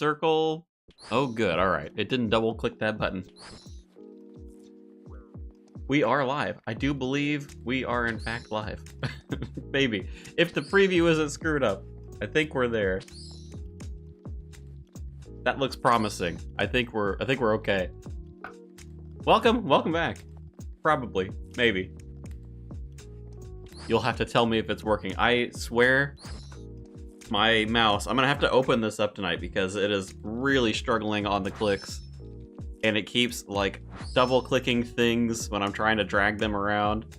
circle. Oh, good. All right. It didn't double click that button. We are live. I do believe we are in fact live. Maybe. If the preview isn't screwed up. I think we're there. That looks promising. I think we're okay. Welcome back. Probably. Maybe. You'll have to tell me if it's working. I swear my mouse, I'm gonna have to open this up tonight because it is really struggling on the clicks. And it keeps, like, double-clicking things when I'm trying to drag them around.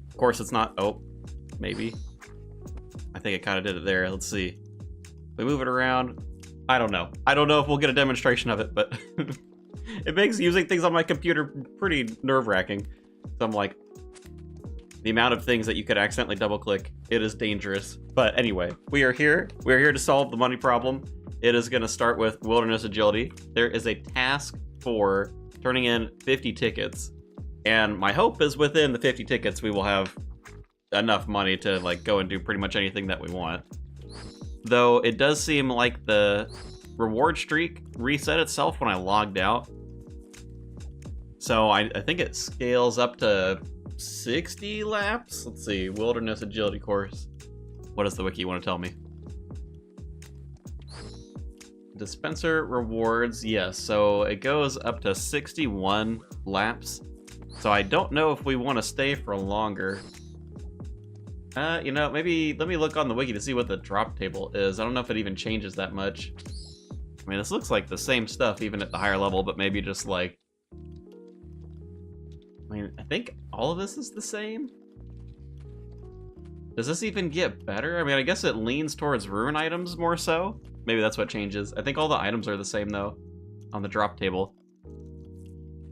Of course, it's not... Oh, maybe. I think it kind of did it there. Let's see. We move it around. I don't know. I don't know if we'll get a demonstration of it, but... it makes using things on my computer pretty nerve-wracking. So I'm like... The amount of things that you could accidentally double-click, it is dangerous. But anyway, we are here. We are here to solve the money problem. It is going to start with Wilderness Agility. There is a task for turning in 50 tickets, and my hope is within the 50 tickets we will have enough money to like go and do pretty much anything that we want. Though it does seem like the reward streak reset itself when I logged out, so I think it scales up to 60 laps. Let's see, Wilderness Agility course. What does the wiki want to tell me? Dispenser rewards, yes, so it goes up to 61 laps. So I don't know if we want to stay for longer. You know, maybe let me look on the wiki to see what the drop table is. I don't know if it even changes that much. I mean, this looks like the same stuff even at the higher level, but maybe just like... I mean, I think all of this is the same? Does this even get better? I mean, I guess it leans towards rune items more so. Maybe that's what changes. I think all the items are the same, though, on the drop table.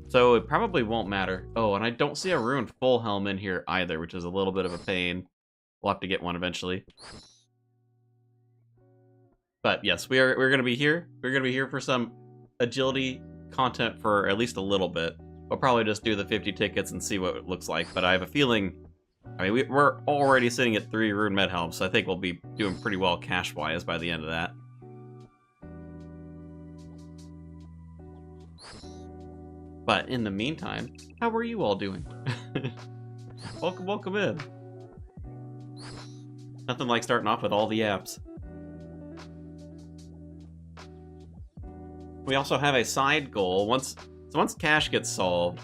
So it probably won't matter. Oh, and I don't see a rune full helm in here either, which is a little bit of a pain. We'll have to get one eventually. But yes, we're going to be here. We're going to be here for some agility content for at least a little bit. We'll probably just do the 50 tickets and see what it looks like. But I have a feeling... I mean, we're already sitting at 3 rune med helms, so I think we'll be doing pretty well cash-wise by the end of that. But in the meantime, how are you all doing? Welcome in. Nothing like starting off with all the apps. We also have a side goal. Once cash gets solved,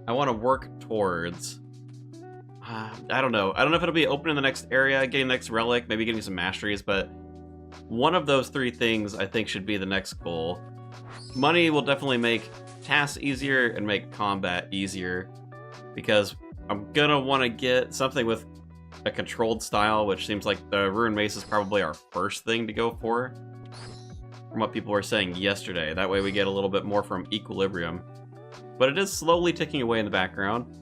I want to work towards... I don't know. I don't know if it'll be open in the next area, getting the next relic, maybe getting some masteries, but one of those 3 things I think should be the next goal. Money will definitely make tasks easier and make combat easier, because I'm gonna want to get something with a controlled style, which seems like the Rune Mace is probably our first thing to go for, from what people were saying yesterday. That way we get a little bit more from Equilibrium. But it is slowly ticking away in the background.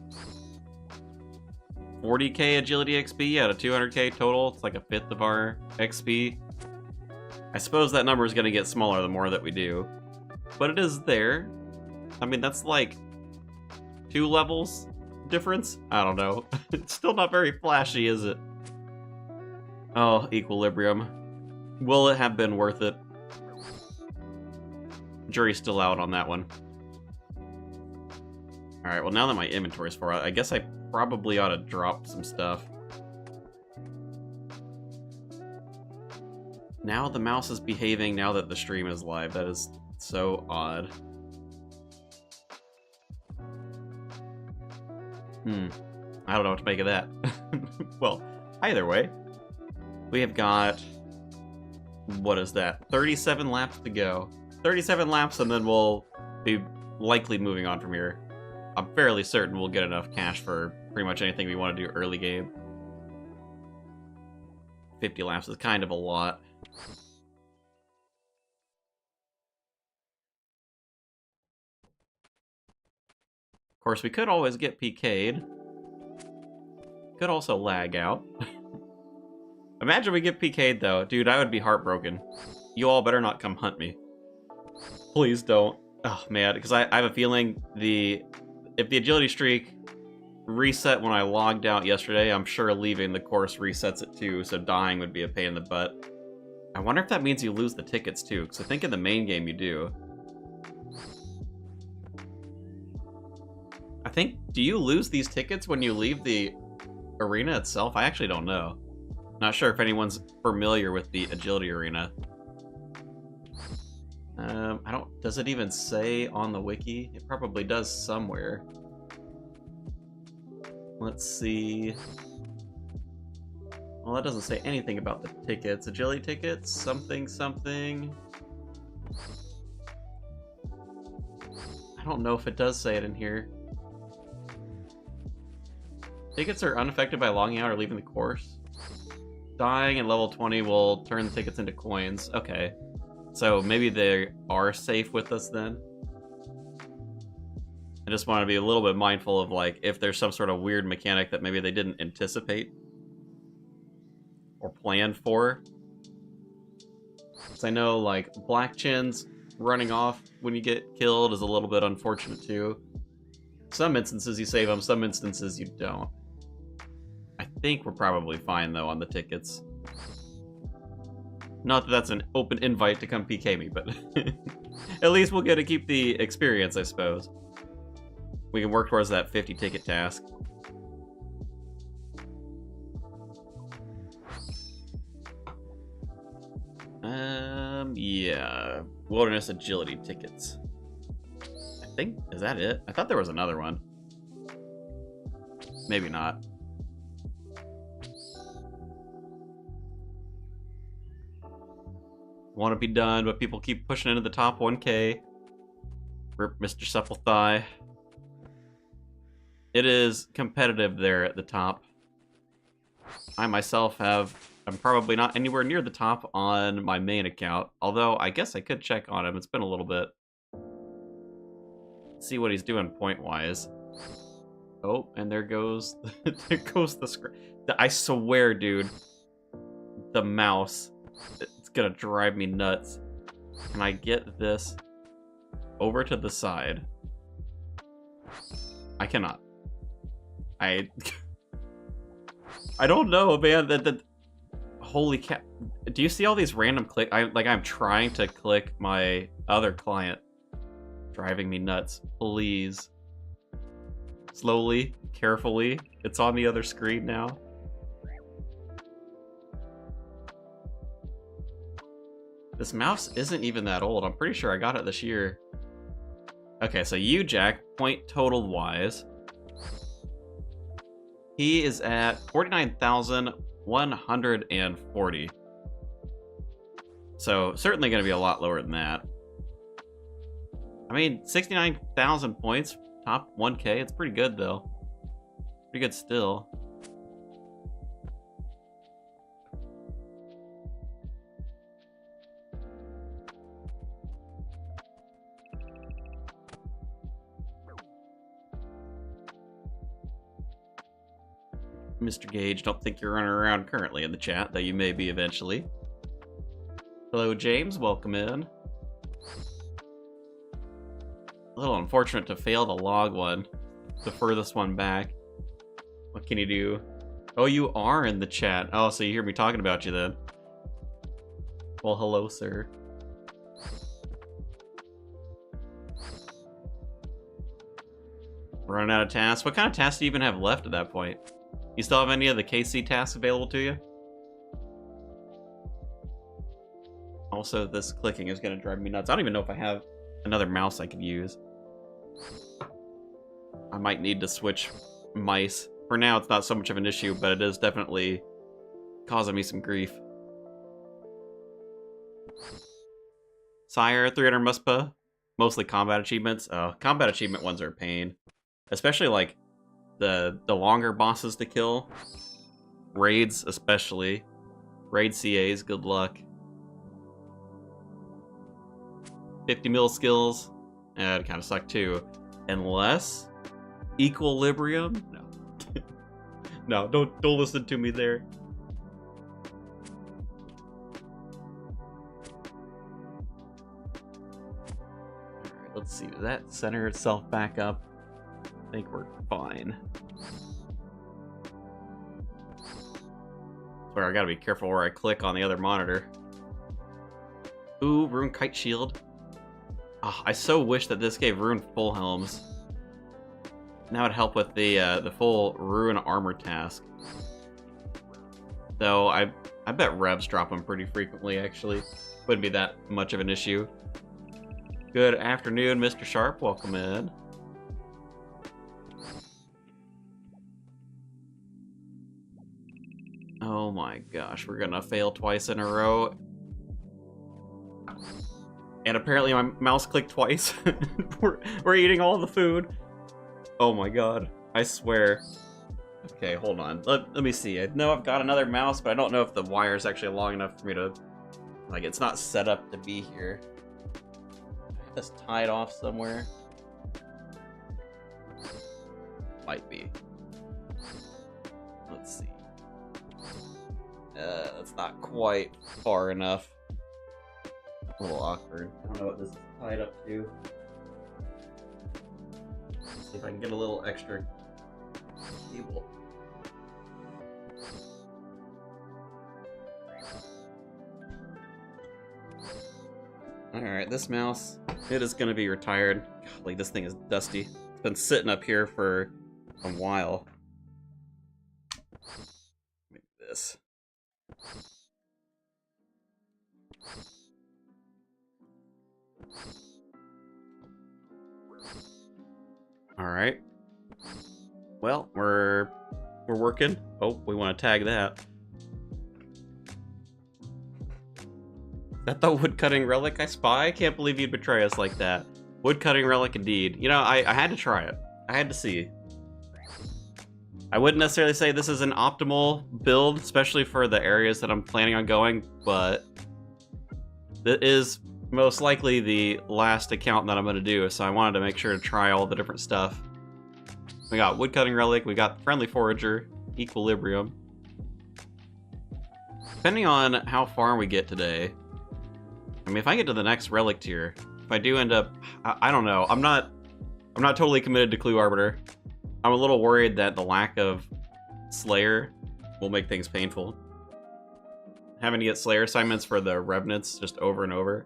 40k agility XP out of 200k total. It's like a fifth of our XP. I suppose that number is going to get smaller the more that we do. But it is there. I mean, that's like 2 levels difference? I don't know. It's still not very flashy, is it? Oh, Equilibrium. Will it have been worth it? Jury's still out on that one. Alright, well now that my inventory's full, I guess I probably ought to drop some stuff. Now the mouse is behaving now that the stream is live. That is so odd. I don't know what to make of that. Well, either way, we have got... What is that? 37 laps to go. 37 laps and then we'll be likely moving on from here. I'm fairly certain we'll get enough cash for pretty much anything we want to do early game. 50 laps is kind of a lot. Of course, we could always get PK'd. Could also lag out. Imagine we get PK'd though. Dude, I would be heartbroken. You all better not come hunt me. Please don't. Oh man, because I have a feeling if the agility streak reset when I logged out yesterday, I'm sure leaving the course resets it too, so dying would be a pain in the butt. I wonder if that means you lose the tickets too, because I think in the main game you do. I think, do you lose these tickets when you leave the arena itself? I actually don't know. Not sure if anyone's familiar with the agility arena. I don't, does it even say on the wiki? It probably does somewhere. Let's see. Well, that doesn't say anything about the tickets. Agility tickets, something, something. I don't know if it does say it in here. Tickets are unaffected by logging out or leaving the course. Dying at level 20 will turn the tickets into coins. Okay. So maybe they are safe with us then. I just want to be a little bit mindful of, like, if there's some sort of weird mechanic that maybe they didn't anticipate or plan for. Because I know, like, Black Chins running off when you get killed is a little bit unfortunate too. Some instances you save them, some instances you don't. I think we're probably fine though on the tickets. Not that that's an open invite to come PK me, but at least we'll get to keep the experience, I suppose. We can work towards that 50 ticket task. Yeah. Wilderness agility tickets. I think, is that it? I thought there was another one. Maybe not. Want to be done, but people keep pushing into the top 1K. Rip Mr. Supple Thigh. It is competitive there at the top. I myself I'm probably not anywhere near the top on my main account, although I guess I could check on him. It's been a little bit. See what he's doing point-wise. Oh, and there goes the screen. I swear, dude, the mouse, it's gonna drive me nuts. Can I get this over to the side? I cannot. I don't know, man. That holy cow! Do you see all these random click? I'm trying to click my other client, driving me nuts. Please, slowly, carefully. It's on the other screen now. This mouse isn't even that old. I'm pretty sure I got it this year. Okay, so you, Jack, point total wise. He is at 49,140. So certainly going to be a lot lower than that. I mean, 69,000 points, top 1K. It's pretty good though. Pretty good still. Mr. Gage, don't think you're running around currently in the chat, though you may be eventually. Hello, James. Welcome in. A little unfortunate to fail the log one. The furthest one back. What can you do? Oh, you are in the chat. Oh, so you hear me talking about you then. Well, hello, sir. Running out of tasks. What kind of tasks do you even have left at that point? You still have any of the KC tasks available to you? Also, this clicking is going to drive me nuts. I don't even know if I have another mouse I could use. I might need to switch mice. For now, it's not so much of an issue, but it is definitely causing me some grief. Sire, 300 Muspa. Mostly combat achievements. Combat achievement ones are a pain. Especially, like, the longer bosses to kill. Raids, especially. Raid CAs, good luck. 50 mil skills. It kind of suck too. Unless Equilibrium? No. No, don't listen to me there. Alright, let's see. Does that center itself back up? I think we're fine. Swear, I gotta be careful where I click on the other monitor. Ooh, Rune Kite Shield. Oh, I so wish that this gave Rune full helms. That would help with the full Rune armor task. Though I bet revs drop them pretty frequently, actually. Wouldn't be that much of an issue. Good afternoon, Mr. Sharp. Welcome in. Oh my gosh, we're gonna fail twice in a row. And apparently my mouse clicked twice. we're eating all the food. Oh my god, I swear. Okay, hold on. Let me see. I know I've got another mouse, but I don't know if the wire is actually long enough for me to... Like, it's not set up to be here. Just tie it off somewhere. Might be. Let's see. That's not quite far enough. A little awkward. I don't know what this is tied up to. Let's see if I can get a little extra cable. Alright, this mouse, it is gonna be retired. Golly, this thing is dusty. It's been sitting up here for a while. Maybe this. Alright. Well, we're working. Oh, we want to tag that. Is that the woodcutting relic I spy? I can't believe you'd betray us like that. Woodcutting relic indeed. You know, I had to try it. I had to see. I wouldn't necessarily say this is an optimal build, especially for the areas that I'm planning on going, but it is most likely the last account that I'm going to do, so I wanted to make sure to try all the different stuff. We got Woodcutting Relic, we got Friendly Forager, Equilibrium. Depending on how far we get today, I mean, if I get to the next relic tier, if I do end up, I don't know, I'm not totally committed to Clue Arbiter. I'm a little worried that the lack of Slayer will make things painful. Having to get Slayer assignments for the Revenants just over and over.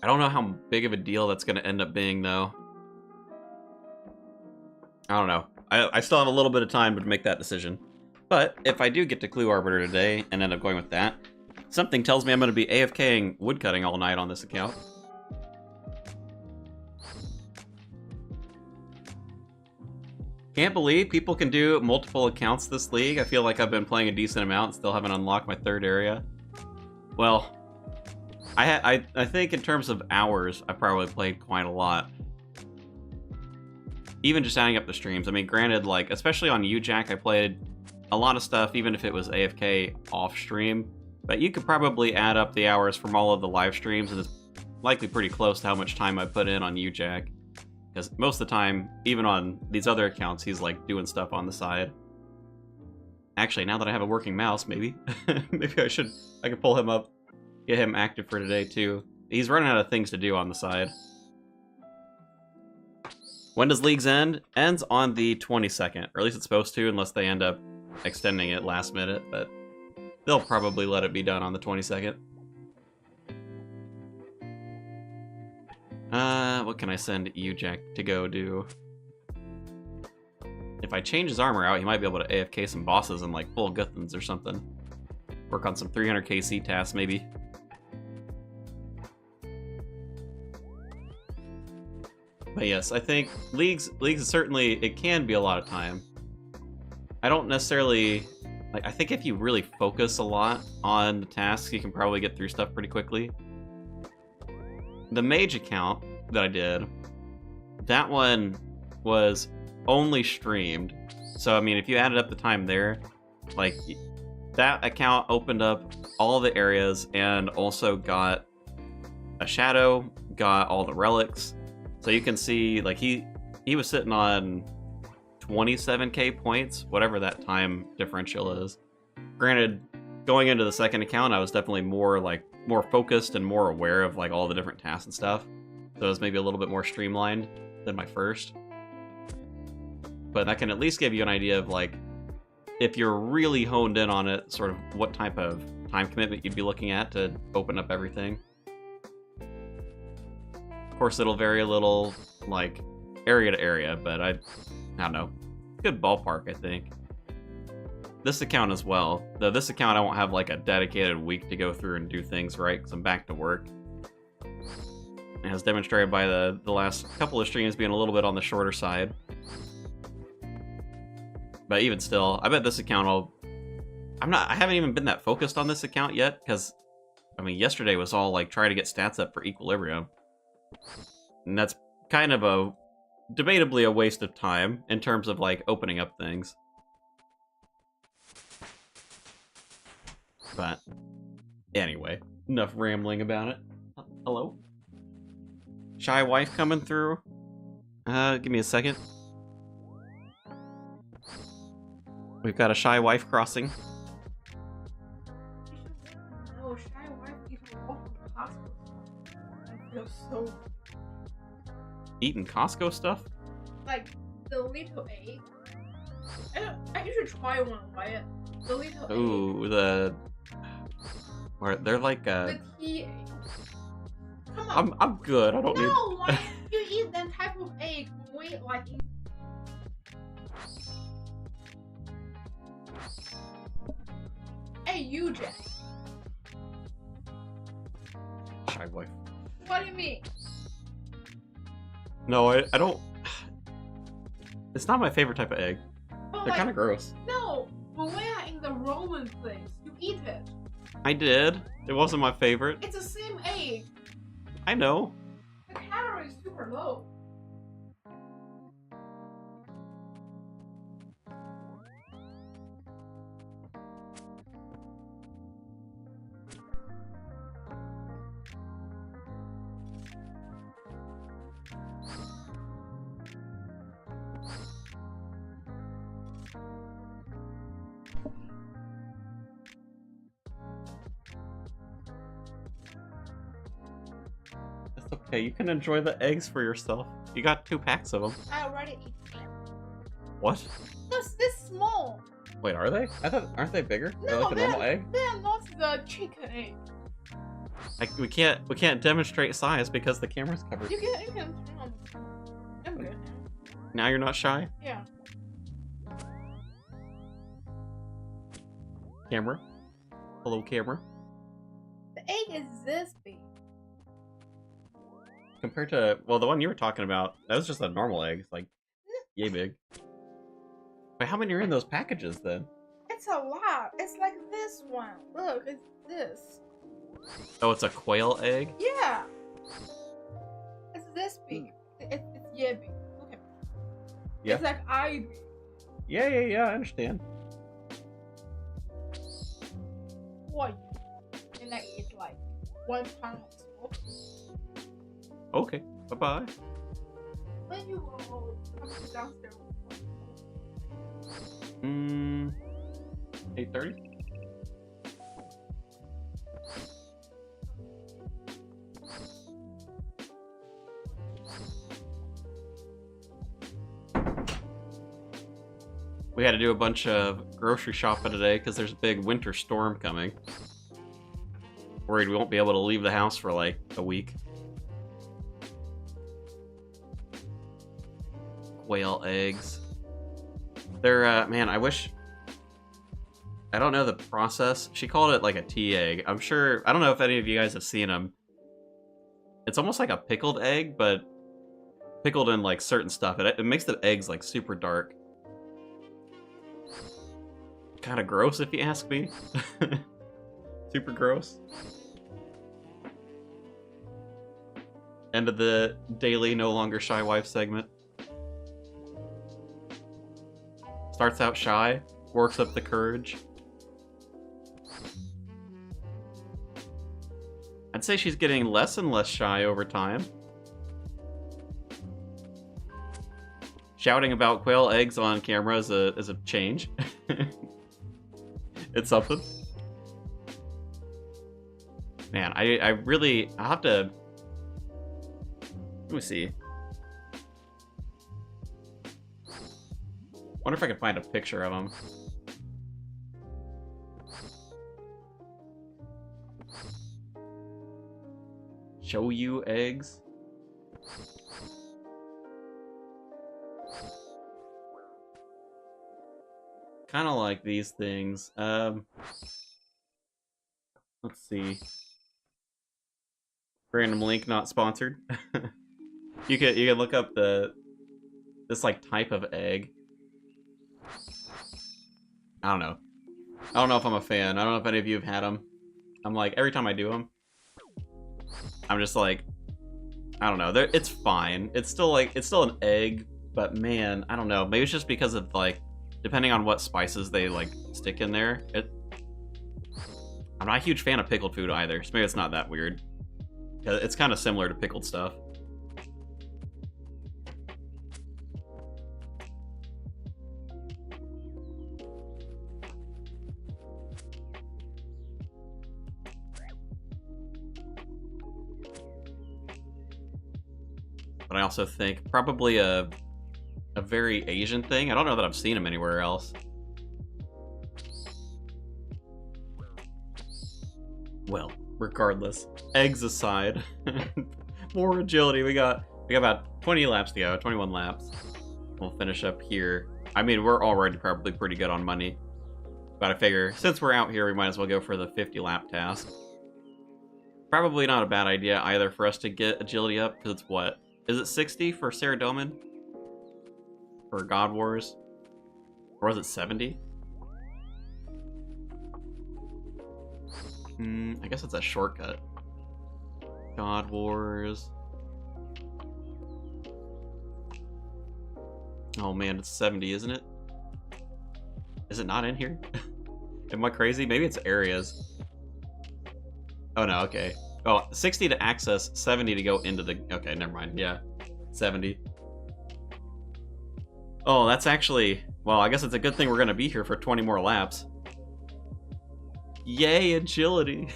I don't know how big of a deal that's going to end up being, though. I don't know. I still have a little bit of time to make that decision. But if I do get to Clue Arbiter today and end up going with that, something tells me I'm going to be AFKing woodcutting all night on this account. Can't believe people can do multiple accounts this league. I feel like I've been playing a decent amount and still haven't unlocked my third area. Well, I think in terms of hours, I probably played quite a lot. Even just adding up the streams. I mean, granted, like, especially on UJack, I played a lot of stuff, even if it was AFK off stream. But you could probably add up the hours from all of the live streams, and it's likely pretty close to how much time I put in on UJack. Because most of the time, even on these other accounts, he's like doing stuff on the side. Actually, now that I have a working mouse, maybe maybe I could pull him up, get him active for today too. He's running out of things to do on the side. When does Leagues end? Ends on the 22nd, or at least it's supposed to, unless they end up extending it last minute, but they'll probably let it be done on the 22nd. What can I send UJack to go do? If I change his armor out, he might be able to AFK some bosses in like full Guthans or something. Work on some 300 KC tasks, maybe. But yes, I think Leagues is certainly, it can be a lot of time. I don't necessarily, like, I think if you really focus a lot on the tasks, you can probably get through stuff pretty quickly. The mage account that I did, that one was only streamed. So, I mean, if you added up the time there, like, that account opened up all the areas and also got a shadow, got all the relics. So you can see, like, he was sitting on 27k points, whatever that time differential is. Granted, going into the second account, I was definitely more focused and more aware of, like, all the different tasks and stuff. So it was maybe a little bit more streamlined than my first. But that can at least give you an idea of, like, if you're really honed in on it, sort of what type of time commitment you'd be looking at to open up everything. Of course, it'll vary a little, like, area to area, but I don't know. Good ballpark, I think. This account as well. Though this account, I won't have, like, a dedicated week to go through and do things right, because I'm back to work. As demonstrated by the last couple of streams being a little bit on the shorter side. But even still, I bet this account I haven't even been that focused on this account yet, because, I mean, yesterday was all, like, trying to get stats up for Equilibrium. And that's kind of debatably a waste of time in terms of, like, opening up things. But, anyway, enough rambling about it. Hello? Shy wife coming through? Give me a second. We've got a shy wife crossing. No, shy wife eating all from Costco. I feel so... Eating Costco stuff? Like, the little egg. You should try one, right? The little egg. Ooh, they're like The tea egg. Come on. I'm good. I don't need. No, why you eat that type of egg? Wait, like. Hey, you, Jack. Shy wife. What do you mean? No, I don't. It's not my favorite type of egg. But They're kind of gross. No, but when you're in the Roman place, you eat it. I did. It wasn't my favorite. It's the same egg. I know. The calorie is super low. That's okay. You can enjoy the eggs for yourself. You got 2 packs of them. I already eat it. What? That's this small. Wait, are they? I thought, aren't they bigger? They're No, like a normal egg. they're not the chicken egg. Like we can't demonstrate size because the camera's covered. You can turn on. I'm good. Now you're not shy? Yeah. Camera? Hello, camera? The egg is this big. Compared to, well, the one you were talking about, that was just a normal egg. It's like, yay big. Wait, how many are in those packages then? It's a lot. It's like this one. Look, it's this. Oh, it's a quail egg? Yeah. It's this big. It's yeah big. Look at me. Yeah. It's like eye big. Yeah, I understand. What? And I eat like 1 pound of smoke. Okay, bye-bye. When you will come downstairs. 8:30? We had to do a bunch of grocery shopping today because there's a big winter storm coming. Worried we won't be able to leave the house for like a week. Quail eggs. They're, man, I wish... I don't know the process. She called it like a tea egg. I'm sure... I don't know if any of you guys have seen them. It's almost like a pickled egg, but pickled in like certain stuff. It makes the eggs like super dark. Kind of gross if you ask me. Super gross. End of the daily no longer shy wife segment. Starts out shy, works up the courage. I'd say she's getting less and less shy over time. Shouting about quail eggs on camera is a change. It's something. Man, I'll have to... Let me see. Wonder if I can find a picture of them. shoyu eggs. Kind of like these things. Let's see. Random link, not sponsored. You can look up this like type of egg. I don't know. I don't know if I'm a fan. I don't know if any of you have had them. I'm like, every time I do them, I'm just like, I don't know. It's fine. It's still an egg, but man, I don't know. Maybe it's just because of like, depending on what spices they like stick in there. I'm not a huge fan of pickled food either, so maybe it's not that weird. It's kind of similar to pickled stuff. But I also think probably a very Asian thing. I don't know that I've seen them anywhere else. Well, regardless, eggs aside, more agility. We got about 20 laps to go, 21 laps. We'll finish up here. I mean, we're already probably pretty good on money, but I figure since we're out here, we might as well go for the 50 lap task. Probably not a bad idea either for us to get agility up, because it's what? Is it 60 for Saradomin? For God Wars? Or was it 70? I guess it's a shortcut. God Wars. Oh man, it's 70, isn't it? Is it not in here? Am I crazy? Maybe it's areas. Oh no, okay. Oh, 60 to access, 70 to go into the... Okay, never mind. Yeah, 70. Oh, that's actually... Well, I guess it's a good thing we're going to be here for 20 more laps. Yay, agility!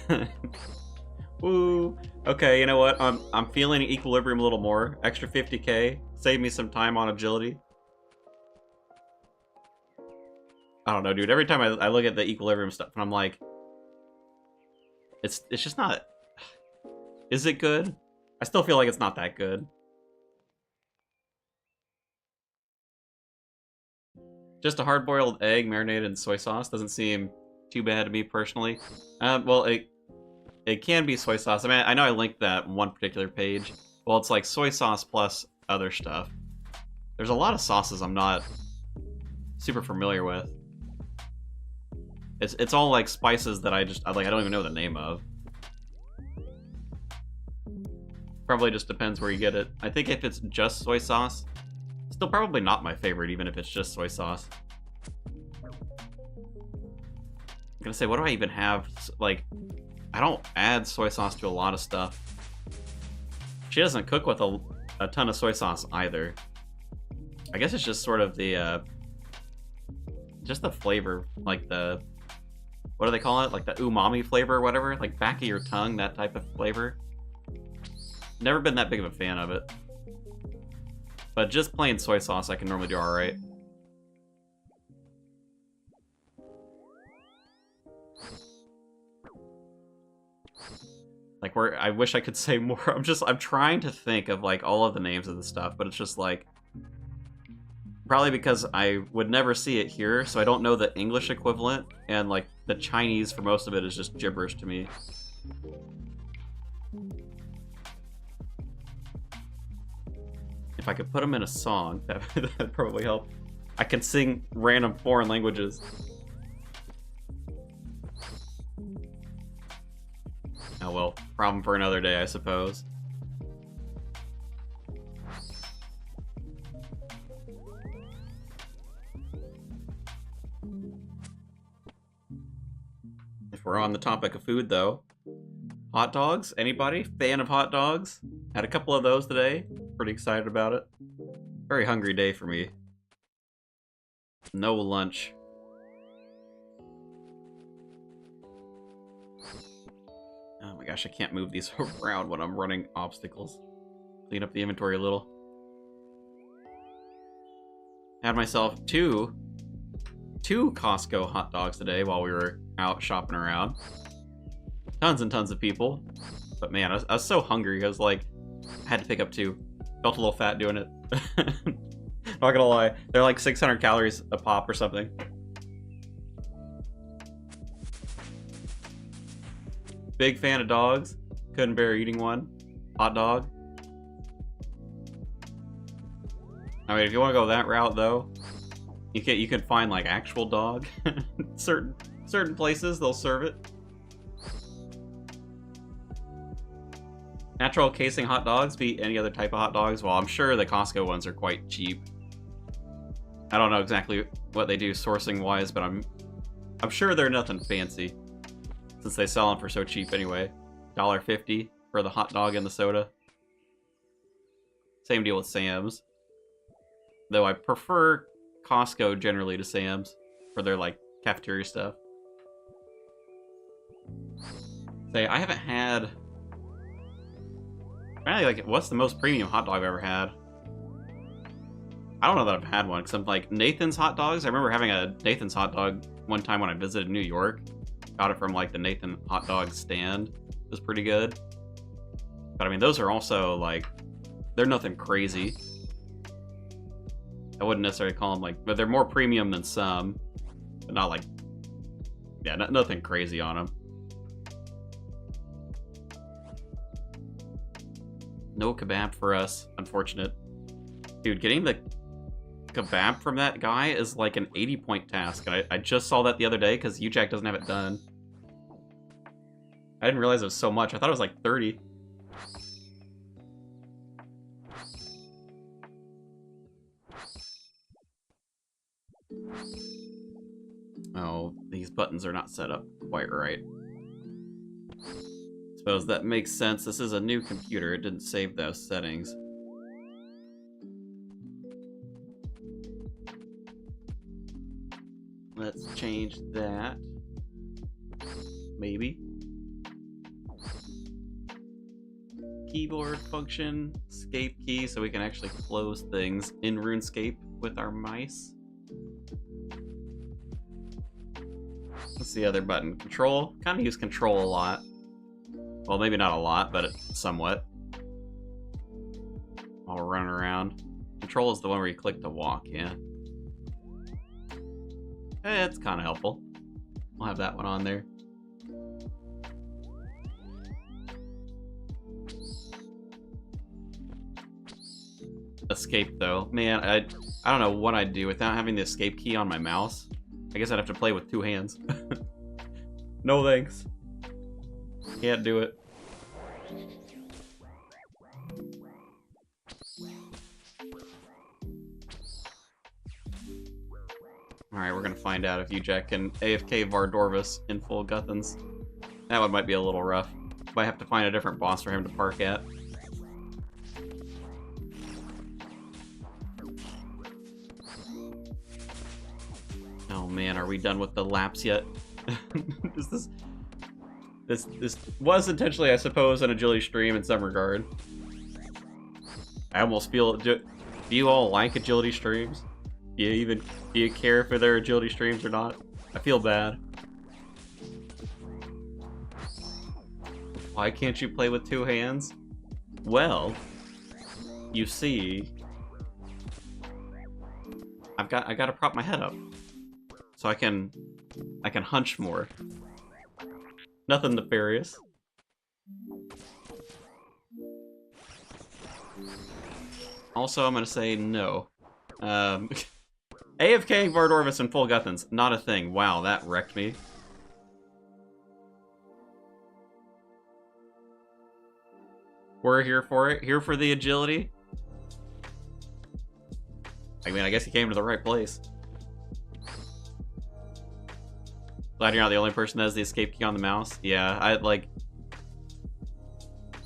Woo! Okay, you know what? I'm feeling equilibrium a little more. Extra 50k. Save me some time on agility. I don't know, dude. Every time I look at the equilibrium stuff, and I'm like... It's just not... Is it good? I still feel like it's not that good. Just a hard-boiled egg marinated in soy sauce doesn't seem too bad to me personally. Well, it can be soy sauce. I mean, I know I linked that one particular page. Well, it's like soy sauce plus other stuff. There's a lot of sauces I'm not super familiar with. It's all like spices that I don't even know the name of. Probably just depends where you get it. I think if it's just soy sauce, still probably not my favorite, even if it's just soy sauce. I'm gonna say, what do I even have? Like, I don't add soy sauce to a lot of stuff. She doesn't cook with a ton of soy sauce either. I guess it's just sort of the, just the flavor, like the, what do they call it? Like the umami flavor or whatever? Like back of your tongue, that type of flavor. Never been that big of a fan of it. But just plain soy sauce I can normally do alright. Like, where I wish I could say more. I'm trying to think of like all of the names of the stuff, but it's just like, probably because I would never see it here, so I don't know the English equivalent, and like the Chinese for most of it is just gibberish to me. If I could put them in a song, that'd probably help. I can sing random foreign languages. Oh well, problem for another day, I suppose. If we're on the topic of food, though, hot dogs? Anybody? Fan of hot dogs? Had a couple of those today. Pretty excited about it. Very hungry day for me. No lunch. Oh my gosh, I can't move these around when I'm running obstacles. Clean up the inventory a little. Had myself two Costco hot dogs today while we were out shopping around. Tons and tons of people. But man, I was so hungry. I was like, I had to pick up 2. Felt a little fat doing it. Not gonna lie, they're like 600 calories a pop or something. Big fan of dogs. Couldn't bear eating one. Hot dog. I mean, if you want to go that route, though, you can find like actual dog. certain places they'll serve it. Natural casing hot dogs beat any other type of hot dogs. Well, I'm sure the Costco ones are quite cheap. I don't know exactly what they do sourcing wise, but I'm sure they're nothing fancy, since they sell them for so cheap anyway. $1.50 for the hot dog and the soda. Same deal with Sam's. Though I prefer Costco generally to Sam's for their like cafeteria stuff. Say, I haven't had... Apparently, like, what's the most premium hot dog I've ever had? I don't know that I've had one, because I'm like, Nathan's hot dogs? I remember having a Nathan's hot dog one time when I visited New York. Got it from, like, the Nathan hot dog stand. It was pretty good. But, I mean, those are also, like, they're nothing crazy. I wouldn't necessarily call them, like, but they're more premium than some. But not, like, yeah, nothing crazy on them. No kebab for us. Unfortunate. Dude, getting the kebab from that guy is like an 80-point task. And I just saw that the other day because UJack doesn't have it done. I didn't realize it was so much. I thought it was like 30. Oh, these buttons are not set up quite right. Suppose that makes sense. This is a new computer. It didn't save those settings. Let's change that. Maybe. Keyboard function, escape key, so we can actually close things in RuneScape with our mice. What's the other button? Control? Kind of use control a lot. Well, maybe not a lot, but somewhat. While we're running around. Control is the one where you click to walk, yeah. It's kind of helpful. I'll have that one on there. Escape, though. Man, I don't know what I'd do without having the escape key on my mouse. I guess I'd have to play with 2 hands. No thanks. Can't do it. Alright, we're gonna find out if UJack can AFK Vardorvis in full Guthans. That one might be a little rough. Might have to find a different boss for him to park at. Oh man, are we done with the laps yet? This was intentionally, I suppose, an agility stream in some regard. I almost feel... Do you all like agility streams? Do you care if they're agility streams or not? I feel bad. Why can't you play with 2 hands? Well, you see, I gotta prop my head up so I can hunch more. Nothing nefarious. Also, I'm gonna say no. AFK Vardorvis and full Guthans, not a thing. Wow, that wrecked me. We're here for it. Here for the agility. I mean, I guess he came to the right place. Glad you're not the only person that has the escape key on the mouse. Yeah, I like...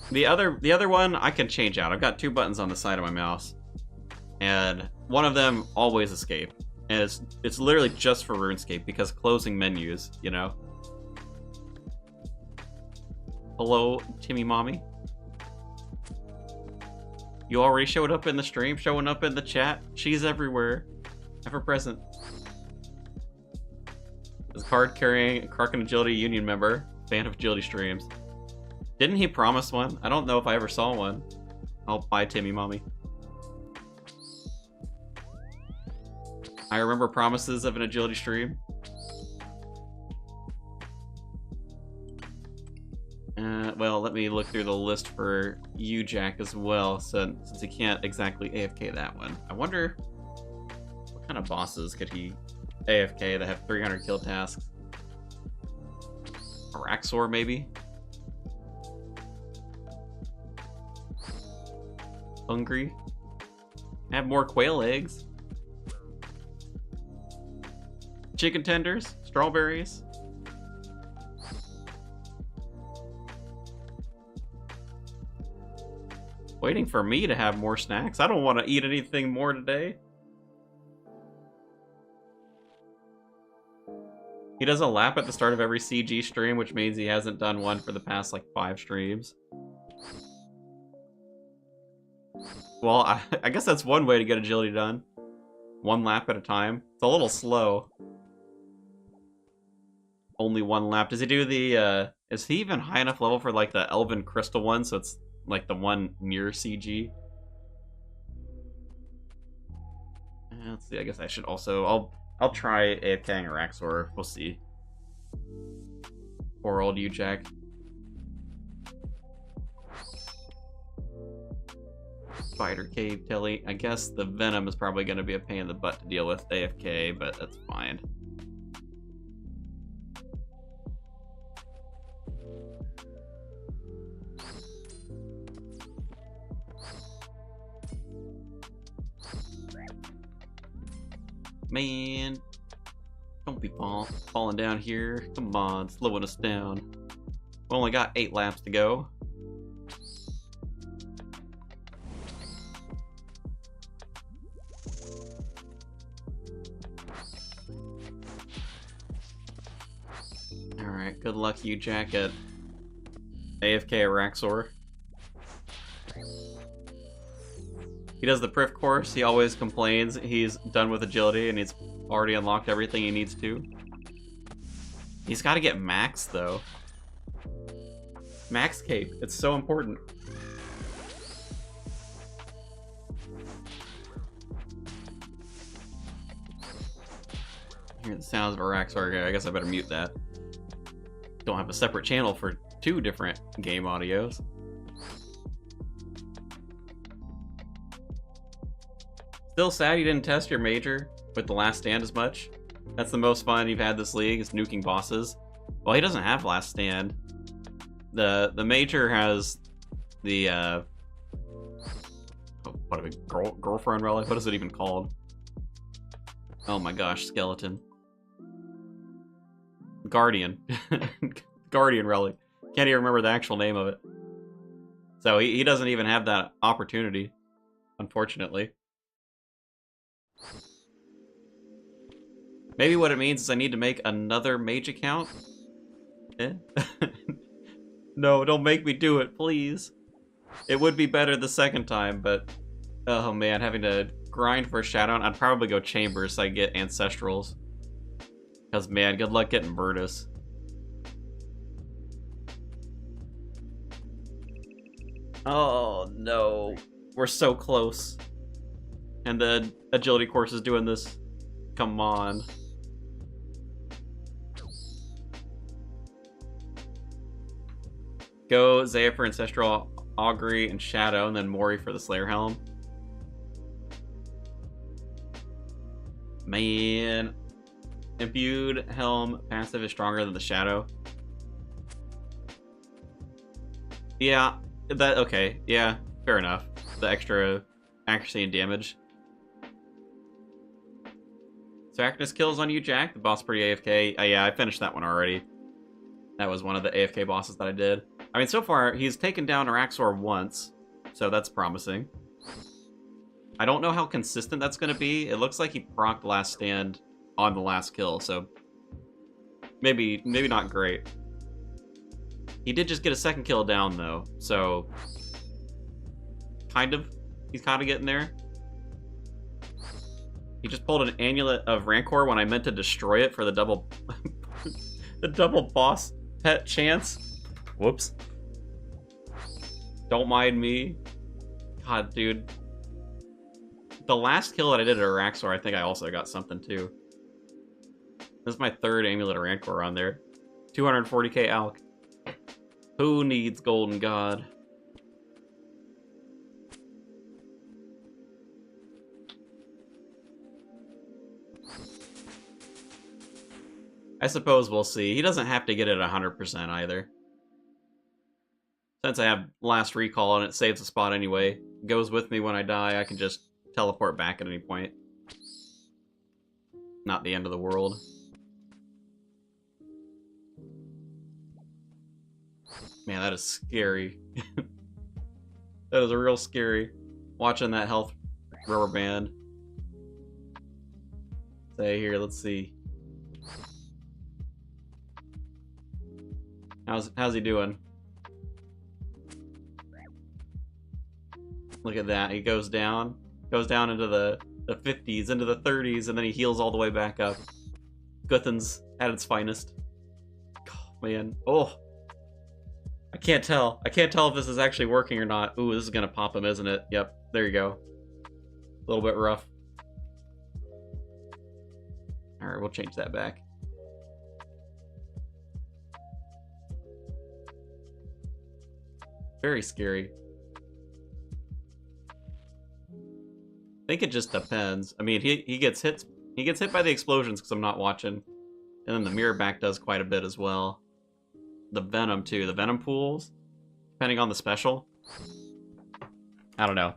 The other one I can change out. I've got 2 buttons on the side of my mouse. And one of them always escape. And it's literally just for RuneScape because closing menus, you know. Hello, Timmy Mommy. You already showed up in the stream, showing up in the chat. She's everywhere. Ever present. As a card-carrying Kraken Agility Union member, fan of agility streams. Didn't he promise one? I don't know if I ever saw one. I'll buy Timmy Mommy. I remember promises of an agility stream. Well, let me look through the list for you, Jack, as well, since he can't exactly AFK that one. I wonder what kind of bosses could he AFK that have 300 kill tasks? Araxor, maybe? Hungry? Have more quail eggs? Chicken tenders? Strawberries? Waiting for me to have more snacks? I don't want to eat anything more today. He does a lap at the start of every CG stream, which means he hasn't done one for the past, like, 5 streams. Well, I guess that's one way to get agility done. 1 lap at a time. It's a little slow. Only 1 lap. Does he do the, is he even high enough level for, like, the Elven Crystal one, so it's like the one near CG? Let's see, I guess I should also... I'll try AFKing Araxor. We'll see. Poor old you, Jack. Spider Cave Telly. I guess the Venom is probably going to be a pain in the butt to deal with AFK, but that's fine. Man, don't be falling down here. Come on, slowing us down. We only got 8 laps to go. Alright, good luck you, Jack, at AFK Araxor. He does the Priv course, he always complains he's done with agility and he's already unlocked everything he needs to. He's got to get Max, though. Max Cape, it's so important. Hear the sounds of Araxor. I guess I better mute that. Don't have a separate channel for 2 different game audios. Still sad you didn't test your major with the Last Stand as much. That's the most fun you've had this league, is nuking bosses. Well, he doesn't have Last Stand. The major has the what a girlfriend relic? What is it even called? Oh my gosh, skeleton. Guardian. Guardian relic. Can't even remember the actual name of it. So he doesn't even have that opportunity, unfortunately. Maybe what it means is I need to make another mage account? Eh? No, don't make me do it, please. It would be better the second time, but... Oh man, having to grind for a Shadow, I'd probably go Chambers so I get Ancestrals. Because man, good luck getting Virtus. Oh no. We're so close. And the agility course is doing this. Come on. Go Zaya for Ancestral, Augury, and Shadow, and then Mori for the Slayer Helm. Man. Imbued Helm passive is stronger than the Shadow. Yeah, okay, yeah, fair enough. The extra accuracy and damage. So Arachnus kills on you, Jack. The boss pretty AFK. Yeah, I finished that one already. That was one of the AFK bosses that I did. I mean, so far, he's taken down Araxor once, so that's promising. I don't know how consistent that's going to be. It looks like he procced Last Stand on the last kill, so maybe not great. He did just get a 2nd kill down, though, so he's kind of getting there. He just pulled an Amulet of Rancor when I meant to destroy it for the double the double boss pet chance. Whoops. Don't mind me. God, dude. The last kill that I did at Araxor, I think I also got something too. This is my third Amulet of Rancor on there. 240k Alk. Who needs Golden God? I suppose we'll see. He doesn't have to get it 100% either. Since I have last recall and it saves a spot anyway, it goes with me when I die, I can just teleport back at any point. Not the end of the world. Man, that is scary. That is real scary. Watching that health rubber band. Say here, let's see. How's he doing? Look at that. He goes down into the 50s, into the 30s, and then he heals all the way back up. Guthen's at its finest. Oh, man. Oh. I can't tell. I can't tell if this is actually working or not. Ooh, this is gonna pop him, isn't it? Yep. There you go. A little bit rough. Alright, we'll change that back. Very scary. I think it just depends. I mean, he gets hit by the explosions because I'm not watching. And then the mirror back does quite a bit as well. The venom too. The venom pools, depending on the special. I don't know.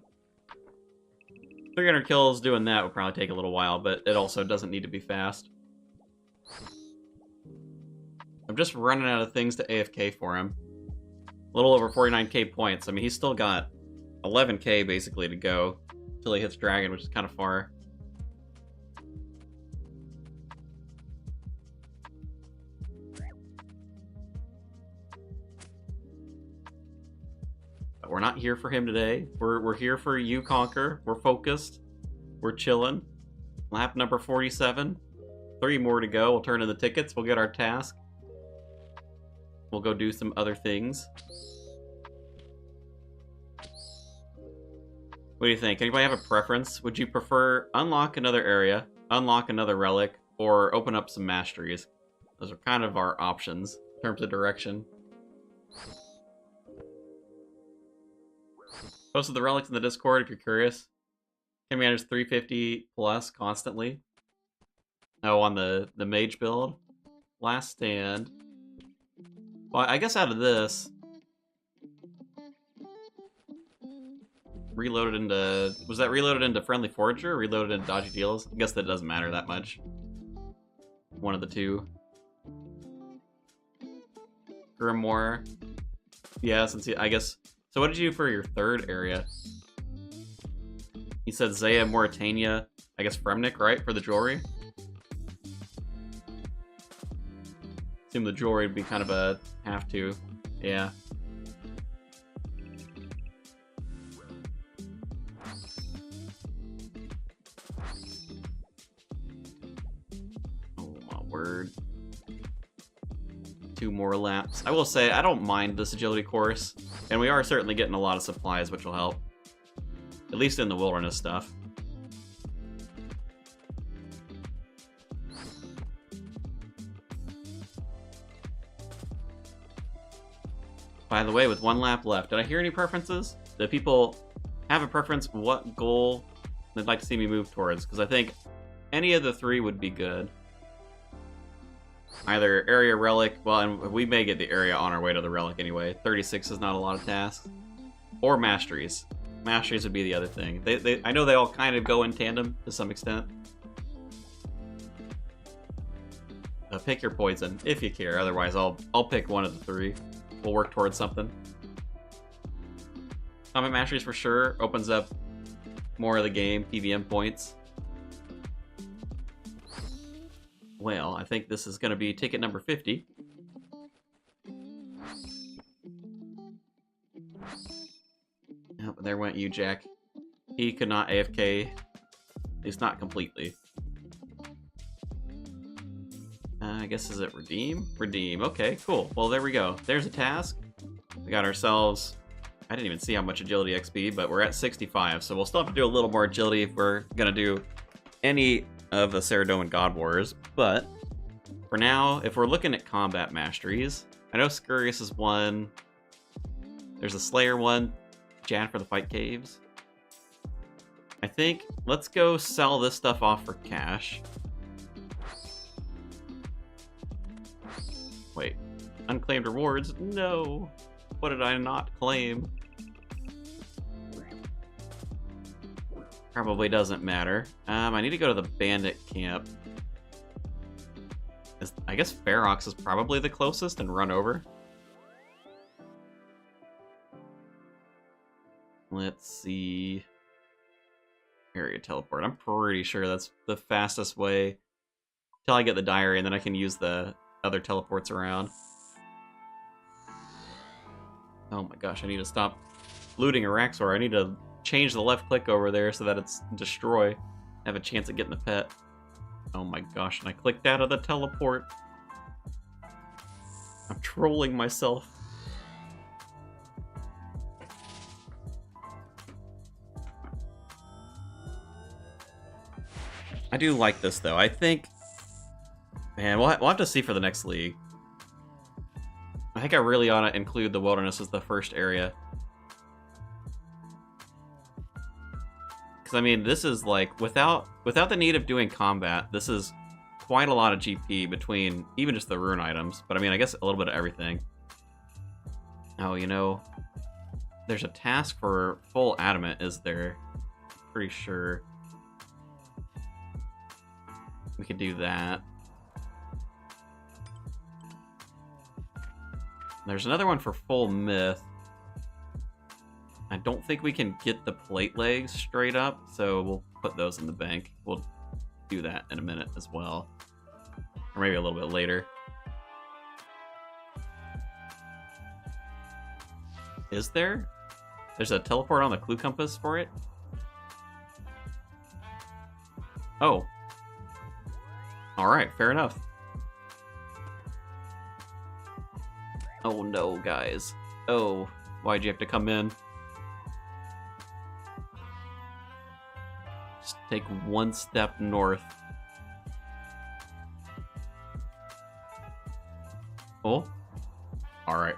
300 kills doing that would probably take a little while, but it also doesn't need to be fast. I'm just running out of things to AFK for him. A little over 49k points. I mean, he's still got 11k basically to go till he hits dragon, which is kind of far. But we're not here for him today. We're here for you, Conquer. We're focused. We're chilling. Lap number 47. 3 more to go. We'll turn in the tickets. We'll get our task. We'll go do some other things. What do you think? Anybody have a preference? Would you prefer unlock another area, unlock another relic, or open up some masteries? Those are kind of our options in terms of direction. Posted the relics in the Discord if you're curious. Can manage 350 plus constantly. Oh, on the mage build. Last stand. Well, I guess out of this, reloaded into... Was that reloaded into Friendly Forager or reloaded into Dodgy Deals? I guess that doesn't matter that much. One of the two. Grimoire. Yeah, since I guess... So what did you do for your third area? You said Zaya, Mauritania, I guess Fremnik, right? For the jewelry? Assume the jewelry would be kind of a have to. Yeah. Oh, my word. 2 more laps. I will say, I don't mind this agility course, and we are certainly getting a lot of supplies, which will help. At least in the wilderness stuff. By the way, with 1 lap left, did I hear any preferences? Do people have a preference what goal they'd like to see me move towards? Because I think any of the 3 would be good. Either area relic, well, and we may get the area on our way to the relic anyway. 36 is not a lot of tasks. Or masteries. Masteries would be the other thing. I know they all kind of go in tandem to some extent. Pick your poison if you care. Otherwise, I'll pick one of the 3. We'll work towards something. Combat masteries for sure opens up more of the game, PVM points. Well, I think this is going to be ticket number 50. Oh, there went you, Jack. He could not AFK. At least not completely. I guess, is it redeem? Redeem. Okay, cool. Well, there we go. There's a task. We got ourselves I didn't even see how much agility XP, but we're at 65, so we'll still have to do a little more agility if we're gonna do any of the Saradomin God Wars. But for now, if we're looking at combat masteries, I know Scurious is one. There's a Slayer one. Jan for the Fight Caves. I think let's go sell this stuff off for cash. Wait, unclaimed rewards? No. What did I not claim? Probably doesn't matter. I need to go to the bandit camp. I guess Ferox is probably the closest and run over. Let's see. Area teleport. I'm pretty sure that's the fastest way till I get the diary, and then I can use the other teleports around. Oh my gosh, I need to stop looting Araxor. I need to change the left click over there so that it's destroy. Have a chance at getting the pet. Oh my gosh, and I clicked out of the teleport. I'm trolling myself. I do like this though. I think, man, we'll have to see for the next league. I think I really ought to include the wilderness as the first area. Because I mean, this is like without the need of doing combat, this is quite a lot of GP between even just the rune items. But I mean, I guess a little bit of everything. Oh, you know, there's a task for full adamant, is there? Pretty sure. We could do that. There's another one for full myth. I don't think we can get the plate legs straight up, so we'll put those in the bank. We'll do that in a minute as well. Or maybe a little bit later. Is there? There's a teleport on the clue compass for it? Oh. Alright, fair enough. Oh no, guys. Oh, why'd you have to come in? Just take one step north. Oh. Alright.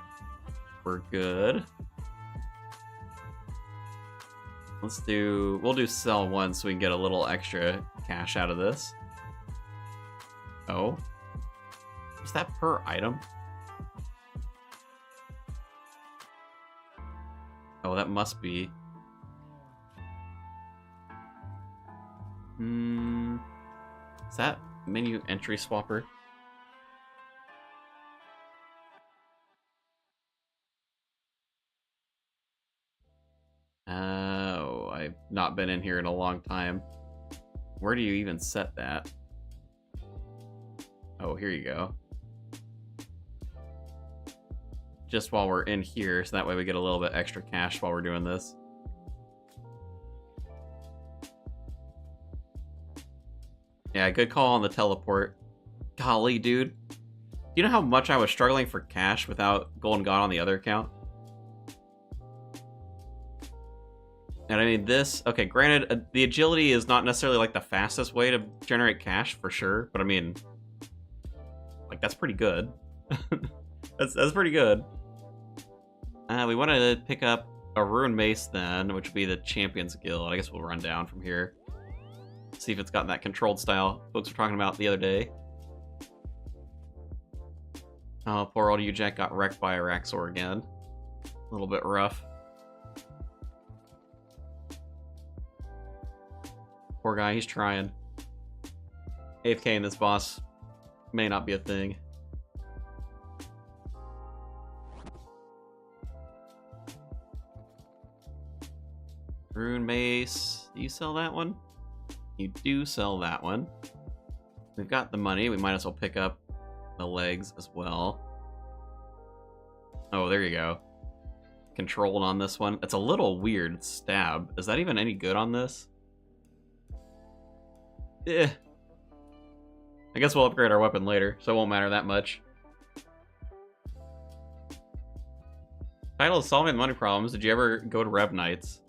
We're good. We'll do sell one so we can get a little extra cash out of this. Oh. Is that per item? Oh, that must be. Is that menu entry swapper? Oh, I've not been in here in a long time. Where do you even set that? Oh, here you go. Just while we're in here, so that way we get a little bit extra cash while we're doing this. Yeah, good call on the teleport. Golly, dude. You know how much I was struggling for cash without Golden God on the other account? And I mean, this... Okay, granted, the agility is not necessarily, like, the fastest way to generate cash, for sure. But, I mean... Like, that's pretty good. That's pretty good. We want to pick up a Rune Mace, then, which would be the Champions Guild. I guess we'll run down from here. See if it's got that controlled style folks were talking about the other day. Oh, poor old Jack got wrecked by Araxor again. A little bit rough. Poor guy, he's trying. AFK in this boss may not be a thing. Rune Mace. Do you sell that one? You do sell that one. We've got the money. We might as well pick up the legs as well. Oh, there you go. Controlled on this one. It's a little weird. Stab. Is that even any good on this? Eh. I guess we'll upgrade our weapon later, so it won't matter that much. Title is Solving Money Problems. Did you ever go to Rev Nights?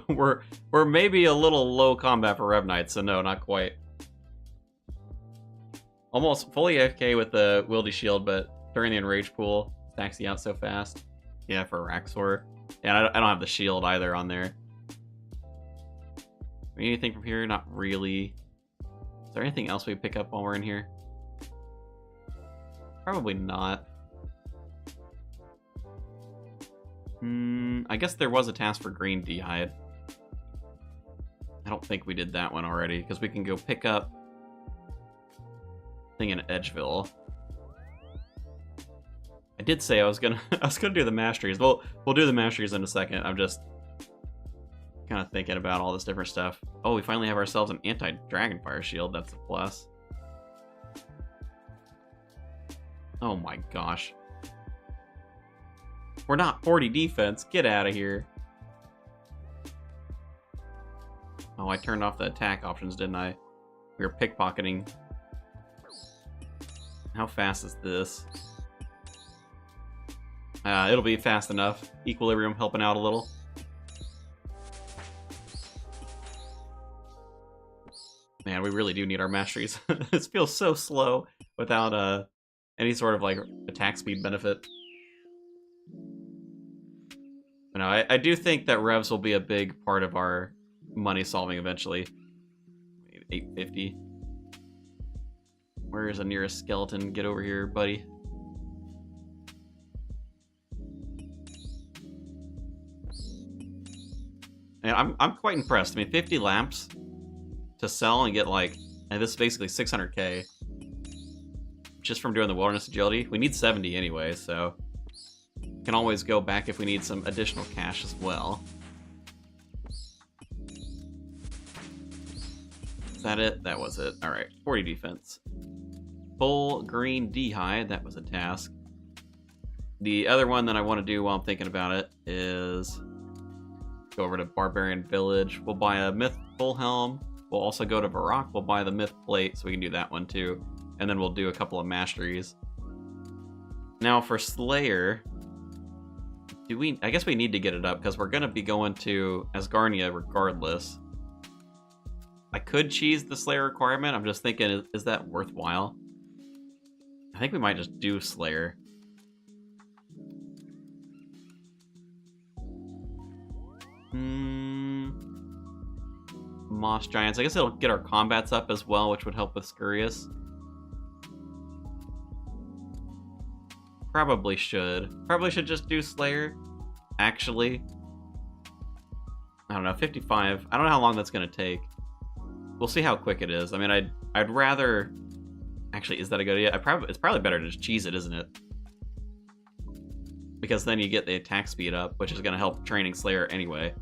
we're maybe a little low combat for Rev Nights, so no, not quite. Almost fully AFK with the Wildy Shield, but during the Enrage pool, stacks you out so fast. Yeah, for Raxor. Yeah, I don't have the shield either on there. Anything from here? Not really. Is there anything else we pick up while we're in here? Probably not. I guess there was a task for green D'hide. I don't think we did that one already, because we can go pick up thing in Edgeville. I did say I was gonna do the masteries. We'll do the masteries in a second. I'm just kind of thinking about all this different stuff. Oh, we finally have ourselves an anti-Dragonfire shield. That's a plus. Oh my gosh. We're not 40 defense. Get out of here. Oh, I turned off the attack options, didn't I? We were pickpocketing. How fast is this? It'll be fast enough. Equilibrium helping out a little. Man, we really do need our masteries. This feels so slow without any sort of like attack speed benefit. But no, I do think that revs will be a big part of our money solving eventually. 850. Where's the nearest skeleton? Get over here, buddy. And I'm quite impressed. I mean, 50 lamps to sell and get like, and this is basically 600k just from doing the wilderness agility. We need 70 anyway, so can always go back if we need some additional cash as well. Is that it? That was it. All right, 40 defense. Full green D'hide, that was a task. The other one that I want to do while I'm thinking about it is go over to Barbarian Village. We'll buy a Myth Full Helm. We'll also go to Varrock. We'll buy the Myth Plate, so we can do that one too. And then we'll do a couple of masteries. Now for Slayer, I guess we need to get it up because we're gonna be going to Asgarnia regardless. I could cheese the Slayer requirement. I'm just thinking, is that worthwhile? I think we might just do Slayer. Moss Giants. I guess it'll get our combats up as well, which would help with Scurious. Probably should just do Slayer. Actually, I don't know, 55. I don't know how long that's gonna take. We'll see how quick it is. I mean, I'd rather. Actually, is that a good idea? It's probably better to just cheese it, isn't it? Because then you get the attack speed up, which is gonna help training Slayer anyway.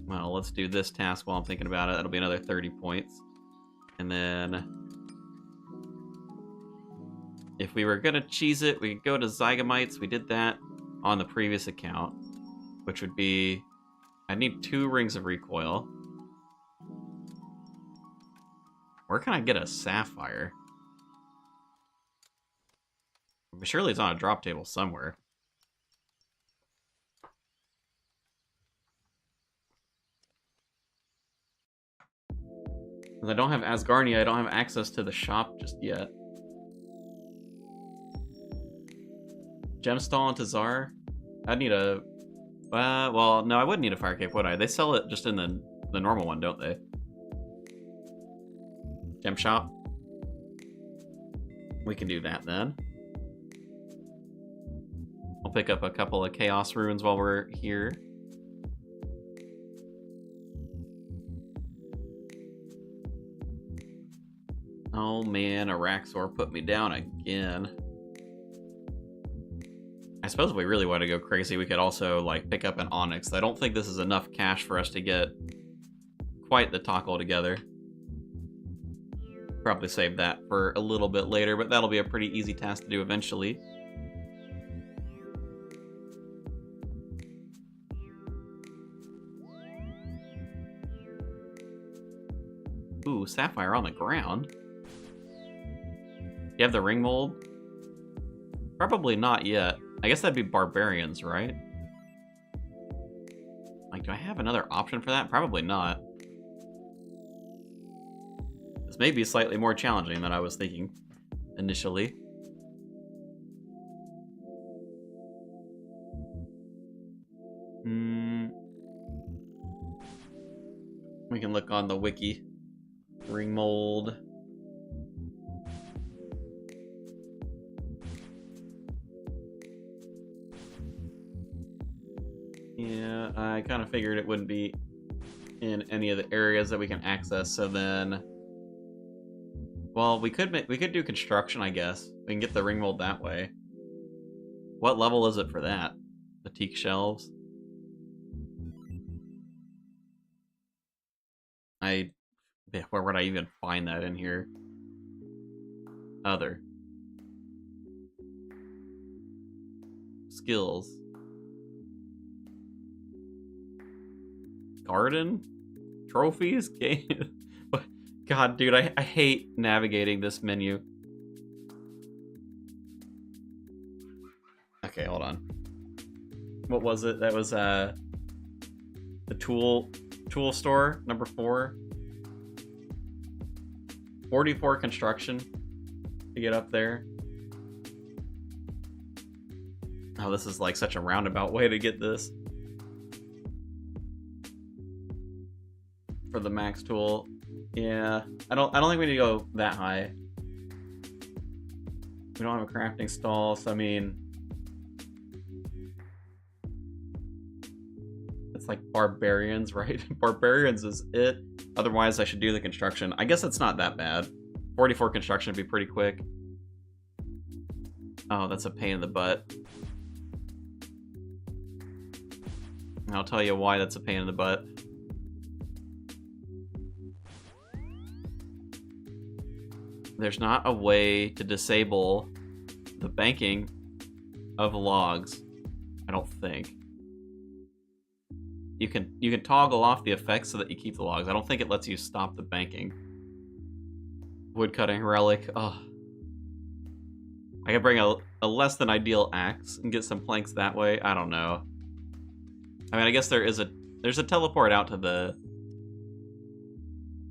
Well, let's do this task while I'm thinking about it. That'll be another 30 points. And then if we were gonna cheese it, we could go to Zygomites. We did that on the previous account, which would be, I need 2 rings of recoil. Where can I get a sapphire? Surely it's on a drop table somewhere. Because I don't have Asgarnia, I don't have access to the shop just yet. Gemstall and Tazar? I'd need a... well, no, I wouldn't need a fire cape, would I? They sell it just in the normal one, don't they? Gem shop? We can do that then. I'll pick up a couple of Chaos Runes while we're here. Oh man, Araxor put me down again. I suppose if we really want to go crazy, we could also like pick up an Onyx. I don't think this is enough cash for us to get quite the talk altogether. Probably save that for a little bit later, but that'll be a pretty easy task to do eventually. Ooh, Sapphire on the ground. You have the ring mold? Probably not yet. I guess that'd be barbarians, right? Like, do I have another option for that? Probably not. This may be slightly more challenging than I was thinking initially. We can look on the wiki. Ring mold. Yeah, I kind of figured it wouldn't be in any of the areas that we can access, so then... Well, we could do construction, I guess. We can get the ring mold that way. What level is it for that? The teak shelves? Where would I even find that in here? Other. Skills. Garden? Trophies? Game? God, dude, I hate navigating this menu. Okay, hold on. What was it? That was, the tool store, number 4. 44 construction to get up there. Oh, this is like such a roundabout way to get this. For the max tool. Yeah, I don't think we need to go that high. We don't have a crafting stall, so I mean, it's like barbarians, right? Barbarians is it. Otherwise, I should do the construction. I guess it's not that bad. 44 construction would be pretty quick. Oh, that's a pain in the butt. I'll tell you why that's a pain in the butt. There's not a way to disable the banking of logs, I don't think. You can toggle off the effects so that you keep the logs. I don't think it lets you stop the banking. Woodcutting relic. Oh. I could bring a less than ideal axe and get some planks that way. I don't know. I mean, I guess there's a teleport out to the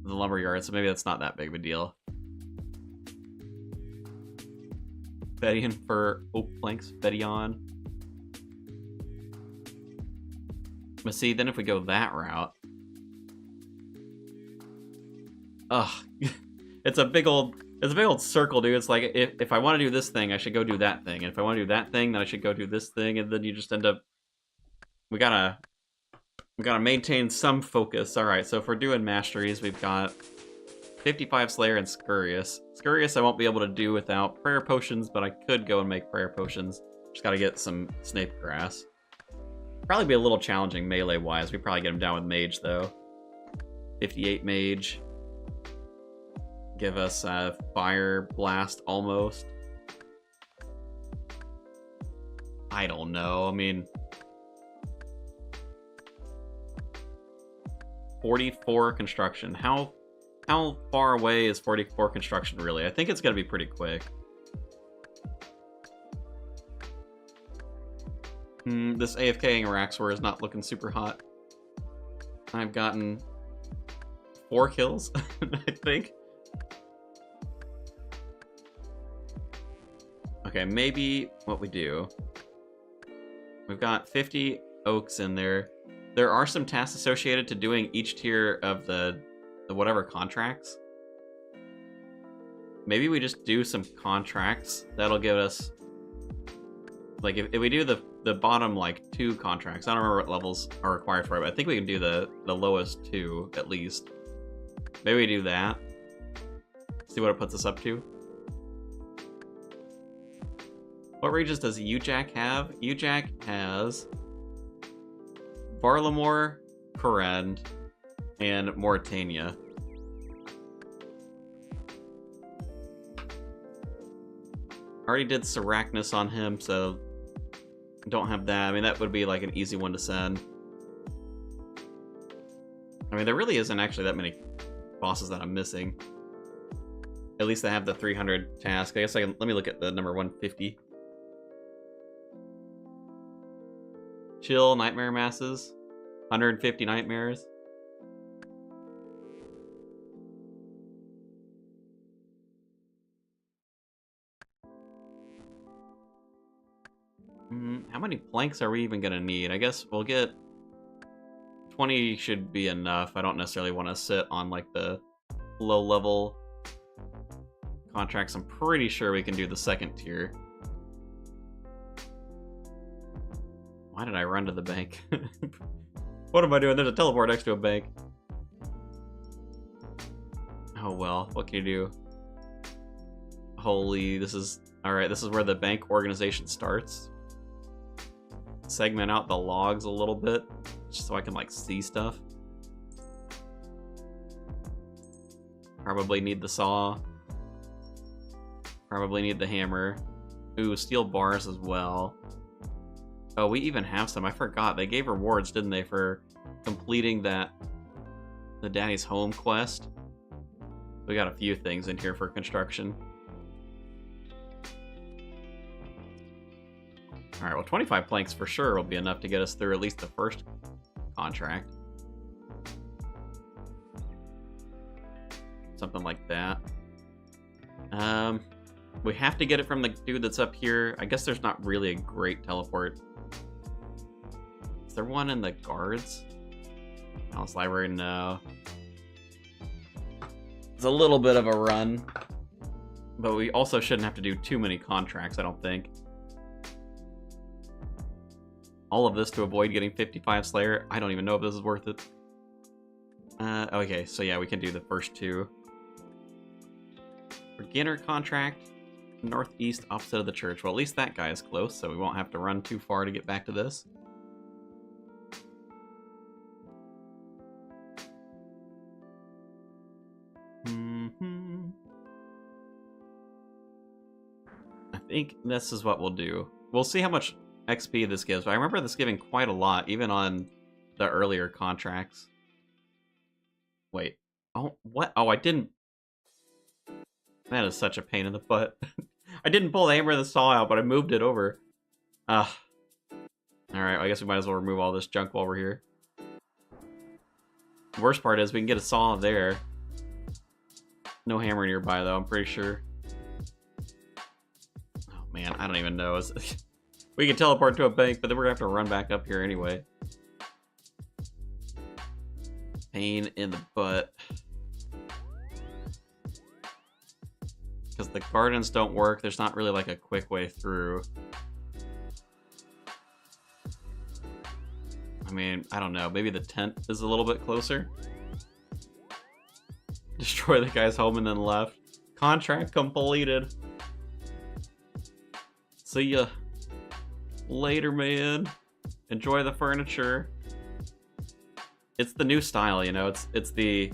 lumberyard, so maybe that's not that big of a deal. Betty for oak planks, Betty on. But see, then if we go that route, ugh, it's a big old circle, dude. It's like if I want to do this thing, I should go do that thing, and if I want to do that thing, then I should go do this thing, and then you just end up. We gotta maintain some focus. All right, so if we're doing masteries, we've got 55 Slayer and Scurious. Scurious I won't be able to do without prayer potions, but I could go and make prayer potions. Just gotta get some snape grass. Probably be a little challenging melee-wise. We probably get him down with mage, though. 58 mage. Give us fire blast, almost. I don't know. I mean... 44 construction. How far away is 44 construction, really? I think it's gonna be pretty quick. This AFKing Araxor is not looking super hot. I've gotten 4 kills, I think. Okay, maybe what we do... We've got 50 oaks in there. There are some tasks associated to doing each tier of the whatever contracts. Maybe we just do some contracts. That'll give us... Like, if we do the bottom, like, 2 contracts, I don't remember what levels are required for it, but I think we can do the lowest 2, at least. Maybe we do that. See what it puts us up to. What regions does Ujak have? Ujak has... Varlamore, Korend, and Mauritania. Already did Sarachnis on him, so don't have that. I mean, that would be like an easy one to send. I mean, there really isn't actually that many bosses that I'm missing. At least I have the 300 task. I guess I can. Let me look at the number 150. Chill nightmare masses. 150 nightmares. How many planks are we even gonna need? I guess we'll get 20 should be enough. I don't necessarily want to sit on like the low level contracts. I'm pretty sure we can do the second tier. Why did I run to the bank? What am I doing? There's a teleport next to a bank. Oh well, what can you do? Holy, this is... Alright, this is where the bank organization starts. Segment out the logs a little bit, just so I can like see stuff. Probably need the saw. Probably need the hammer. Ooh, steel bars as well. Oh, we even have some. I forgot. They gave rewards, didn't they, for completing that... the Daddy's Home quest. We got a few things in here for construction. Alright, well 25 planks for sure will be enough to get us through at least the first contract. Something like that. We have to get it from the dude that's up here. I guess there's not really a great teleport. Is there one in the guards? Alice Library? No. It's a little bit of a run. But we also shouldn't have to do too many contracts, I don't think. All of this to avoid getting 55 Slayer. I don't even know if this is worth it. Okay, so yeah, we can do the first two. Beginner contract, northeast opposite of the church. Well, at least that guy is close, so we won't have to run too far to get back to this. I think this is what we'll do. We'll see how much XP this gives, but I remember this giving quite a lot, even on the earlier contracts. Wait. Oh, what? Oh, I didn't... That is such a pain in the butt. I didn't pull the hammer and the saw out, but I moved it over. Alright, I guess we might as well remove all this junk while we're here. The worst part is we can get a saw there. No hammer nearby, though, I'm pretty sure. Oh, man, I don't even know. We can teleport to a bank, but then we're gonna have to run back up here anyway. Pain in the butt. Because the gardens don't work, there's not really like a quick way through. I mean, I don't know, maybe the tent is a little bit closer. Destroy the guy's home and then left. Contract completed. See ya. Later, man. Enjoy the furniture. It's the new style, you know. It's the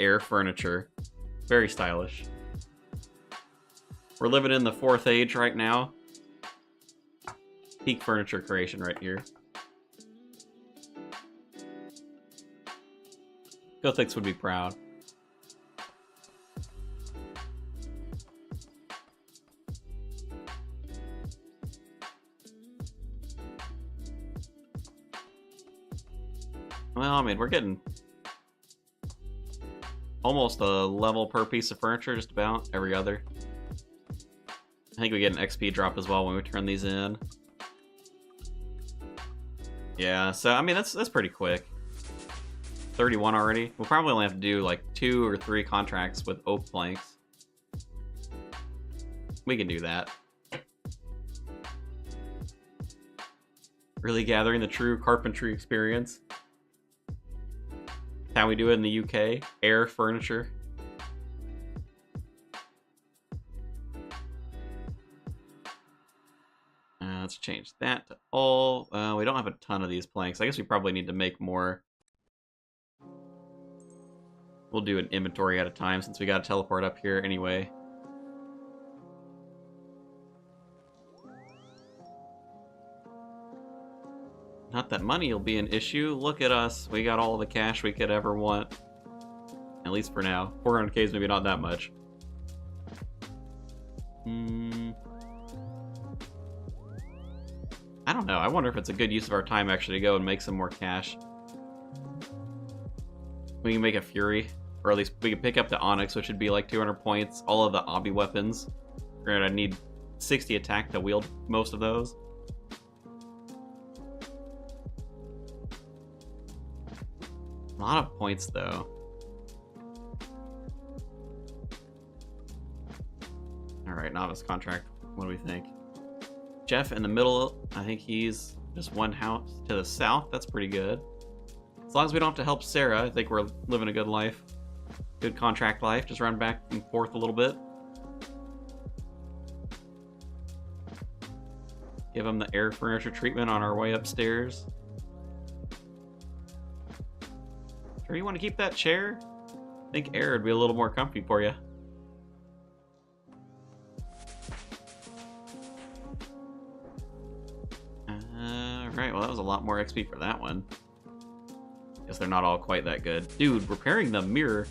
air furniture. Very stylish. We're living in the 4th age right now. Peak furniture creation right here. Gothix would be proud. Well, I mean, we're getting almost a level per piece of furniture, just about every other. I think we get an XP drop as well when we turn these in. Yeah, so I mean that's pretty quick. 31 already. We'll probably only have to do like 2 or 3 contracts with oak planks. We can do that. Really gathering the true carpentry experience. How we do it in the UK. Air furniture. Let's change that to all. We don't have a ton of these planks. I guess we probably need to make more. We'll do an inventory at a time since we got to teleport up here anyway. Not that money will be an issue. Look at us. We got all the cash we could ever want. At least for now. 400k is maybe not that much. I don't know. I wonder if it's a good use of our time actually to go and make some more cash. We can make a Fury, or at least we can pick up the Onyx, which would be like 200 points. All of the obby weapons. Granted, I need 60 attack to wield most of those. A lot of points, though. Alright, novice contract. What do we think? Jeff in the middle, I think he's just one house to the south. That's pretty good. As long as we don't have to help Sarah, I think we're living a good life. Good contract life. Just run back and forth a little bit. Give him the air furniture treatment on our way upstairs. Sure you want to keep that chair? I think air would be a little more comfy for you. Alright, well that was a lot more XP for that one. Guess they're not all quite that good. Dude, repairing the mirror.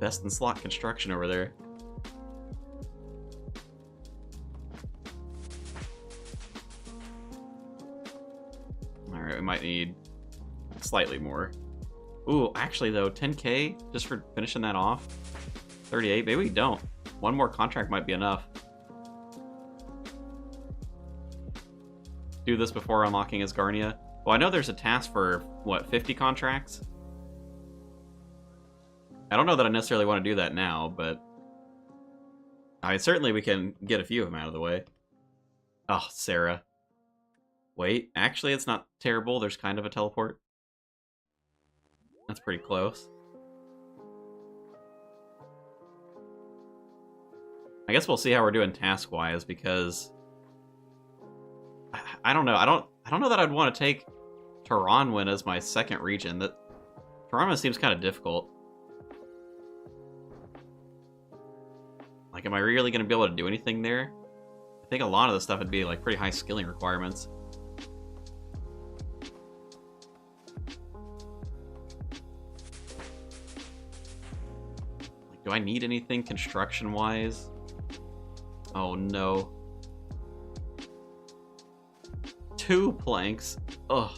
Best in slot construction over there. Alright, we might need slightly more. Ooh, actually though, 10k just for finishing that off. 38, maybe we don't. One more contract might be enough. Do this before unlocking Asgarnia. Well, I know there's a task for, what, 50 contracts? I don't know that I necessarily want to do that now, but... I mean, certainly we can get a few of them out of the way. Oh, Sarah. Wait, actually it's not terrible. There's kind of a teleport. That's pretty close. I guess we'll see how we're doing task-wise, because... I don't know. I don't know that I'd want to take Taranwin as my second region. That Taranwin seems kind of difficult. Like, am I really going to be able to do anything there? I think a lot of the stuff would be like pretty high skilling requirements. Like, do I need anything construction-wise? Oh no. 2 planks. Ugh.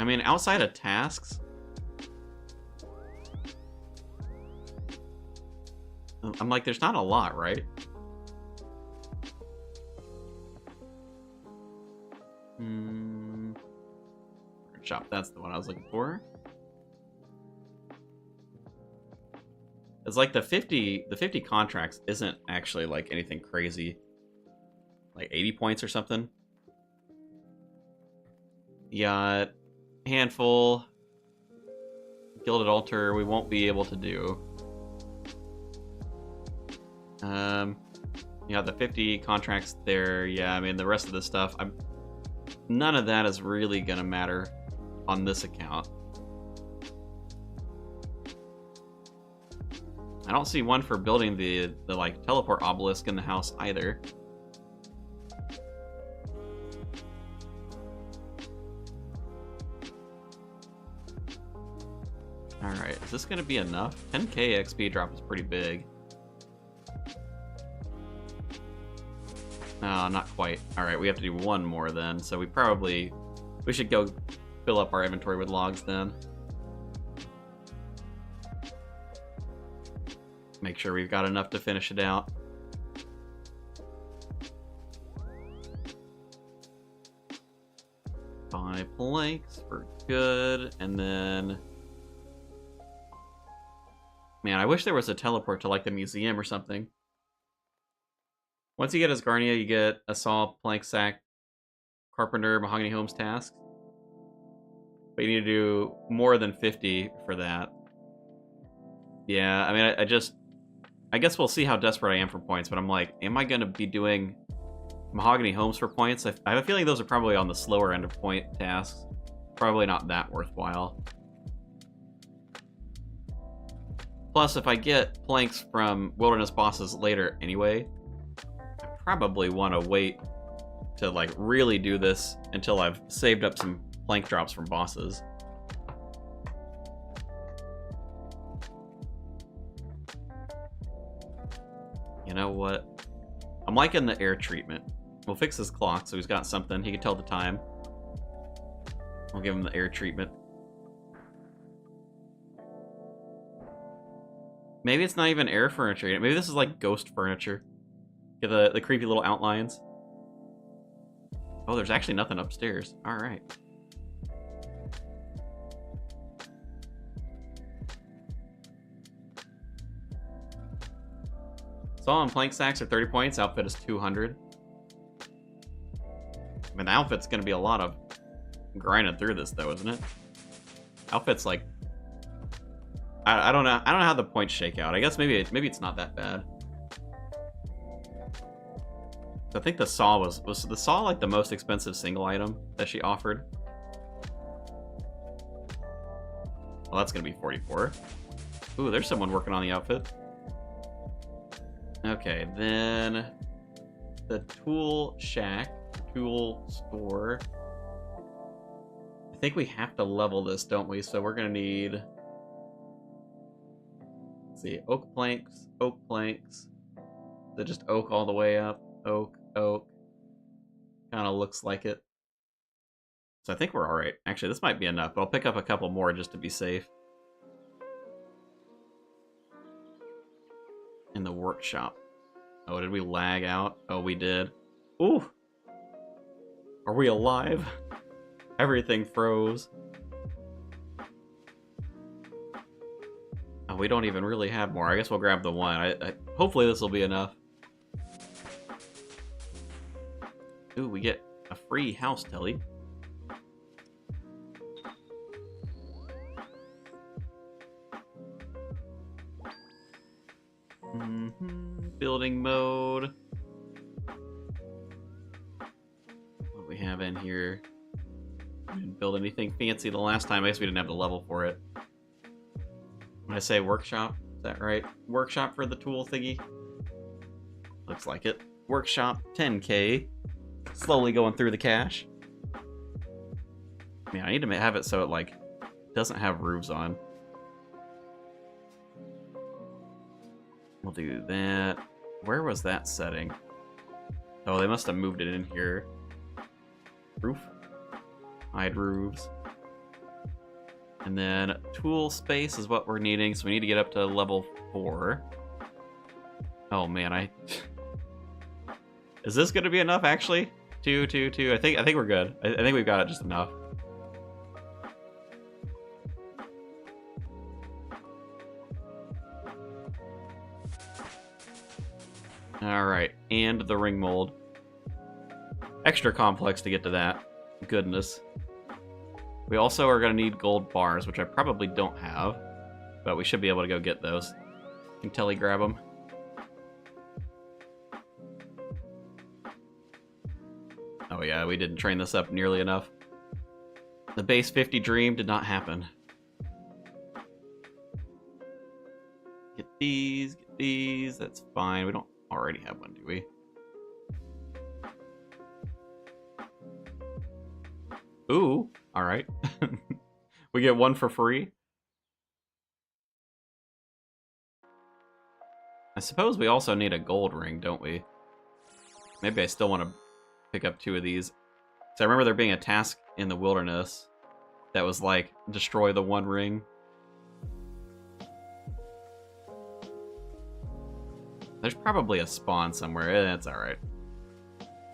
I mean, outside of tasks, I'm like, there's not a lot, right? Shop, that's the one I was looking for. It's like the 50 contracts isn't actually like anything crazy. Like 80 points or something. Got handful. Gilded altar we won't be able to do. Yeah, the 50 contracts there. Yeah, I mean the rest of the stuff, none of that is really gonna matter on this account. I don't see one for building the like teleport obelisk in the house either. Alright, is this gonna be enough? 10k XP drop is pretty big. No, not quite. Alright, we have to do one more then, so we should go fill up our inventory with logs then. Make sure we've got enough to finish it out. Five planks for good, and then... Man, I wish there was a teleport to like the museum or something. Once you get Asgarnia, you get a saw, plank sack, carpenter, mahogany homes task. But you need to do more than 50 for that. Yeah, I mean, I guess we'll see how desperate I am for points, but I'm like, am I going to be doing mahogany homes for points? I have a feeling those are probably on the slower end of point tasks. Probably not that worthwhile. Plus, if I get planks from wilderness bosses later anyway, I probably want to wait to like really do this until I've saved up some plank drops from bosses. You know what? I'm liking the air treatment. We'll fix his clock so he's got something. He can tell the time. We'll give him the air treatment. Maybe it's not even air furniture. Maybe this is like ghost furniture. Get the creepy little outlines. Oh, there's actually nothing upstairs. Alright. Saw and plank sacks are 30 points. Outfit is 200. I mean, the outfit's going to be a lot of grinding through this, though, isn't it? Outfit's like... I don't know. I don't know how the points shake out. I guess maybe it's not that bad. I think the saw was the saw like the most expensive single item that she offered. Well, that's gonna be 44. Ooh, there's someone working on the outfit. Okay, then the tool shack, tool store. I think we have to level this, don't we? So we're gonna need, let's see, oak planks. Is it just oak all the way up? Oak. Kind of looks like it. So I think we're alright. Actually, this might be enough, but I'll pick up a couple more just to be safe. In the workshop. Oh, did we lag out? Oh, we did. Ooh! Are we alive? Everything froze. Oh, we don't even really have more. I guess we'll grab the one. Hopefully this will be enough. Ooh, we get a free house telly. Building mode. What do we have in here? We didn't build anything fancy the last time. I guess we didn't have the level for it. When I say workshop, is that right? Workshop for the tool thingy? Looks like it. Workshop 10K. Slowly going through the cache. Man, I need to have it so it like doesn't have roofs on. We'll do that. Where was that setting? Oh, they must have moved it in here. Roof. Hide roofs. And then tool space is what we're needing, so we need to get up to level 4. Oh man, is this gonna be enough actually? 2. I think we're good. I think we've got it just enough. Alright, and the ring mold. Extra complex to get to that. Goodness. We also are going to need gold bars, which I probably don't have. But we should be able to go get those. Can Telly grab them? Oh yeah, we didn't train this up nearly enough. The base 50 dream did not happen. Get these, that's fine. We don't already have one, do we? Ooh, alright. We get one for free. I suppose we also need a gold ring, don't we? Maybe I still want to pick up 2 of these. So I remember there being a task in the wilderness that was like, destroy the 1 ring. There's probably a spawn somewhere. That's alright.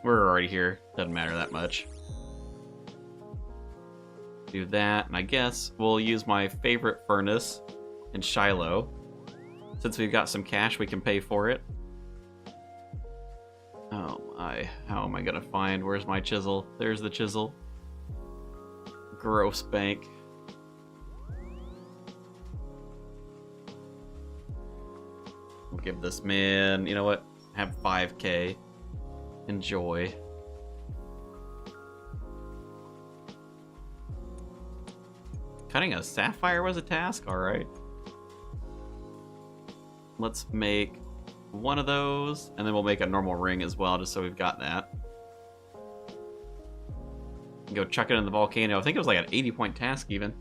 We're already here. Doesn't matter that much. Do that, and I guess we'll use my favorite furnace in Shiloh. Since we've got some cash, we can pay for it. Oh my, how am I gonna find, where's my chisel? There's the chisel. Gross bank. We'll give this man, you know what, have 5K. Enjoy. Cutting a sapphire was a task? Alright. Let's make 1 of those, and then we'll make a normal ring as well, just so we've got that. Go chuck it in the volcano. I think it was like an 80-point task, even.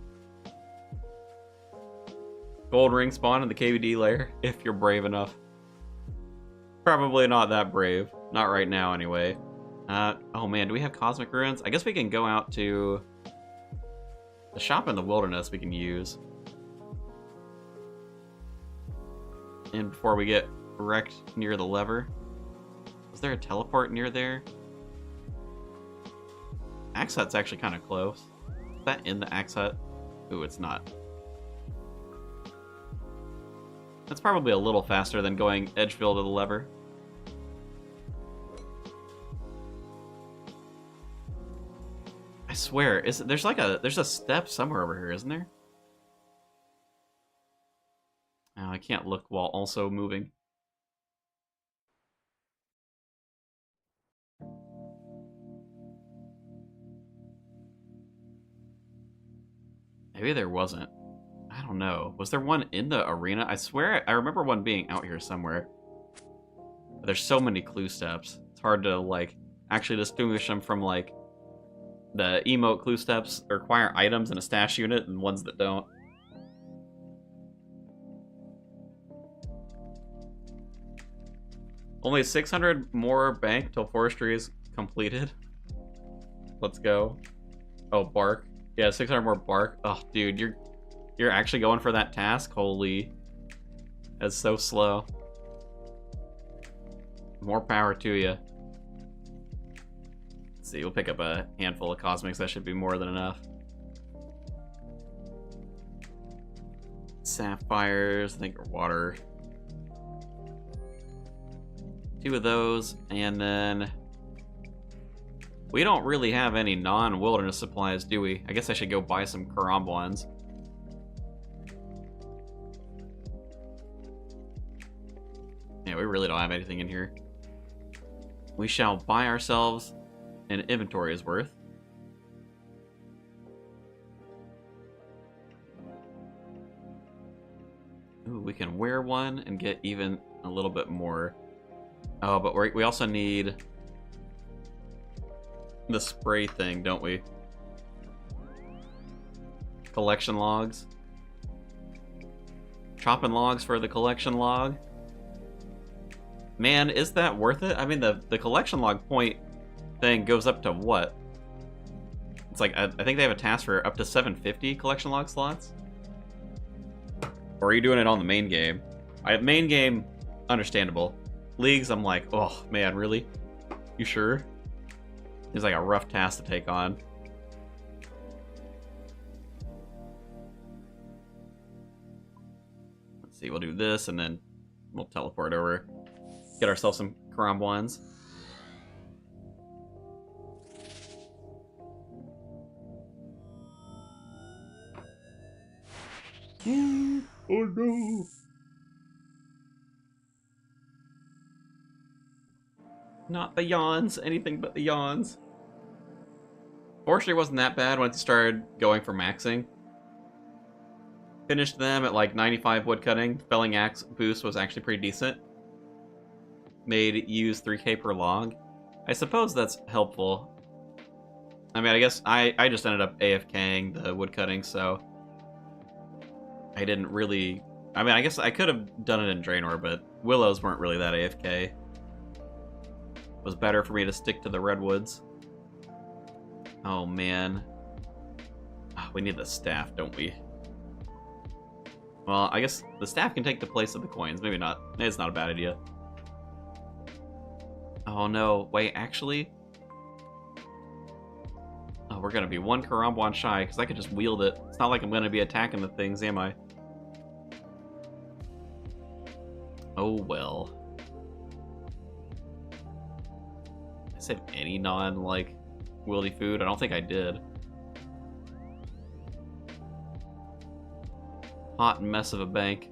Gold ring spawn in the KVD layer, if you're brave enough. Probably not that brave. Not right now, anyway. Oh man, do we have cosmic ruins? I guess we can go out to the shop in the wilderness we can use. And before we get wrecked near the lever. Was there a teleport near there? Axe Hut's actually kind of close. Is that in the Axe Hut? Ooh, it's not. That's probably a little faster than going Edgeville to the lever. I swear, there's a step somewhere over here, isn't there? Oh, I can't look while also moving. Maybe there wasn't. I don't know. Was there one in the arena? I swear I remember one being out here somewhere. But there's so many clue steps. It's hard to, like, actually distinguish them from, like, the emote clue steps require items in a stash unit and ones that don't. Only 600 more bank till forestry is completed. Let's go. Oh, bark. Yeah, 600 more bark. Oh, dude, you're actually going for that task? Holy. That's so slow. More power to you. Let's see, we'll pick up a handful of cosmics. That should be more than enough. Sapphires, I think, or water. 2 of those, and then we don't really have any non-wilderness supplies, do we? I guess I should go buy some Karambwans. Yeah, we really don't have anything in here. We shall buy ourselves an inventory's worth. Ooh, we can wear one and get even a little bit more. Oh, but we also need the spray thing, don't we? Collection logs. Chopping logs for the collection log. Man, is that worth it? I mean, the collection log point thing goes up to what? It's like, I think they have a task for up to 750 collection log slots? Or are you doing it on the main game? Main game, understandable. Leagues, I'm like, oh man, really? You sure? It's like a rough task to take on. Let's see, we'll do this and then we'll teleport over. Get ourselves some Karambwans. Oh no! Not the yawns, anything but the yawns. Forestry wasn't that bad once it started going for maxing. Finished them at like 95 woodcutting. Felling axe boost was actually pretty decent. Made use 3k per log. I suppose that's helpful. I mean, I guess I just ended up AFKing the woodcutting, so I didn't really... I mean, I guess I could have done it in Draenor, but willows weren't really that AFK. It was better for me to stick to the redwoods. Oh, man. Oh, we need the staff, don't we? Well, I guess the staff can take the place of the coins. Maybe not. Maybe it's not a bad idea. Oh, no. Wait, actually... Oh, we're gonna be one Karambwan shy, because I could just wield it. It's not like I'm gonna be attacking the things, am I? Oh, well. Did I save any non, wieldy food? I don't think I did. Hot mess of a bank.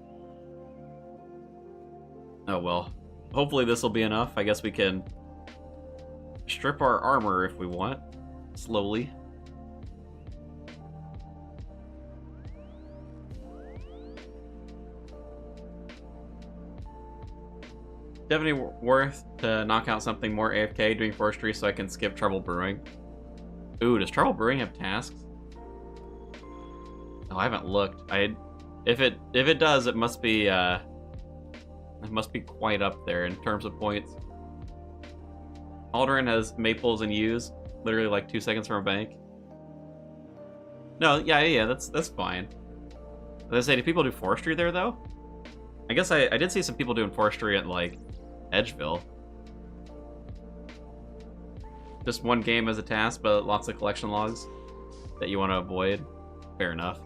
Oh, well. Hopefully this will be enough. I guess we can strip our armor if we want. Slowly. Definitely worth to knock out something more AFK doing forestry so I can skip Trouble Brewing. Ooh, does Trouble Brewing have tasks? Oh, I haven't looked. If it does, it must be It must be quite up there in terms of points. Alderan has maples and yews, literally like 2 seconds from a bank. No, yeah, that's fine. I was gonna say, do people do forestry there though? I guess I did see some people doing forestry at like Edgeville. Just one game as a task, but lots of collection logs that you want to avoid. Fair enough.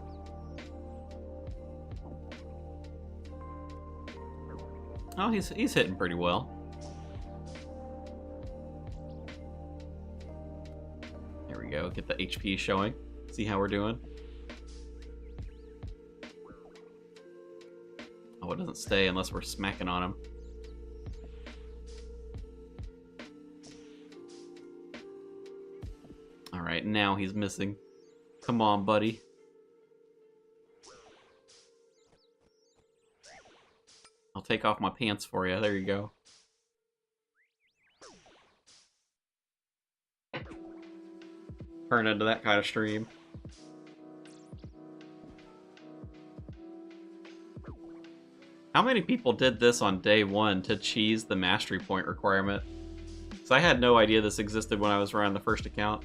Oh, he's hitting pretty well. There we go. Get the HP showing. See how we're doing. Oh, it doesn't stay unless we're smacking on him. Alright, now he's missing. Come on, buddy. I'll take off my pants for you. There you go. Turn into that kind of stream. How many people did this on day one to cheese the mastery point requirement? Because I had no idea this existed when I was running the first account.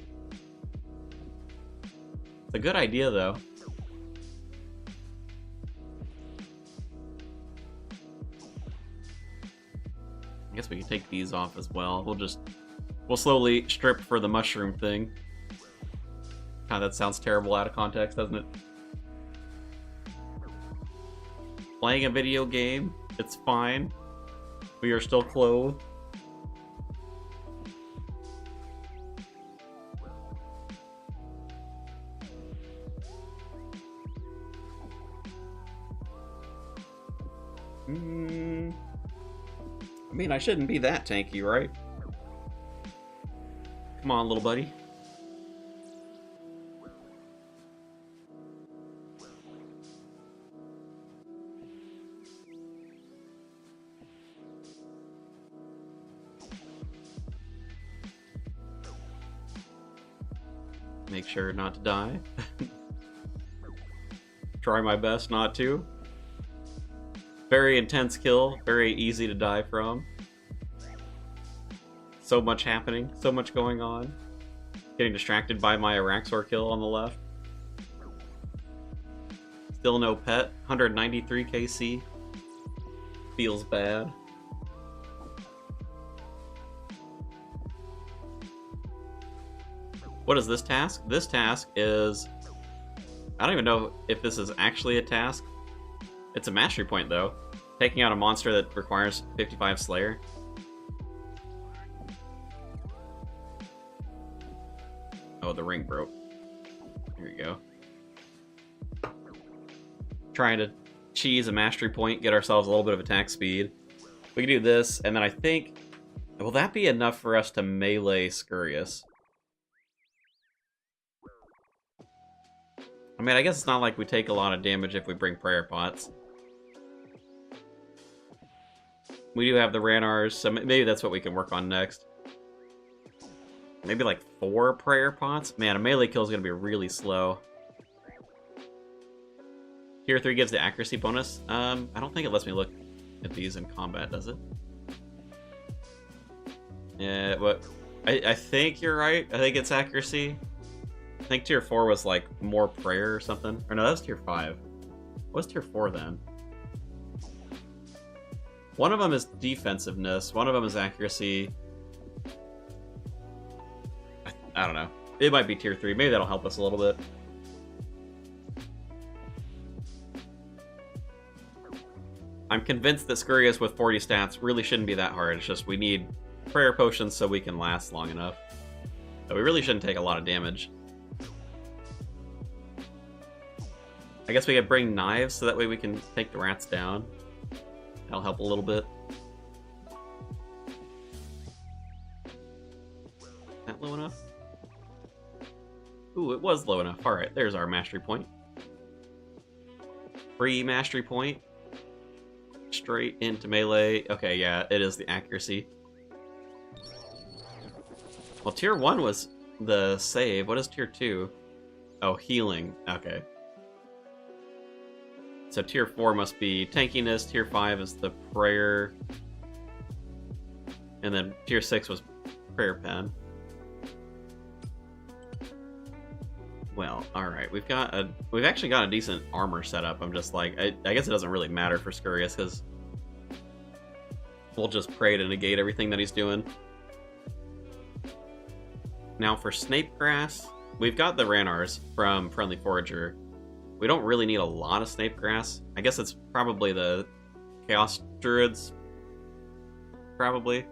It's a good idea, though. I guess we can take these off as well. We'll slowly strip for the mushroom thing. God, that sounds terrible out of context, doesn't it? Playing a video game, it's fine. We are still clothed. I mean, I shouldn't be that tanky, right? Come on, little buddy. Make sure not to die. Try my best not to. Very intense kill, very easy to die from. So much happening, so much going on. Getting distracted by my Araxor kill on the left. Still no pet, 193 KC. Feels bad. What is this task? This task is... I don't even know if this is actually a task. It's a mastery point, though. Taking out a monster that requires 55 Slayer. Oh, the ring broke. Here we go. Trying to cheese a mastery point, get ourselves a little bit of attack speed. We can do this, and then I think... Will that be enough for us to melee Scurious? I mean, I guess it's not like we take a lot of damage if we bring prayer pots. We do have the Ranars, so maybe that's what we can work on next. Maybe like 4 prayer pots? Man, a melee kill is going to be really slow. Tier 3 gives the accuracy bonus. I don't think it lets me look at these in combat, does it? Yeah, but I think you're right. I think it's accuracy. I think tier 4 was like more prayer or something. Or no, that was tier 5. What's tier 4 then? One of them is defensiveness, one of them is accuracy. I don't know. It might be tier 3. Maybe that'll help us a little bit. I'm convinced that Scurious with 40 stats really shouldn't be that hard. It's just we need prayer potions so we can last long enough. But we really shouldn't take a lot of damage. I guess we could bring knives so that way we can take the rats down. That'll help a little bit. Is that low enough? Ooh, it was low enough. Alright, there's our mastery point. Free mastery point. Straight into melee. Okay, yeah, it is the accuracy. Well, tier 1 was the save. What is tier 2? Oh, healing. Okay. So tier 4 must be tankiness, tier 5 is the prayer, and then tier 6 was prayer pen. Well, alright, we've actually got a decent armor setup. I'm just like, I guess it doesn't really matter for Scurious, because we'll just pray to negate everything that he's doing. Now for Snapegrass, we've got the Ranars from Friendly Forager. We don't really need a lot of Snapegrass. I guess it's probably the Chaos Druids. Probably.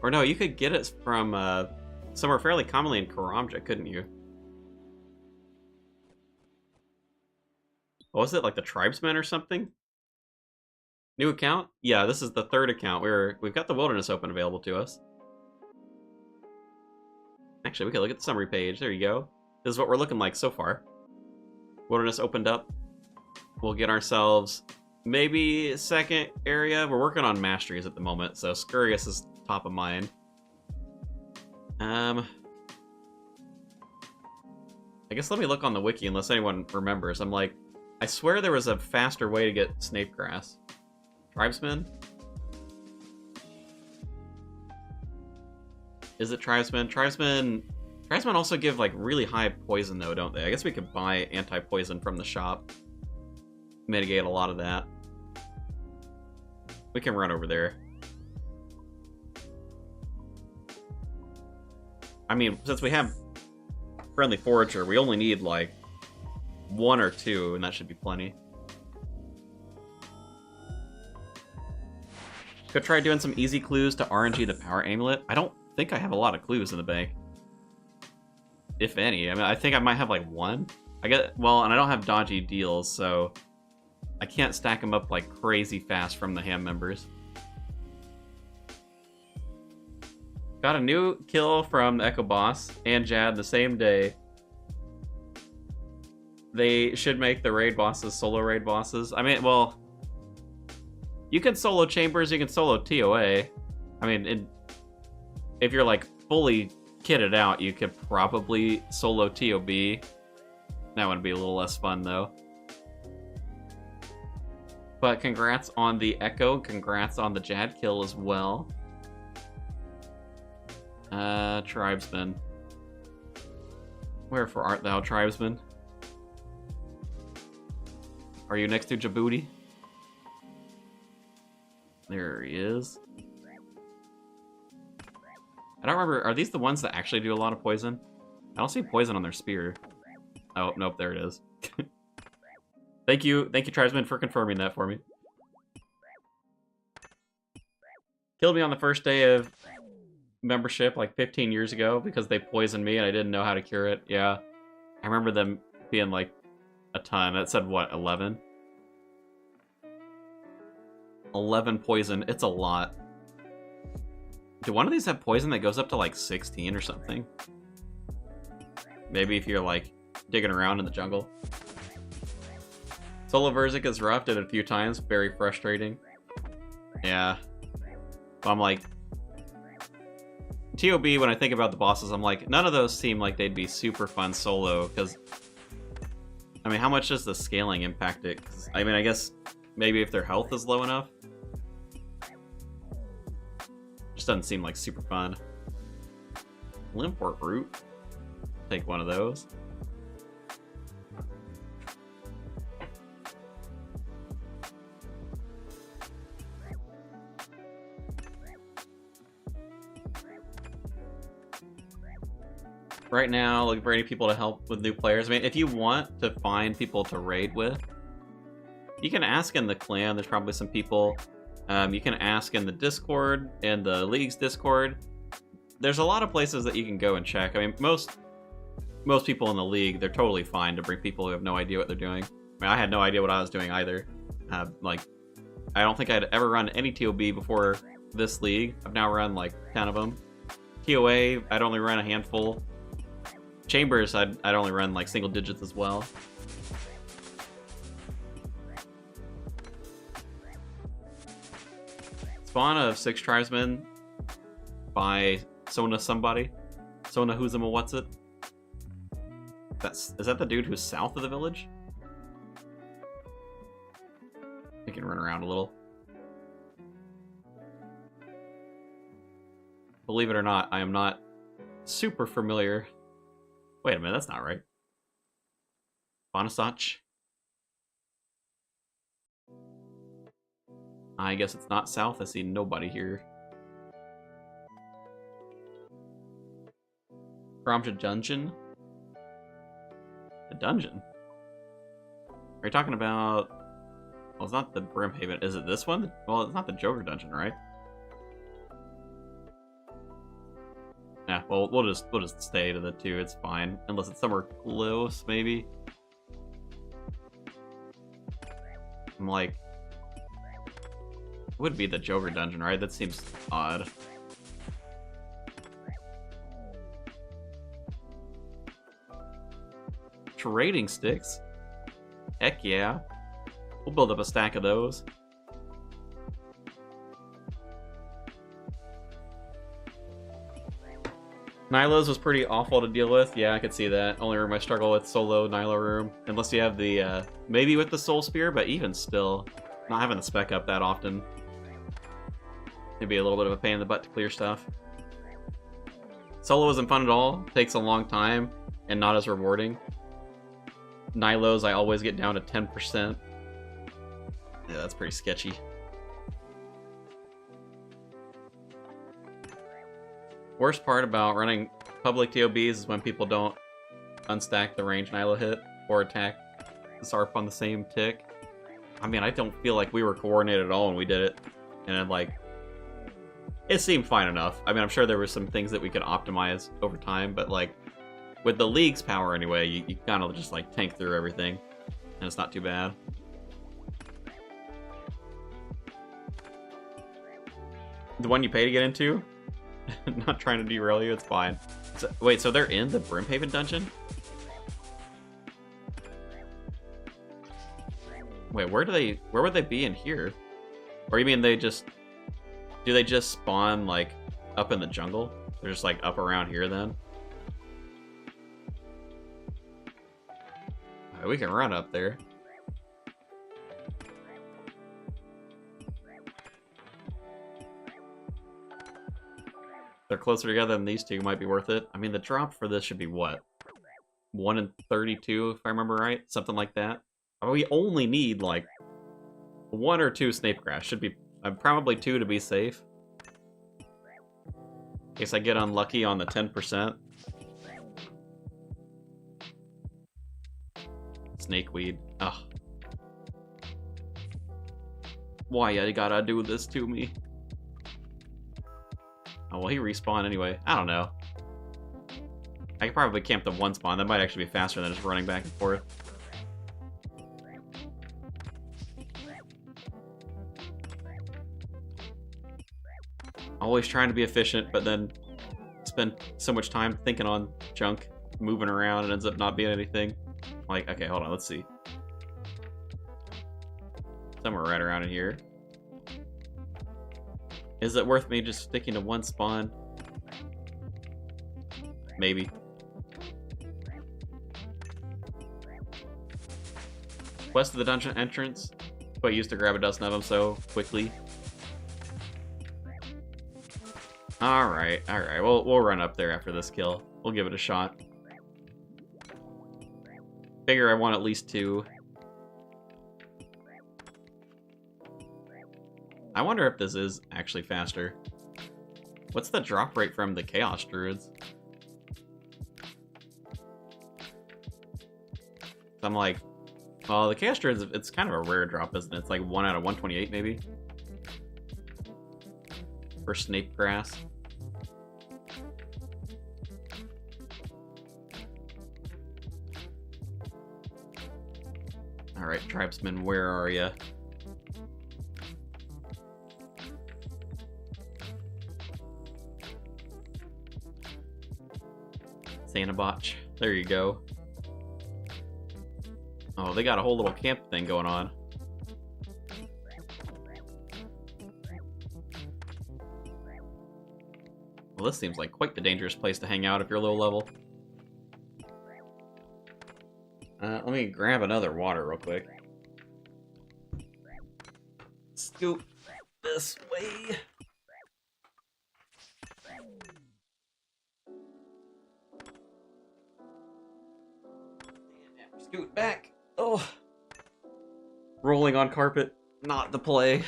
Or no, you could get it from somewhere fairly commonly in Karamja, couldn't you? What was it, like the Tribesmen or something? New account? Yeah, this is the 3rd account. We've got the Wilderness Open available to us. Actually, we could look at the summary page. There you go. This is what we're looking like so far. Wilderness opened up. We'll get ourselves maybe a 2nd area. We're working on masteries at the moment, so Scurious is top of mind. I guess let me look on the wiki unless anyone remembers. I'm like, I swear there was a faster way to get Snapegrass. Tribesmen? Is it Tribesmen? Tribesmen also give like really high poison though, don't they? I guess we could buy anti-poison from the shop. Mitigate a lot of that. We can run over there. I mean, since we have Friendly Forager, we only need like 1 or 2, and that should be plenty. Could try doing some easy clues to RNG the Power Amulet. I don't think I have a lot of clues in the bank. If any. I mean, I think I might have like 1. Well, and I don't have dodgy deals, so I can't stack them up like crazy fast from the ham members. Got a new kill from the Echo Boss and Jad the same day. They should make the raid bosses solo raid bosses. I mean, well, you can solo Chambers, you can solo TOA. I mean, if you're like fully kitted out, you could probably solo TOB. That would be a little less fun though. But congrats on the Echo, congrats on the Jad kill as well. Tribesman. Wherefore art thou, Tribesman? Are you next to Djibouti? There he is. I don't remember, are these the ones that actually do a lot of poison? I don't see poison on their spear. Oh, nope, there it is. Thank you, Tribesman, for confirming that for me. Killed me on the first day of membership like 15 years ago because they poisoned me and I didn't know how to cure it. Yeah, I remember them being like a ton. That said, what, 11? 11 poison. It's a lot. Do one of these have poison that goes up to like 16 or something? Maybe if you're like digging around in the jungle. Solo Verzik is rough, did it a few times, very frustrating. Yeah. But I'm like, TOB, when I think about the bosses, I'm like, none of those seem like they'd be super fun solo, because, I mean, how much does the scaling impact it? 'Cause, I mean, I guess maybe if their health is low enough. Just doesn't seem like super fun. Limport Root. Take one of those. Right now, looking for any people to help with new players. I mean, if you want to find people to raid with, you can ask in the clan. There's probably some people. You can ask in the Discord, in the League's Discord. There's a lot of places that you can go and check. I mean, most people in the League, they're totally fine to bring people who have no idea what they're doing. I mean, I had no idea what I was doing either. Like, I don't think I'd ever run any TOB before this League. I've now run like 10 of them. TOA, I'd only run a handful. Chambers, I'd only run like single digits as well. Spawn of 6 tribesmen by Sona somebody. Sona Huzama what's it? Is that the dude who's south of the village? I can run around a little. Believe it or not, I am not super familiar. Wait a minute, that's not right. Bonasach. I guess it's not south. I see nobody here. Kramja Dungeon? A dungeon? Are you talking about... Well, it's not the Brimhaven. Is it this one? Well, it's not the Joker Dungeon, right? Yeah, well, we'll just stay to the two. It's fine. Unless it's somewhere close, maybe. I'm like... It would be the Joker Dungeon, right? That seems odd. Trading sticks? Heck yeah. We'll build up a stack of those. Nilo's was pretty awful to deal with. Yeah, I could see that. Only room I struggle with solo Nilo room. Unless you have the, maybe with the Soul Spear, but even still, not having to spec up that often. It'd be a little bit of a pain in the butt to clear stuff. Solo isn't fun at all. Takes a long time, and not as rewarding. Nilo's I always get down to 10%. Yeah, that's pretty sketchy. Worst part about running public TOBs is when people don't unstack the range Nilo hit or attack the Sarp on the same tick. I mean, I don't feel like we were coordinated at all when we did it. And like, it seemed fine enough. I mean, I'm sure there were some things that we could optimize over time, but like, with the League's power anyway, you kind of just like tank through everything. And it's not too bad. The one you pay to get into? Not trying to derail you, it's fine. So, wait, so they're in the Brimhaven dungeon? Wait, where would they be in here? Or you mean do they just spawn like up in the jungle? They're just like up around here then? Alright, we can run up there. They're closer together than these two, might be worth it. I mean, the drop for this should be what? 1 in 32, if I remember right? Something like that. We only need, like, 1 or 2 Snape Grass. Should be probably 2 to be safe. In case I get unlucky on the 10%. Snakeweed. Ugh. Why you gotta do this to me? Oh, well, he respawned anyway. I don't know. I could probably camp the 1 spawn. That might actually be faster than just running back and forth. Always trying to be efficient, but then spend so much time thinking on junk, moving around, and ends up not being anything. Like, okay, hold on, let's see. Somewhere right around in here. Is it worth me just sticking to 1 spawn? Maybe. West of the dungeon entrance. But I used to grab a dozen of them so quickly. Alright, we'll run up there after this kill. We'll give it a shot. Figure I want at least 2. I wonder if this is actually faster. What's the drop rate from the Chaos Druids? I'm like, well, the Chaos Druids, it's kind of a rare drop, isn't it? It's like 1 out of 128, maybe? For Snape Grass. Alright, tribesmen, where are ya? Sanabotch. There you go. Oh, they got a whole little camp thing going on. Well, this seems like quite the dangerous place to hang out if you're low level. Let me grab another water real quick. Scoop this way. Scoot back. Oh. Rolling on carpet, not the play.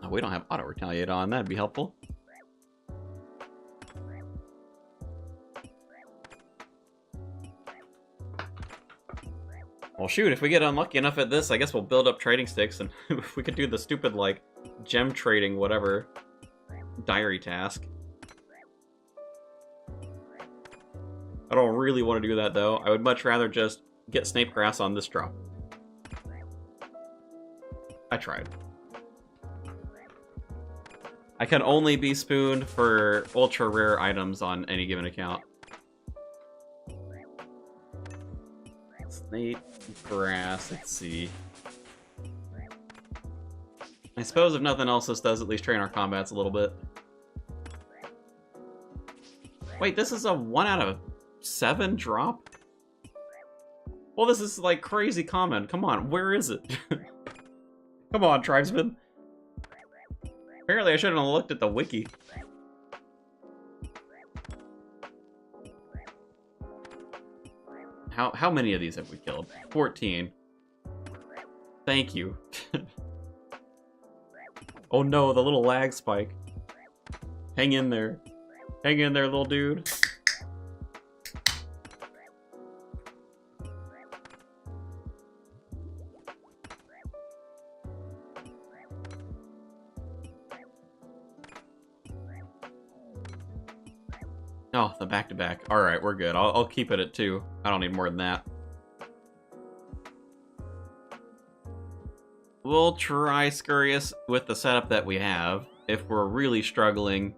Oh, we don't have auto retaliate on. That'd be helpful. Well, shoot, if we get unlucky enough at this, I guess we'll build up trading sticks, and we could do the stupid, like, gem trading, whatever, diary task. I don't really want to do that, though. I would much rather just get snape grass on this drop. I tried. I can only be spooned for ultra rare items on any given account. Snape grass, let's see. I suppose if nothing else, this does at least train our combats a little bit. Wait, this is a 1 out of 7 drop? Well, this is like crazy common. Come on, where is it? Come on, tribesman. Apparently I shouldn't have looked at the wiki. How many of these have we killed? 14. Thank you. Oh no, the little lag spike. Hang in there. Hang in there, little dude. Oh, the back-to-back. Alright, we're good. I'll keep it at 2. I don't need more than that. We'll try Scurrius with the setup that we have. If we're really struggling,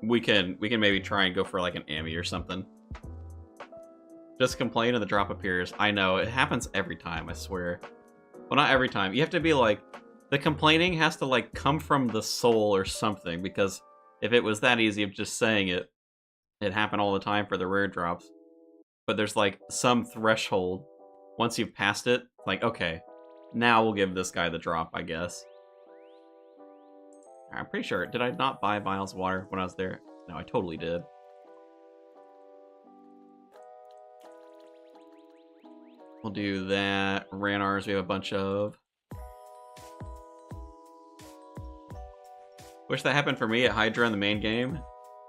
we can maybe try and go for like an Ami or something. Just complain and the drop appears. I know, it happens every time, I swear. Well, not every time. You have to be like... The complaining has to like come from the soul or something, because if it was that easy of just saying it, it happened all the time for the rare drops. But there's like some threshold. Once you've passed it, like, okay, now we'll give this guy the drop, I guess. I'm pretty sure, did I not buy vials of water when I was there? No, I totally did. We'll do that. Ranars we have a bunch of. Wish that happened for me at Hydra in the main game.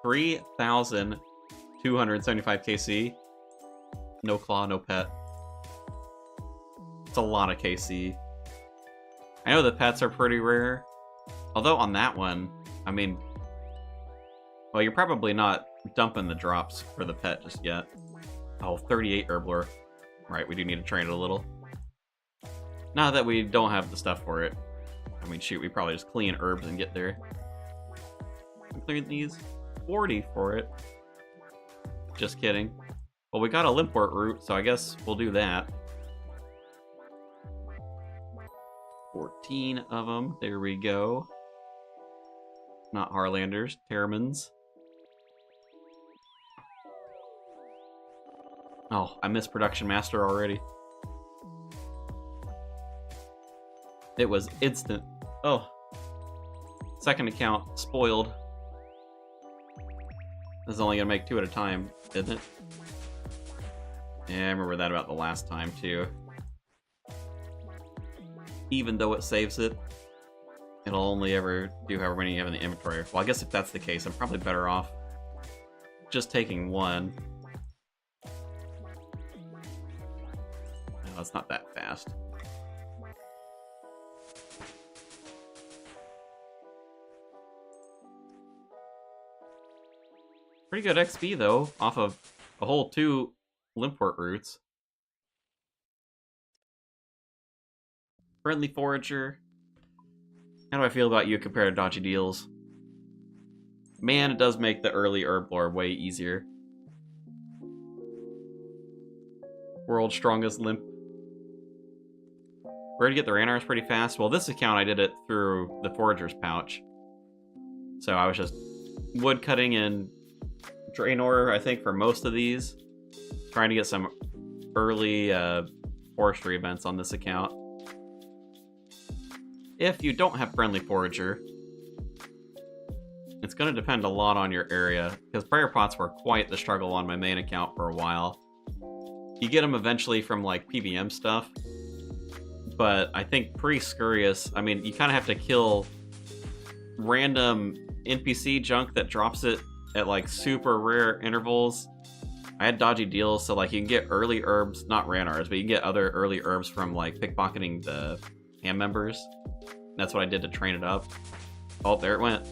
3,275 KC. No claw, no pet. It's a lot of KC. I know the pets are pretty rare. Although on that one, I mean... Well, you're probably not dumping the drops for the pet just yet. Oh, 38 Herblore. Right, we do need to train it a little. Now that we don't have the stuff for it. I mean, shoot, we probably just clean herbs and get there. Clean these. 40 for it. Just kidding. Well, we got a Limport route, so I guess we'll do that. 14 of them. There we go. Not Harlanders, Terramans. Oh, I missed Production Master already. It was instant. Oh. Second account spoiled. This is only gonna make 2 at a time, isn't it? Yeah, I remember that about the last time, too. Even though it saves it, it'll only ever do however many you have in the inventory. Well, I guess if that's the case, I'm probably better off just taking 1. No, it's not that fast. Pretty good XP, though, off of a whole 2 Limport routes. Friendly Forager. How do I feel about you compared to Dodgy Deals? Man, it does make the early Herblore way easier. World's strongest limp. Where to get the Ranars pretty fast? Well, this account I did it through the Forager's pouch. So I was just woodcutting in Draenor, I think, for most of these. Trying to get some early forestry events on this account. If you don't have Friendly Forager, it's going to depend a lot on your area, because prayer pots were quite the struggle on my main account for a while. You get them eventually from, like, PVM stuff, but I think pre-Scurious, I mean, you kind of have to kill random NPC junk that drops it at, like, super rare intervals. I had dodgy deals, so, like, you can get early herbs, not Ranars, but you can get other early herbs from, like, pickpocketing the ham members. That's what I did to train it up. Oh, there it went.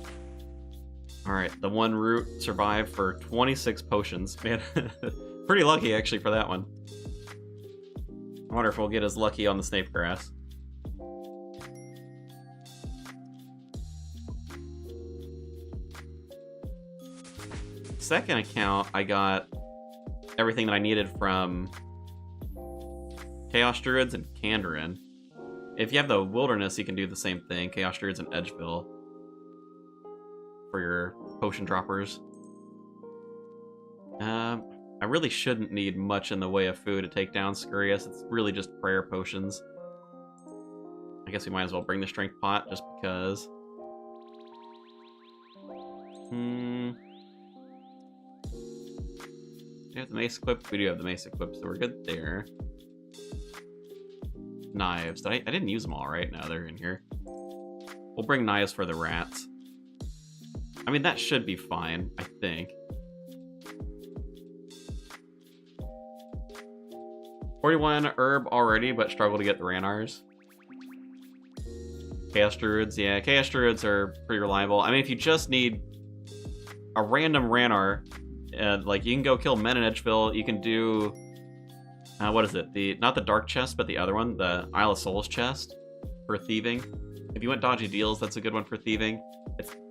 Alright, the one root survived for 26 potions. Man, pretty lucky, actually, for that one. I wonder if we'll get as lucky on the Snape Grass. Second account, I got everything that I needed from Chaos Druids and Kandarin. If you have the Wilderness, you can do the same thing. Chaos Druids and Edgeville for your potion droppers. I really shouldn't need much in the way of food to take down Scurious. It's really just prayer potions. I guess we might as well bring the strength pot just because. Do we have the mace equipped? We do have the mace equipped, so we're good there. Knives. I didn't use them all, right? No, they're in here. We'll bring knives for the rats. I mean, that should be fine, I think. 41 herb already, but struggle to get the Ranars. Chaos Druids, yeah, Chaos Druids are pretty reliable. I mean, if you just need a random Ranar, like, you can go kill men in Edgeville, you can do... what is it? Not the Dark Chest, but the other one, the Isle of Souls chest for thieving. If you went dodgy deals, that's a good one for thieving.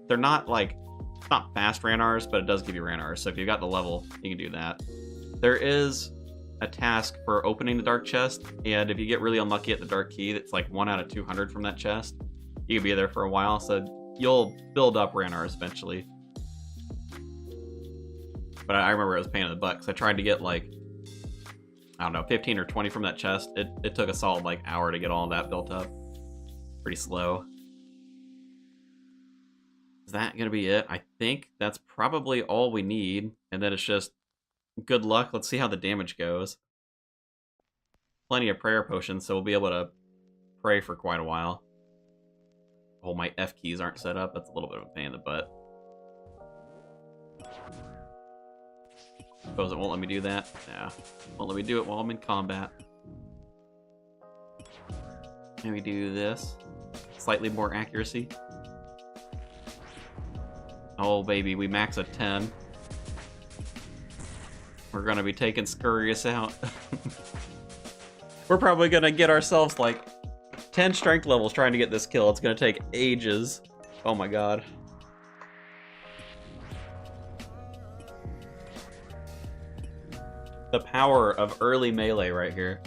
They're not, like, it's not fast Ranars, but it does give you Ranars, so if you got the level, you can do that. There is a task for opening the Dark Chest, and if you get really unlucky at the Dark Key, that's like 1 out of 200 from that chest, you can be there for a while, so you'll build up Ranars eventually. But I remember it was a pain in the butt, because I tried to get, like, I don't know, 15 or 20 from that chest. It took a solid, like, hour to get all of that built up. Pretty slow. Is that gonna be it? I think that's probably all we need, and then it's just good luck. Let's see how the damage goes. Plenty of prayer potions, so we'll be able to pray for quite a while. Oh, my F keys aren't set up. That's a little bit of a pain in the butt. Suppose it won't let me do that? Yeah. Won't let me do it while I'm in combat. Can we do this? Slightly more accuracy. Oh, baby, we max at 10. We're gonna be taking Scurious out. We're probably gonna get ourselves, like, 10 strength levels trying to get this kill. It's gonna take ages. Oh my god. The power of early melee right here.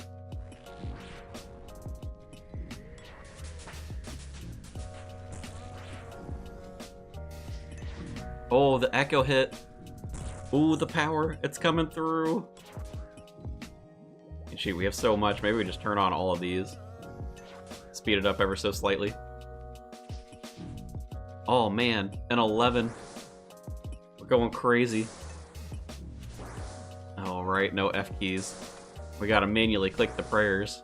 Oh, the echo hit. Ooh, the power. It's coming through. And shoot, we have so much. Maybe we just turn on all of these. Speed it up ever so slightly. Oh, man. An 11. We're going crazy. All right, no F keys. We gotta manually click the prayers.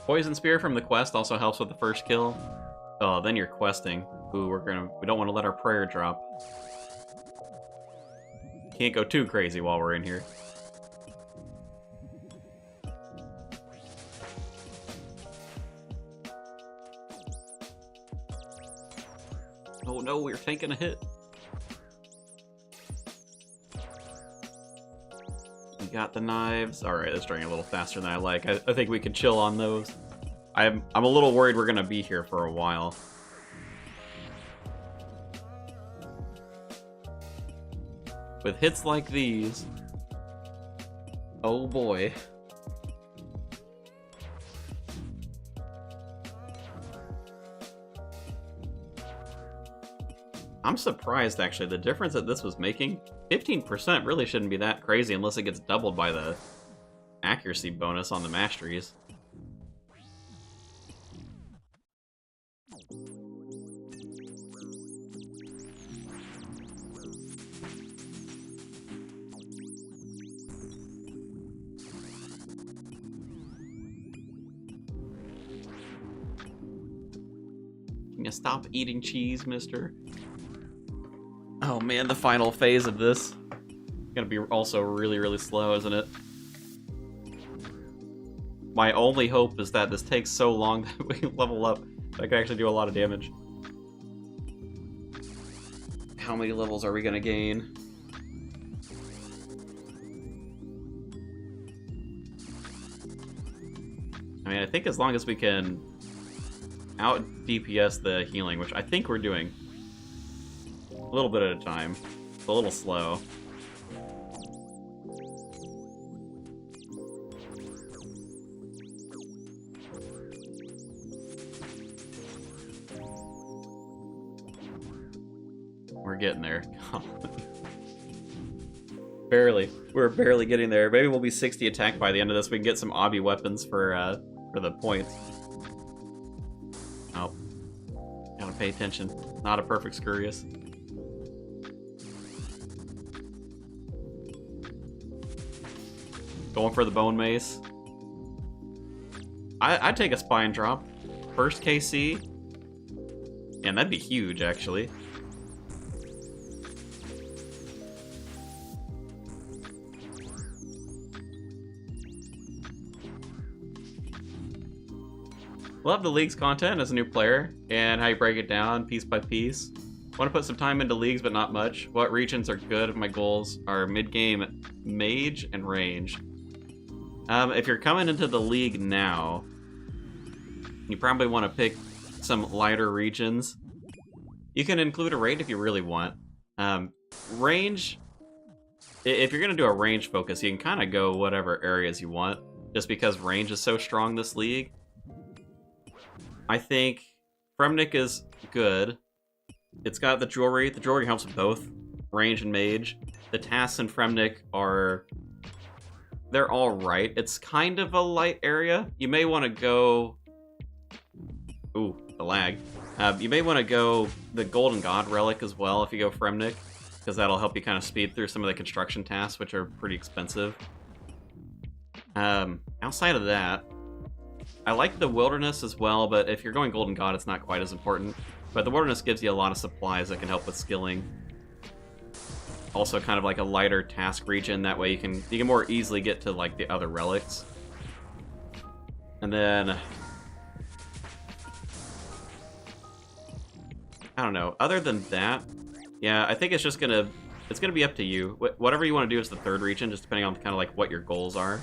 Poison Spear from the quest also helps with the first kill. Oh, then you're questing. Ooh, we don't want to let our prayer drop. Can't go too crazy while we're in here. Oh no, we're taking a hit. We got the knives. Alright, that's draining a little faster than I like. I think we could chill on those. I'm a little worried we're gonna be here for a while. With hits like these... Oh boy. I'm surprised, actually. The difference that this was making, 15% really shouldn't be that crazy unless it gets doubled by the accuracy bonus on the masteries. Can you stop eating cheese, mister? Oh man, the final phase of this is gonna be also really, really slow, isn't it? My only hope is that this takes so long that we level up that I can actually do a lot of damage. How many levels are we gonna gain? I mean, I think as long as we can out DPS the healing, which I think we're doing a little bit at a time. It's a little slow. We're getting there. Barely. We're barely getting there. Maybe we'll be 60 attack by the end of this. We can get some obby weapons for the points. Oh. Gotta pay attention. Not a perfect Scurious. Going for the Bone Mace. I'd take a Spine Drop. First KC. And that'd be huge, actually. Love the League's content as a new player, and how you break it down piece by piece. Want to put some time into Leagues, but not much. What regions are good? My goals are mid-game Mage and Range. If you're coming into the League now, you probably want to pick some lighter regions. You can include a raid if you really want. Range, if you're going to do a range focus, you can kind of go whatever areas you want, just because range is so strong this League. I think Fremnik is good. It's got the jewelry. The jewelry helps with both range and mage. The tasks in Fremnik are... they're alright. It's kind of a light area. You may want to go... ooh, the lag. You may want to go the Golden God Relic as well if you go Fremnik, because that'll help you kind of speed through some of the construction tasks, which are pretty expensive. Outside of that, I like the Wilderness as well, but if you're going Golden God, it's not quite as important. But the Wilderness gives you a lot of supplies that can help with skilling. Also kind of like a lighter task region, that way you can more easily get to like the other relics. And then I don't know, other than that, yeah, I think it's just it's gonna be up to you. Whatever you want to do is the third region, just depending on kind of like what your goals are.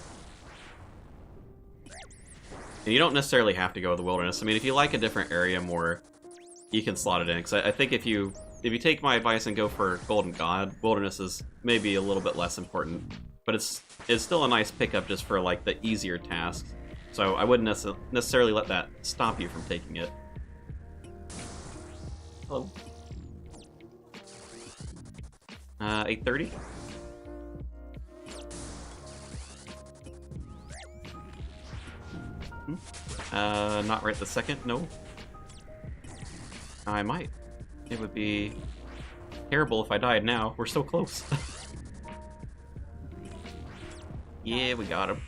And you don't necessarily have to go to the Wilderness. I mean, if you like a different area more, you can slot it in. Because I think if you take my advice and go for Golden God, Wilderness is maybe a little bit less important. But it's still a nice pickup just for like the easier tasks. So I wouldn't necessarily let that stop you from taking it. Hello. 8:30. Not right this second, no. I might. It would be terrible if I died now. We're so close. Yeah, we got him.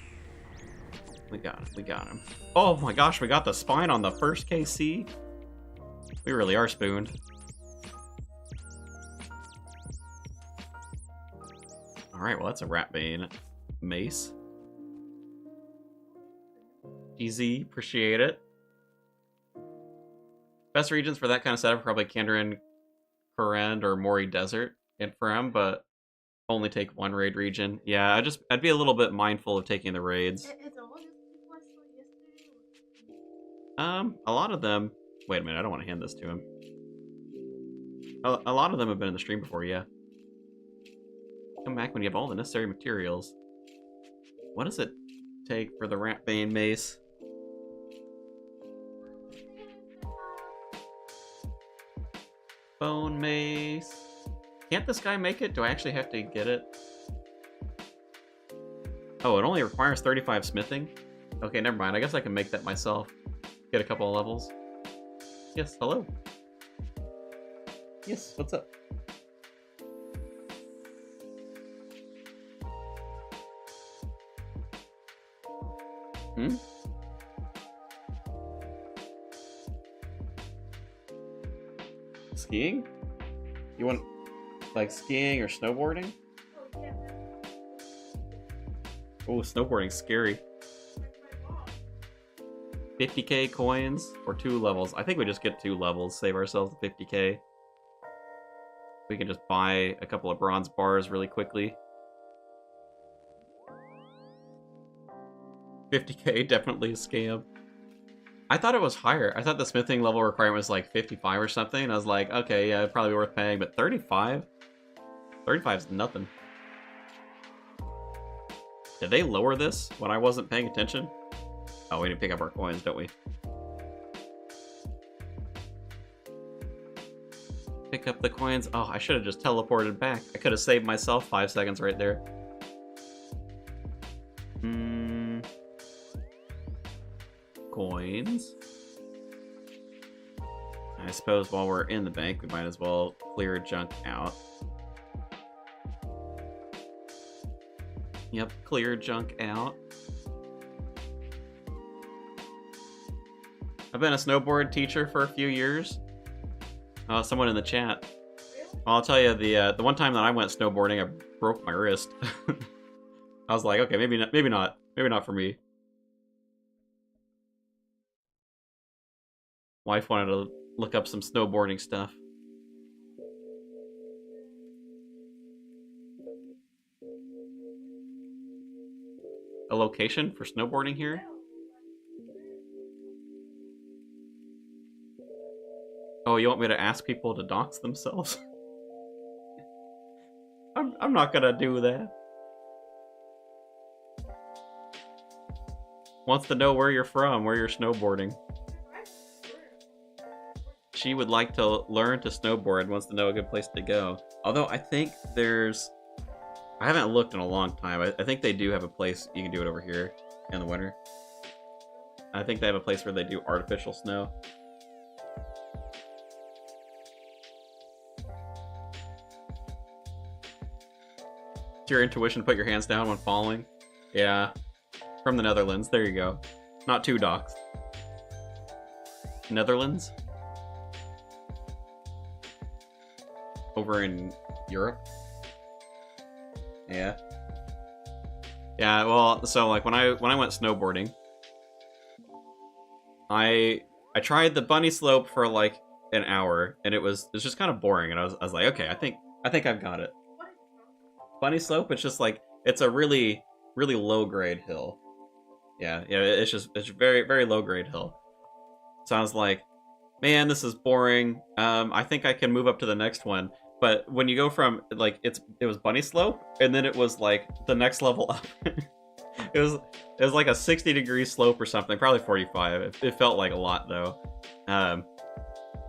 We got him. Oh my gosh, we got the spine on the first KC. We really are spooned. Alright, well that's a Ratbane mace. GZ, appreciate it. Best regions for that kind of setup are probably Kandarin, Korend, or Mori Desert and Ferem, but only take one raid region. Yeah, I'd be a little bit mindful of taking the raids. A lot of them... wait a minute, I don't want to hand this to him. A lot of them have been in the stream before, yeah. Come back when you have all the necessary materials. What does it take for the Ratbane mace? Bone mace. Can't this guy make it? Do I actually have to get it? Oh, it only requires 35 smithing? Okay, never mind. I guess I can make that myself. Get a couple of levels. Yes, hello. Yes, what's up? Hmm? Skiing? You want, like, skiing or snowboarding? Oh, yeah. Oh, snowboarding's scary. Like my mom. 50k coins or 2 levels. I think we just get 2 levels, save ourselves the 50k. We can just buy a couple of bronze bars really quickly. 50k, definitely a scam. I thought it was higher. I thought the smithing level requirement was like 55 or something, and I was like, okay, yeah, probably worth paying, but 35? 35 is nothing. Did they lower this when I wasn't paying attention? Oh, we didn't pick up our coins, don't we? Pick up the coins. Oh, I should have just teleported back. I could have saved myself 5 seconds right there. Coins. I suppose while we're in the bank, we might as well clear junk out. Yep, clear junk out. I've been a snowboard teacher for a few years. Someone in the chat. Really? I'll tell you, the one time that I went snowboarding, I broke my wrist. I was like, okay, maybe not for me. Wife wanted to look up some snowboarding stuff. A location for snowboarding here? Oh, you want me to ask people to dox themselves? I'm not gonna do that. Wants to know where you're from, where you're snowboarding. She would like to learn to snowboard, wants to know a good place to go. Although I think there's... I haven't looked in a long time. I think they do have a place you can do it over here in the winter. I think they have a place where they do artificial snow. It's your intuition to put your hands down when falling. Yeah. From the Netherlands. There you go. Not too doxed. Netherlands? Over in Europe? Yeah. Yeah, well, so like when I went snowboarding, I tried the bunny slope for like an hour, and it was just kind of boring, and I was like, okay, I think I've got it. Bunny slope, it's just like it's a really low grade hill. Yeah, it's very very low grade hill. Sounds like, man, this is boring. I think I can move up to the next one. But when you go from like it was bunny slope, and then it was like the next level up. it was like a 60-degree slope or something, probably 45. It felt like a lot though.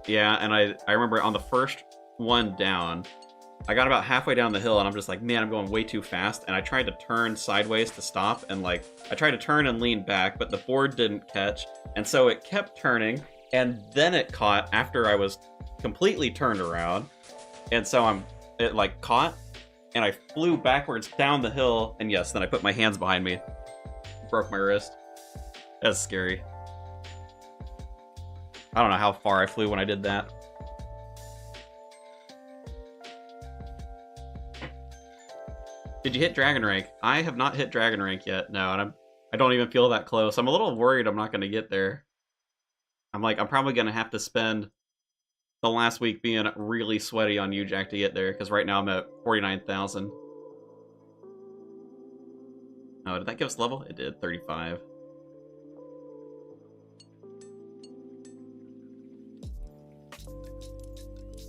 Yeah, and I remember on the first one down, I got about halfway down the hill, and I'm just like, man, I'm going way too fast. And I tried to turn sideways to stop, and like I tried to turn and lean back, but the board didn't catch, and so it kept turning, and then it caught after I was completely turned around. And so it like caught, and I flew backwards down the hill, and yes, then I put my hands behind me. Broke my wrist. That's scary. I don't know how far I flew when I did that. Did you hit Dragon Rank? I have not hit Dragon Rank yet, no, and I don't even feel that close. I'm a little worried I'm not going to get there. I'm probably going to have to spend the last week being really sweaty on UJack to get there, because right now I'm at 49,000. Oh, did that give us level? It did, 35.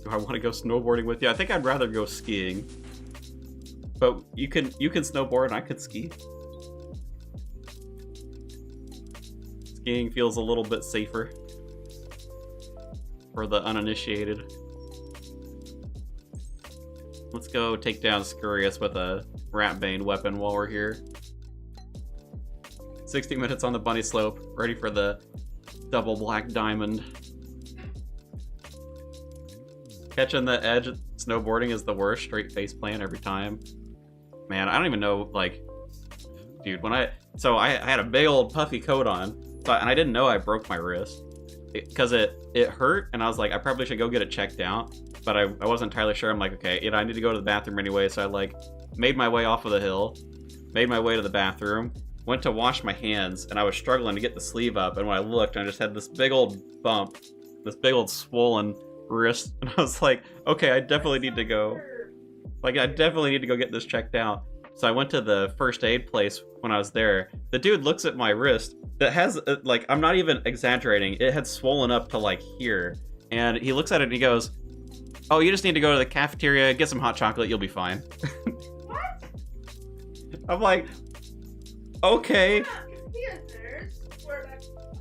Do I want to go snowboarding with you? I think I'd rather go skiing. But you can snowboard and I could ski. Skiing feels a little bit safer for the uninitiated. go take down Scurious with a Ratbane weapon while we're here. 60 minutes on the bunny slope, ready for the double black diamond. Catching the edge snowboarding is the worst, straight face plant every time. Man, I don't even know, like, dude, when I had a big old puffy coat on, and I didn't know I broke my wrist. Because it hurt, and I was like, I probably should go get it checked out, but I wasn't entirely sure. I'm like, okay, I need to go to the bathroom anyway, so I, like, made my way off of the hill, made my way to the bathroom, went to wash my hands, and I was struggling to get the sleeve up, and when I looked, I just had this big old bump, this big old swollen wrist, and I was like, okay, I definitely need to go. Like, I definitely need to go get this checked out. So I went to the first aid place when I was there. The dude looks at my wrist that has, like, I'm not even exaggerating, it had swollen up to, like, here. And he looks at it and he goes, oh, you just need to go to the cafeteria, get some hot chocolate, you'll be fine. What? I'm like, okay.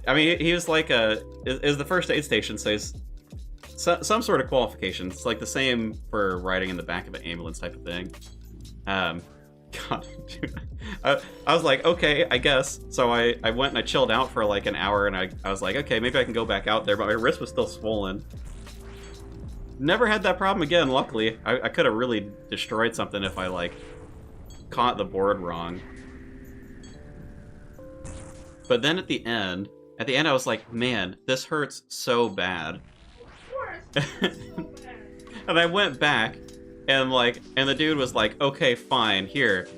I mean, he was like is the first aid station, so he's some sort of qualification. It's like the same for riding in the back of an ambulance type of thing. God, dude. I was like, okay, I guess. So I went and I chilled out for like an hour, and I was like, okay, maybe I can go back out there, but my wrist was still swollen. Never had that problem again, luckily. I could have really destroyed something if I, like, caught the board wrong. But then at the end I was like, man, this hurts so bad. Of course. And I went back, and the dude was like, okay, fine, here.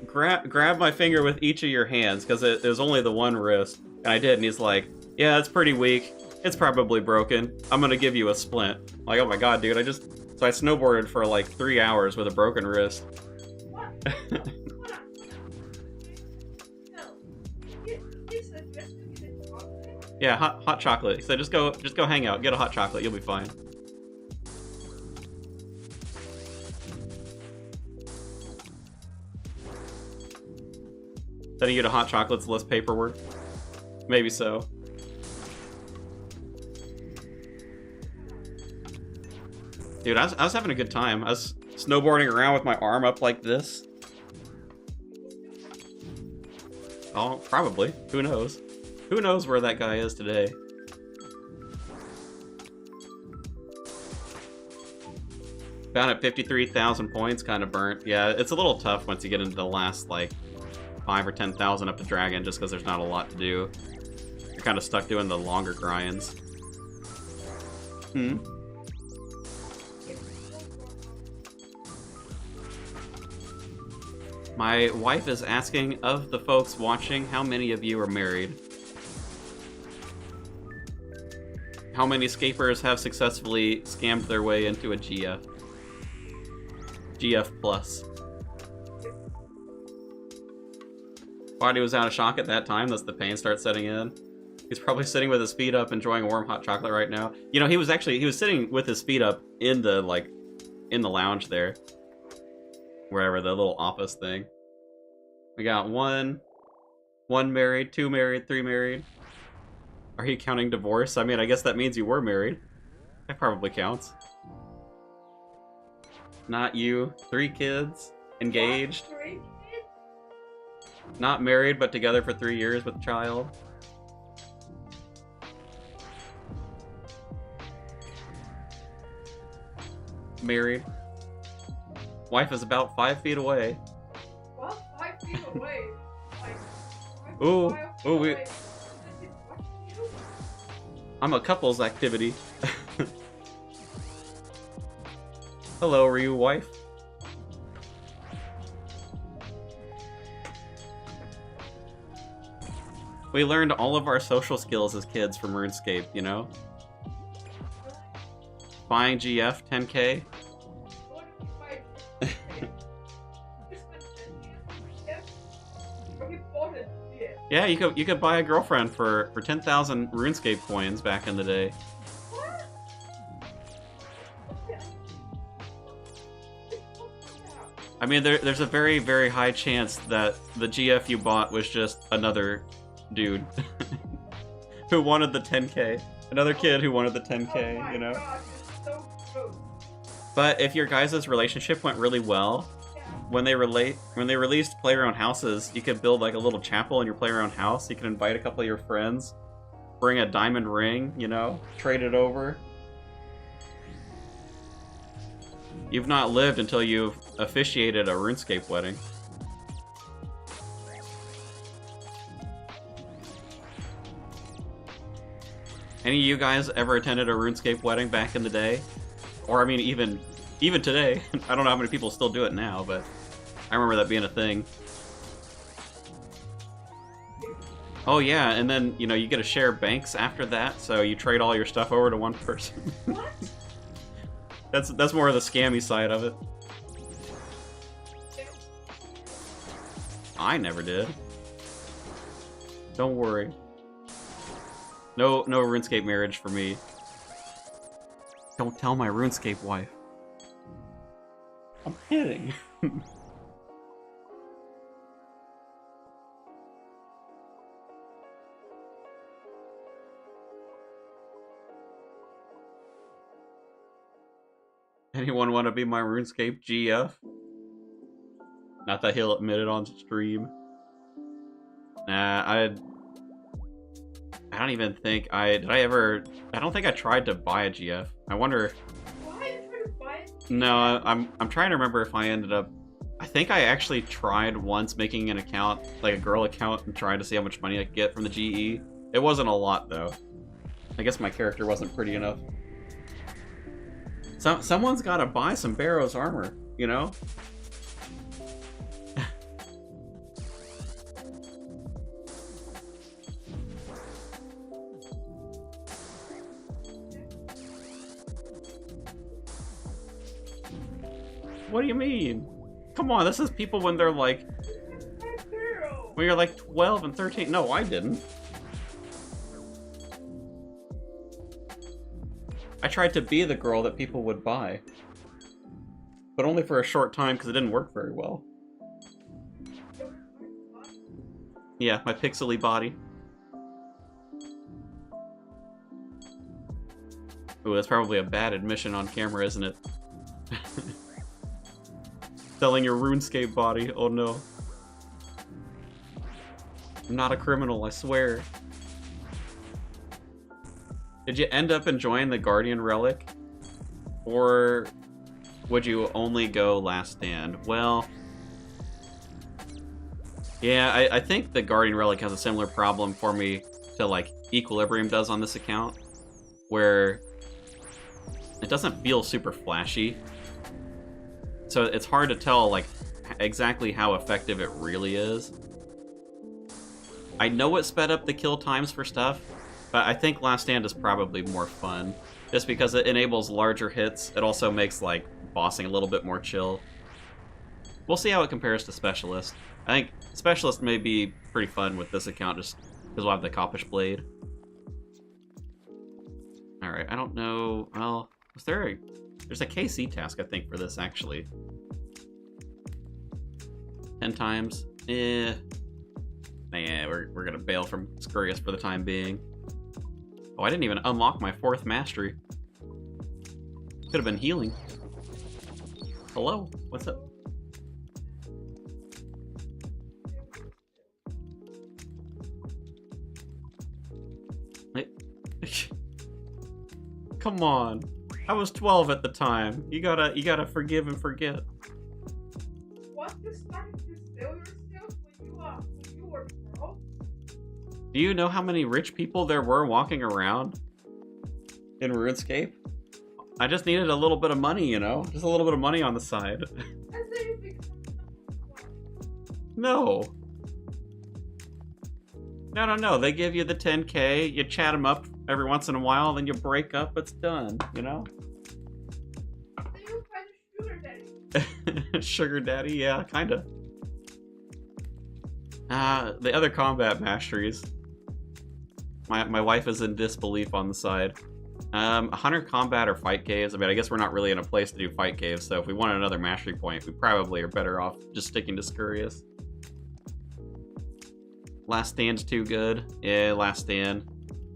Grab my finger with each of your hands, because it was only the one wrist. And I did, and he's like, yeah, it's pretty weak. It's probably broken. I'm gonna give you a splint. Like, oh my god, dude, so I snowboarded for like 3 hours with a broken wrist. What? Yeah, hot chocolate. He said, just go hang out, get a hot chocolate, you'll be fine. Sending you to hot chocolate's less paperwork? Maybe so. Dude, I was having a good time. I was snowboarding around with my arm up like this. Oh, probably. Who knows? Who knows where that guy is today? Found at 53,000 points, kind of burnt. Yeah, it's a little tough once you get into the last, like, 5 or 10,000 up the dragon, just because there's not a lot to do. You're kind of stuck doing the longer grinds. My wife is asking, of the folks watching, how many of you are married? How many scapers have successfully scammed their way into a GF? GF plus. Body was out of shock at that time, thus the pain starts setting in. He's probably sitting with his feet up, enjoying warm hot chocolate right now. You know, he was sitting with his feet up in the, like, in the lounge there. Wherever, the little office thing. We got one married, 2 married, 3 married. Are you counting divorce? I mean, I guess that means you were married. That probably counts. Not you. 3 kids. Engaged. What? 3 kids? Not married, but together for 3 years with a child. Married. Wife is about 5 feet away. What? 5 feet away? Like, 5 feet Ooh, away? I'm a couples activity. Hello, are you wife? We learned all of our social skills as kids from RuneScape, you know? Buying GF 10k. Yeah, you could buy a girlfriend for 10,000 RuneScape coins back in the day. What? I mean, there's a very, very high chance that the GF you bought was just another dude who wanted the 10k. Another kid who wanted the 10k, Oh my you know? God, it's so gross. But if your guys' relationship went really well, Yeah. when they released Play Your Own Houses, you could build like a little chapel in your Play Your Own House. You can invite a couple of your friends, bring a diamond ring, you know, trade it over. You've not lived until you've officiated a RuneScape wedding. Any of you guys ever attended a RuneScape wedding back in the day? Or, I mean, even today. I don't know how many people still do it now, but I remember that being a thing. Oh yeah, and then, you know, you get to share banks after that, so you trade all your stuff over to one person. What? That's more of the scammy side of it. I never did. Don't worry. No RuneScape marriage for me. Don't tell my RuneScape wife. I'm kidding. Anyone want to be my RuneScape GF? Not that he'll admit it on stream. Nah, I don't even think I don't think I tried to buy a GF. I wonder. Why did you try to buy it? No, I'm trying to remember if I ended up. I think I actually tried once making an account, like a girl account, and trying to see how much money I could get from the GE. It wasn't a lot though. I guess my character wasn't pretty enough. Someone's got to buy some Barrow's armor, you know? What do you mean? Come on, this is people when they're like... When you're like 12 and 13. No, I didn't. I tried to be the girl that people would buy. But only for a short time because it didn't work very well. Yeah, my pixely body. Ooh, that's probably a bad admission on camera, isn't it? Selling your RuneScape body, oh no. I'm not a criminal, I swear. Did you end up enjoying the Guardian Relic? Or would you only go Last Stand? Well, yeah, I think the Guardian Relic has a similar problem for me to like Equilibrium does on this account, where it doesn't feel super flashy. So it's hard to tell like exactly how effective it really is. I know it sped up the kill times for stuff, but I think Last Stand is probably more fun, just because it enables larger hits. It also makes, like, bossing a little bit more chill. We'll see how it compares to Specialist. I think Specialist may be pretty fun with this account, just because we'll have the Coppish Blade. Alright, I don't know... Well, was there a... There's a KC task, I think, for this, actually. 10 times? Eh... Nah, we're gonna bail from Scurious for the time being. Oh, I didn't even unlock my 4th mastery. Could have been healing. Hello? What's up? Wait. Come on. I was 12 at the time. You gotta forgive and forget. What? You started to steal yourself when you were 12? Do you know how many rich people there were walking around in RuneScape? I just needed a little bit of money, you know? Just a little bit of money on the side. And then you become... No. No. They give you the 10K, you chat them up every once in a while, then you break up, it's done, you know? Then you find a sugar daddy. Sugar daddy, yeah, kinda. The other combat masteries. My wife is in disbelief on the side. Hunter combat or fight caves. I mean, I guess we're not really in a place to do fight caves, so if we wanted another mastery point, we probably are better off just sticking to Scurious. Last Stand's too good. Yeah, Last Stand.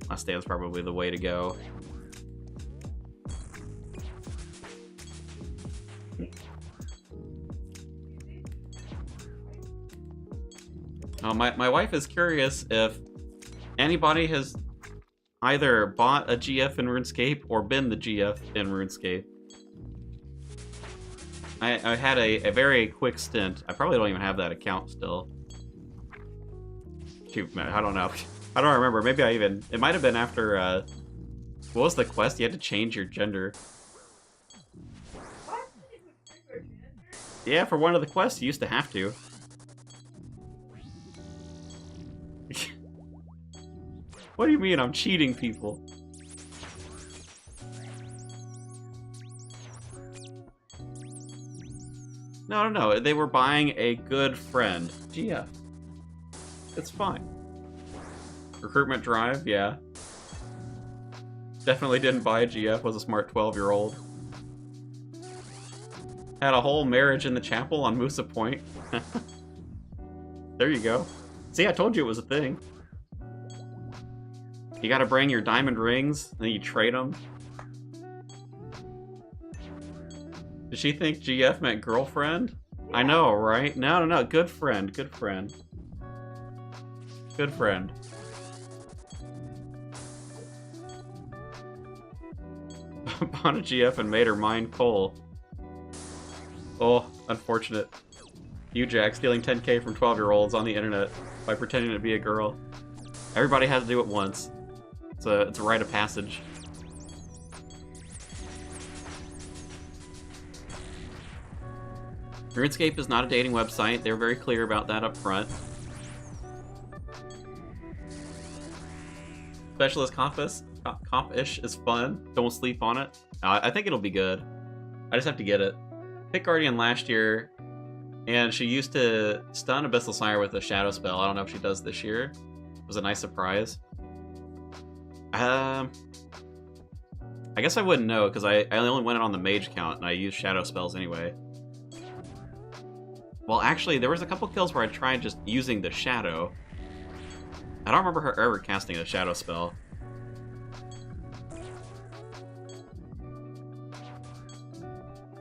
Last Stand's probably the way to go. My wife is curious if anybody has either bought a GF in RuneScape or been the GF in RuneScape. I had a very quick stint. I probably don't even have that account still. Shoot, I don't know. I don't remember. Maybe I even... It might have been after... what was the quest? You had to change your gender. What? Your gender? Yeah, for one of the quests, you used to have to. What do you mean I'm cheating people? No. They were buying a good friend. GF. It's fine. Recruitment drive, yeah. Definitely didn't buy a GF, was a smart 12-year-old. Had a whole marriage in the chapel on Musa Point. There you go. See, I told you it was a thing. You gotta bring your diamond rings, then you trade them. Did she think GF meant girlfriend? I know, right? No. Good friend. Good friend. Good friend. Bought a GF and made her mine coal. Oh, unfortunate. You, Jack, stealing 10K from 12-year-olds on the internet by pretending to be a girl. Everybody has to do it once. It's a rite of passage. RuneScape is not a dating website. They're very clear about that up front. Specialist comp-ish is fun. Don't sleep on it. I think it'll be good. I just have to get it. Picked Guardian last year, and she used to stun Abyssal Sire with a shadow spell. I don't know if she does this year. It was a nice surprise. I guess I wouldn't know, because I only went it on the mage count, and I used shadow spells anyway. Well, actually, there was a couple kills where I tried just using the shadow. I don't remember her ever casting a shadow spell.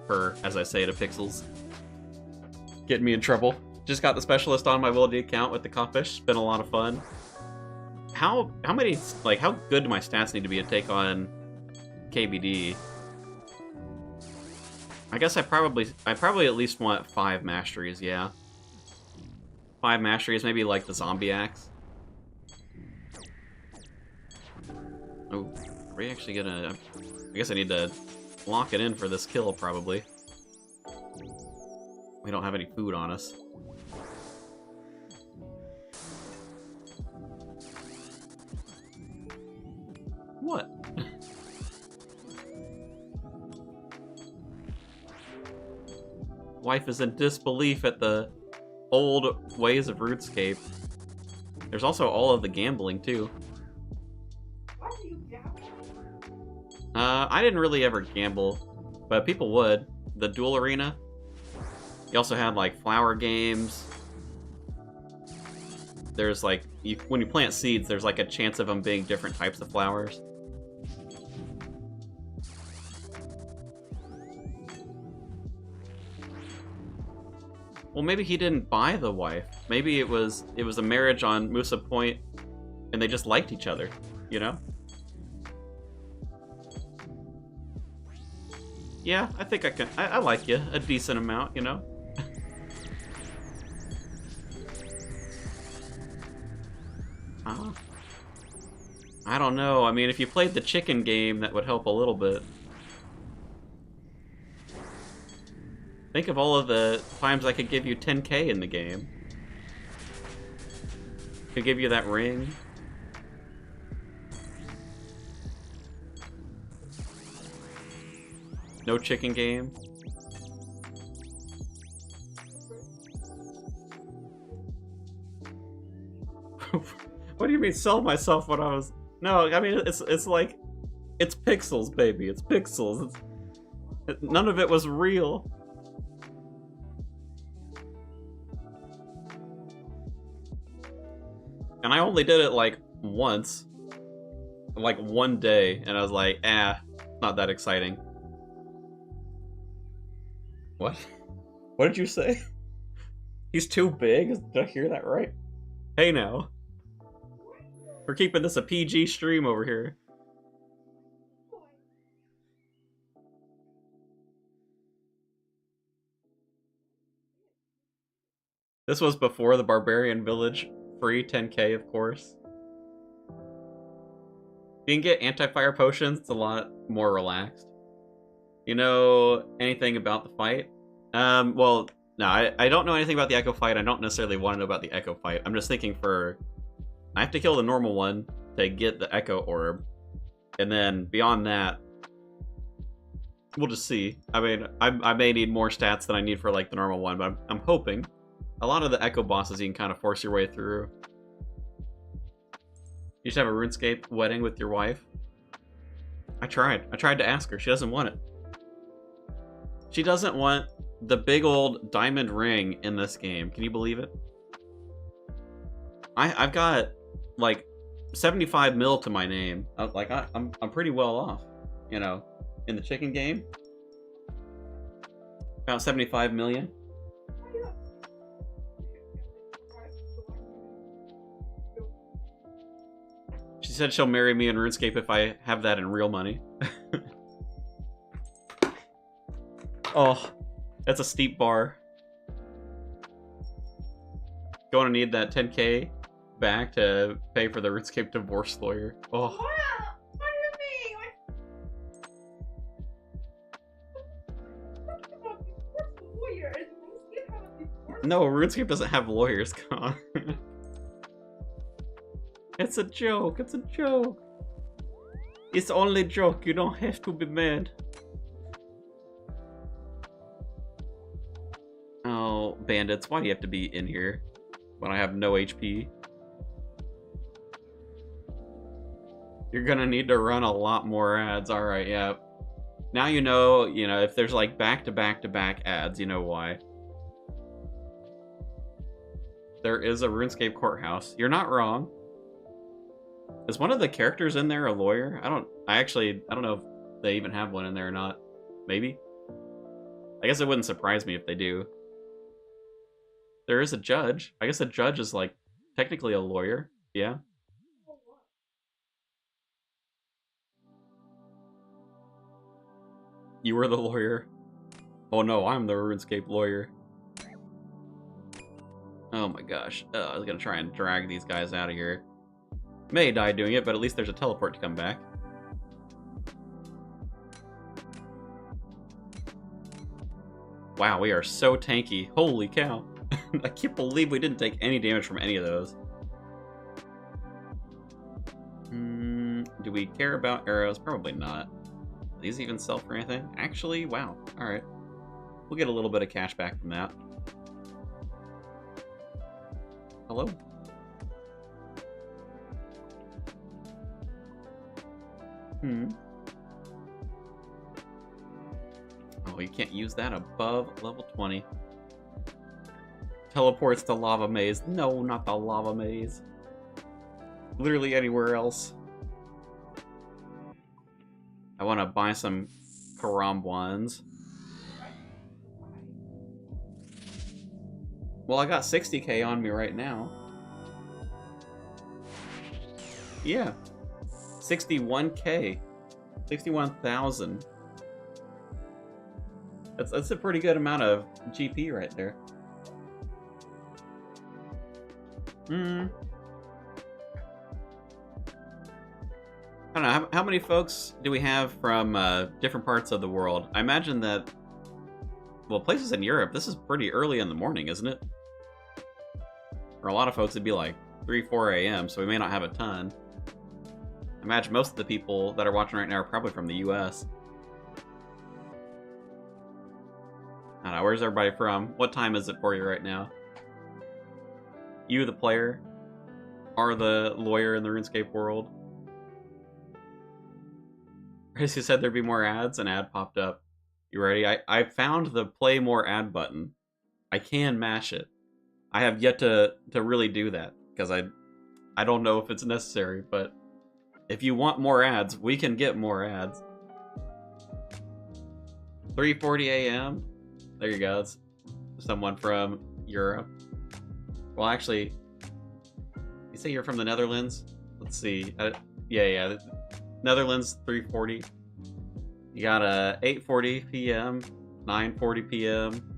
Her, as I say to Pixels. Getting me in trouble. Just got the specialist on my Wildy account with the codfish. Been a lot of fun. How many, like, how good do my stats need to be to take on KBD? I guess I probably at least want 5 masteries, yeah. 5 masteries, maybe like the zombie axe. Oh, are we actually gonna... I guess I need to lock it in for this kill, probably. We don't have any food on us. What? Wife is in disbelief at the old ways of RuneScape. There's also all of the gambling, too. Why do you gamble? I didn't really ever gamble, but people would. The duel arena. You also had, like, flower games. There's, like, when you plant seeds, there's, like, a chance of them being different types of flowers. Well, maybe he didn't buy the wife. Maybe it was a marriage on Musa Point, and they just liked each other, you know? Yeah, I think I like you a decent amount, you know? I don't know. I mean, if you played the chicken game, that would help a little bit. Think of all of the times I could give you 10K in the game. Could give you that ring. No chicken game. What do you mean sell myself when I was... No, I mean, it's like... It's pixels, baby. It's pixels. None of it was real. And I only did it, like, once. Like, one day. And I was like, not that exciting. What? What did you say? He's too big? Did I hear that right? Hey now. We're keeping this a PG stream over here. This was before the Barbarian Village free 10k, of course. If you can get anti-fire potions, it's a lot more relaxed. You know anything about the fight? Well, no, I don't know anything about the Echo fight. I don't necessarily want to know about the Echo fight. I'm just thinking I have to kill the normal one to get the Echo Orb. And then beyond that, we'll just see. I mean, I may need more stats than I need for like the normal one, but I'm hoping. A lot of the Echo bosses you can kind of force your way through. You should have a RuneScape wedding with your wife. I tried to ask her. She doesn't want it. She doesn't want the big old diamond ring in this game. Can you believe it? I've got like 75 mil to my name. I'm pretty well off, you know, in the chicken game. About 75 million. She said she'll marry me in RuneScape if I have that in real money. Oh, that's a steep bar. Going to need that 10k back to pay for the RuneScape divorce lawyer. Oh. What do you mean? No, RuneScape doesn't have lawyers, come on. It's a joke, it's a joke. It's only a joke, you don't have to be mad. Oh, bandits, why do you have to be in here when I have no HP? You're gonna need to run a lot more ads. Alright, yeah. Now you know, if there's like back-to-back-to-back ads, you know why. There is a RuneScape courthouse. You're not wrong. Is one of the characters in there a lawyer? I don't know if they even have one in there or not. Maybe? I guess it wouldn't surprise me if they do. There is a judge. I guess a judge is like technically a lawyer. Yeah. You were the lawyer. Oh no, I'm the RuneScape lawyer. Oh my gosh. I was gonna try and drag these guys out of here. May die doing it, but at least there's a teleport to come back. Wow, we are so tanky. Holy cow. I can't believe we didn't take any damage from any of those. Do we care about arrows? Probably not. Do these even sell for anything? Actually, wow. Alright. We'll get a little bit of cash back from that. Hello? Oh, you can't use that above level 20. Teleports to lava maze. No, not the lava maze. Literally anywhere else. I want to buy some Karam ones. Well, I got 60k on me right now. Yeah. 61k. 61,000. That's a pretty good amount of GP right there. I don't know, how many folks do we have from different parts of the world? I imagine that, well, places in Europe, this is pretty early in the morning, isn't it? For a lot of folks, it'd be like 3, 4 a.m., so we may not have a ton. I imagine most of the people that are watching right now are probably from the US. I don't know, where's everybody from? What time is it for you right now? You, the player, are the lawyer in the RuneScape world. Gracie said there'd be more ads, an ad popped up. You ready? I found the play more ad button. I can mash it. I have yet to really do that, because I don't know if it's necessary, but if you want more ads, we can get more ads. 3:40 a.m. There you go. It's someone from Europe. Well, actually, You say you're from the Netherlands? Let's see. Yeah. Netherlands 3:40. You got a 8:40 p.m., 9:40 p.m.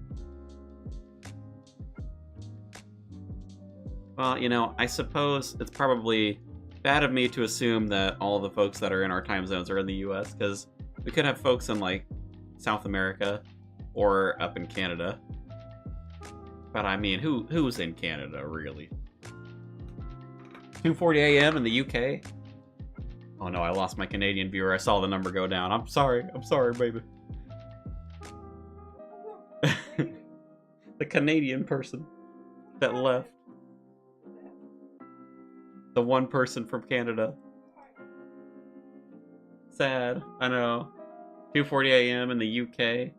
Well, you know, I suppose it's probably bad of me to assume that all the folks that are in our time zones are in the U.S. because we could have folks in like South America or up in Canada. But I mean, who's in Canada really? 2:40 a.m. in the UK? Oh no, I lost my Canadian viewer. I saw the number go down. I'm sorry, baby. The Canadian person that left. The one person from Canada. Sad, I know. 2:40 a.m. in the UK.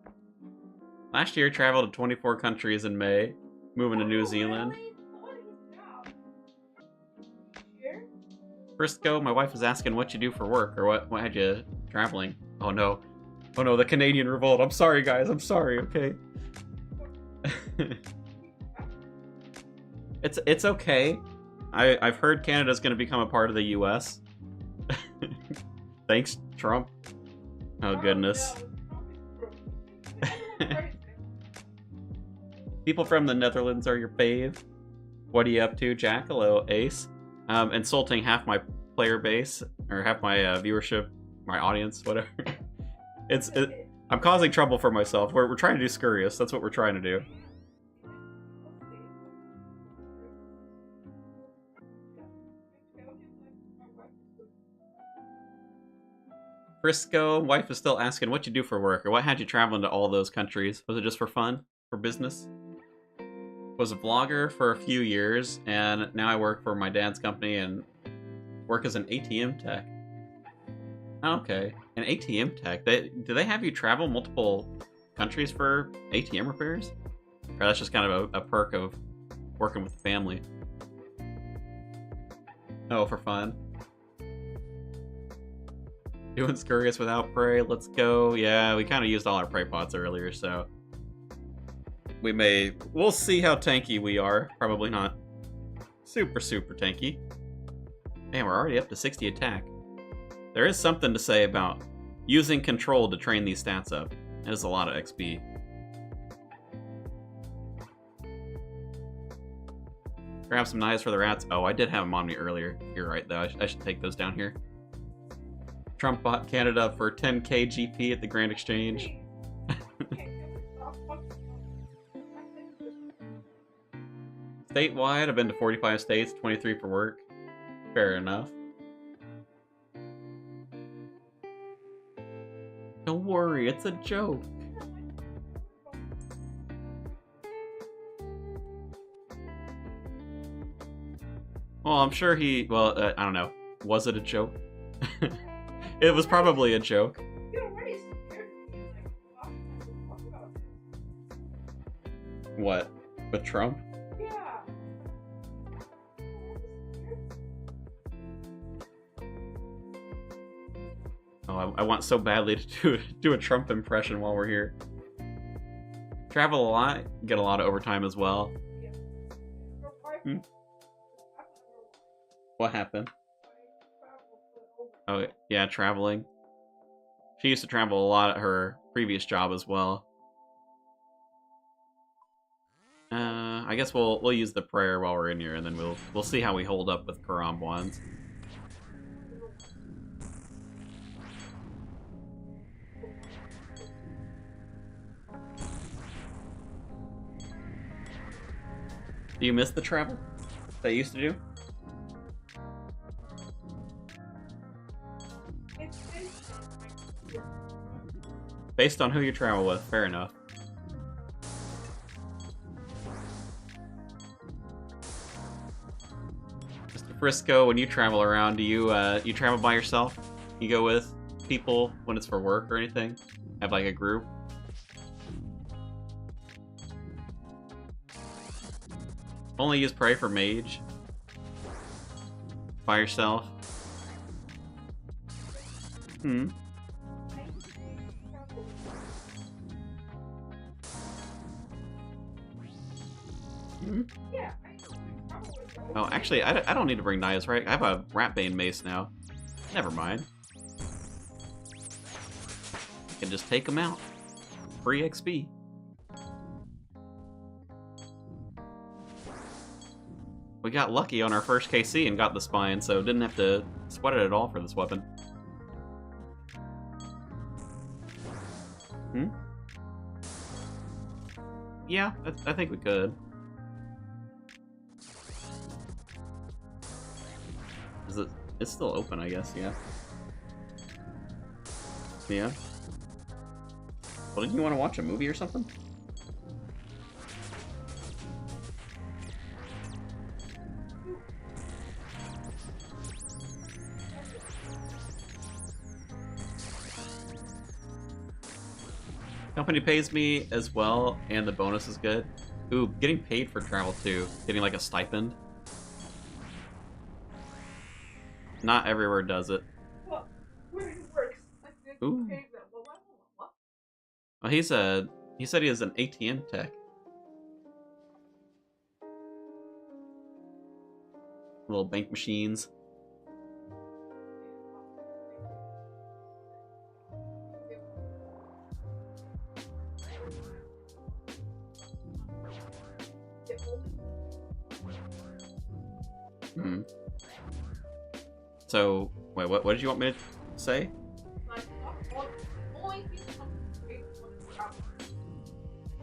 Last year, traveled to 24 countries in May, moving to New Zealand. Frisco, my wife was asking what you do for work, or what had you traveling. Oh no, the Canadian revolt. I'm sorry, guys. I'm sorry. Okay. It's okay. I've heard Canada's going to become a part of the U.S. Thanks, Trump. Oh goodness. People from the Netherlands are your fave. What are you up to, Jack? Hello, Ace. Insulting half my player base, or half my viewership, my audience, whatever. I'm causing trouble for myself. We're trying to do Scurious. That's what we're trying to do. Frisco, wife is still asking what you do for work, or what had you traveling to all those countries? Was it just for fun? For business? Was a vlogger for a few years, and now I work for my dad's company and work as an ATM tech. Okay, an ATM tech. Do they have you travel multiple countries for ATM repairs? Or that's just kind of a perk of working with the family? Oh, for fun. Doing Scurious without prey, let's go. Yeah, we kind of used all our prey pots earlier, so... We'll see how tanky we are. Probably not super tanky. Man, we're already up to 60 attack. There is something to say about using control to train these stats up. It is a lot of XP. Grab some knives for the rats. Oh, I did have them on me earlier. You're right, though. I should take those down here. Trump bought Canada for 10k GP at the Grand Exchange. Statewide, I've been to 45 states, 23 for work. Fair enough. Don't worry, it's a joke. Well, I'm sure I don't know. Was it a joke? It was probably a joke. What? With Trump? Yeah. Oh, I want so badly to do a Trump impression while we're here. Travel a lot, get a lot of overtime as well. Hmm? What happened? Oh, yeah, traveling. She used to travel a lot at her previous job as well. I guess we'll use the prayer while we're in here, and then we'll see how we hold up with Karam ones. Do you miss the travel that you used to do? Based on who you travel with, fair enough. Mr. Frisco, when you travel around, do you travel by yourself? You go with people when it's for work or anything? Have like a group? Only use Prey for Mage? By yourself? Hmm. Yeah, I travel with Oh, actually, I don't need to bring knives, right? I have a Ratbane mace now. Never mind. I can just take them out. Free XP. We got lucky on our first KC and got the spine, so didn't have to sweat it at all for this weapon. Hmm? Yeah, I think we could. Is it? It's still open, I guess. Yeah. Yeah. Well, didn't you want to watch a movie or something? Company pays me as well, and the bonus is good. Ooh, getting paid for travel too. Getting like a stipend. Not everywhere does it. Well, where it works. I think Ooh. okay, what? Well, he said he is an ATM tech. Little bank machines. Hmm. So, wait, what did you want me to say?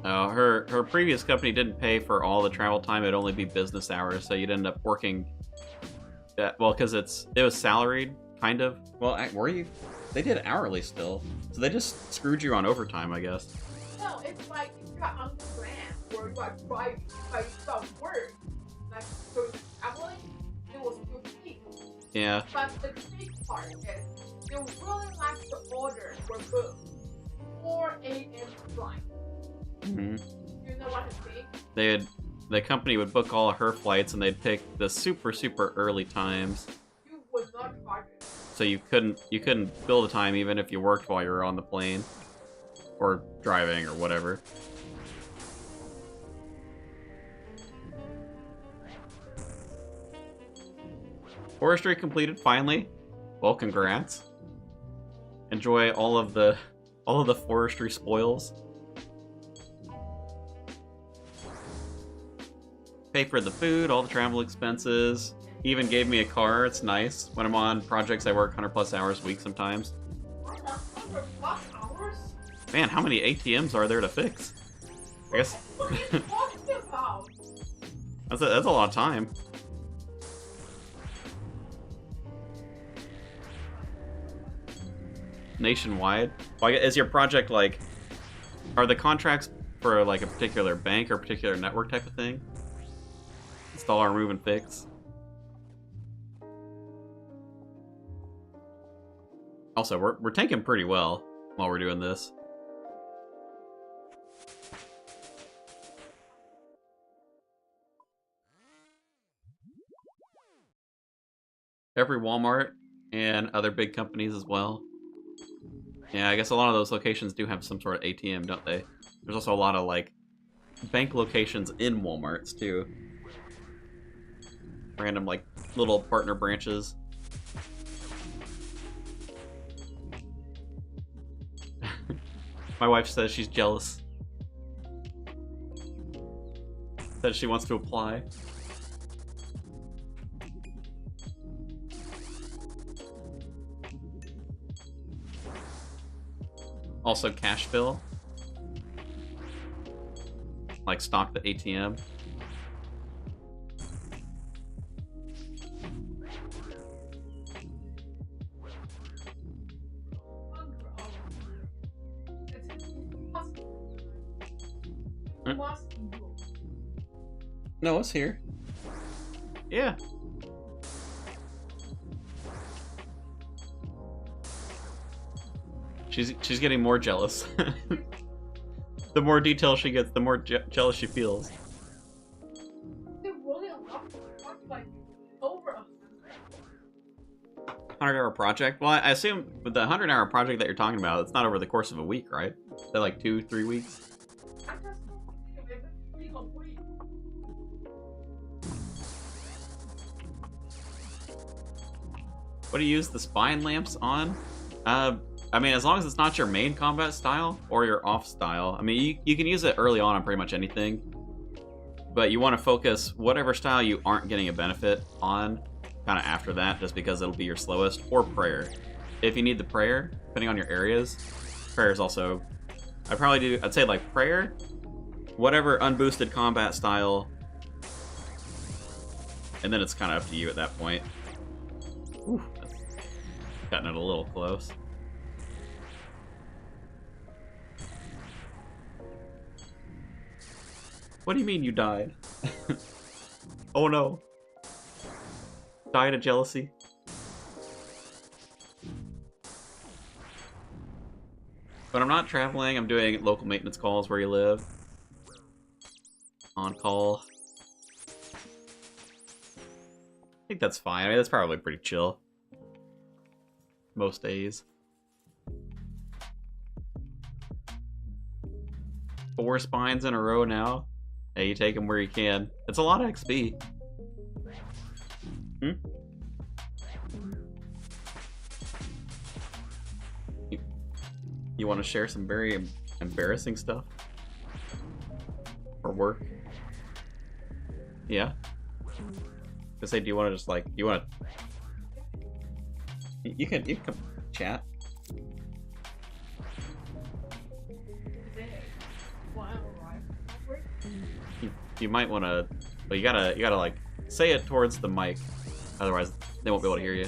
Oh, her previous company didn't pay for all the travel time. It'd only be business hours, so you'd end up working. Well, because it was salaried, kind of. Well, were you? They did hourly still, so they just screwed you on overtime, I guess. No, it's like you got underground or you are driving, like some work. Like so traveling, it was still cheap. Yeah. But the big part is they really like the order for book 4 a.m. flight. Mm-hmm. You know what I mean? The company would book all of her flights, and they'd pick the super early times. You would not charge it. So you couldn't build a time even if you worked while you were on the plane, or driving or whatever. Forestry completed finally. Well, congrats. Enjoy all of the forestry spoils. Pay for the food, all the travel expenses. He even gave me a car. It's nice. When I'm on projects, I work 100+ hours a week sometimes. 100+ hours? Man, how many ATMs are there to fix? I guess What are you talking about? that's a lot of time. Nationwide? Well, is your project like... Are the contracts for like a particular bank or particular network type of thing? Install, remove, and fix. Also, we're tanking pretty well while we're doing this. Every Walmart and other big companies as well. Yeah, I guess a lot of those locations do have some sort of ATM, don't they? There's also a lot of like bank locations in Walmarts too. Random like little partner branches. My wife says she's jealous. Says she wants to apply. Also cash fill. Like stock the ATM. No, it's here. Yeah. She's getting more jealous. The more detail she gets, the more jealous she feels. They're rolling like over 100-hour project? Well, I assume with the 100-hour project that you're talking about, it's not over the course of a week, right? They're like 2-3 weeks. What do you use the spine lamps on? I mean, as long as it's not your main combat style or your off style. I mean, you can use it early on pretty much anything. But you want to focus whatever style you aren't getting a benefit on kind of after that, just because it'll be your slowest, or prayer. If you need the prayer, depending on your areas, prayer is also... I'd say like prayer, whatever unboosted combat style, and then it's kind of up to you at that point. Ooh, that's cutting it a little close. What do you mean you died? Oh no. Died of jealousy. But I'm not traveling, I'm doing local maintenance calls where you live. On call. I think that's fine. I mean, that's probably pretty chill. Most days. 4 spines in a row now. Hey, you take them where you can. It's a lot of XP. Hmm? You want to share some very embarrassing stuff? Or work? Yeah? To say, do you want to just like, you want to... You can chat. You might want to, but you gotta like say it towards the mic, otherwise they won't be able to hear you.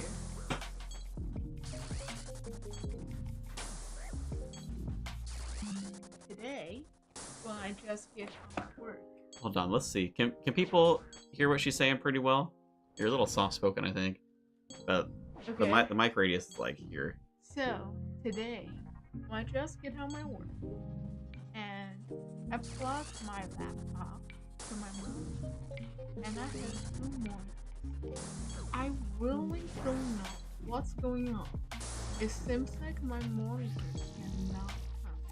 Today, well, I just get off work. Hold on, let's see. Can people hear what she's saying pretty well? You're a little soft spoken, I think. But Okay. the mic radius is like here. So today, I just get home my work, and I plugged my laptop to my monitor, and I have 2 more. I really don't know what's going on. It seems like my monitor cannot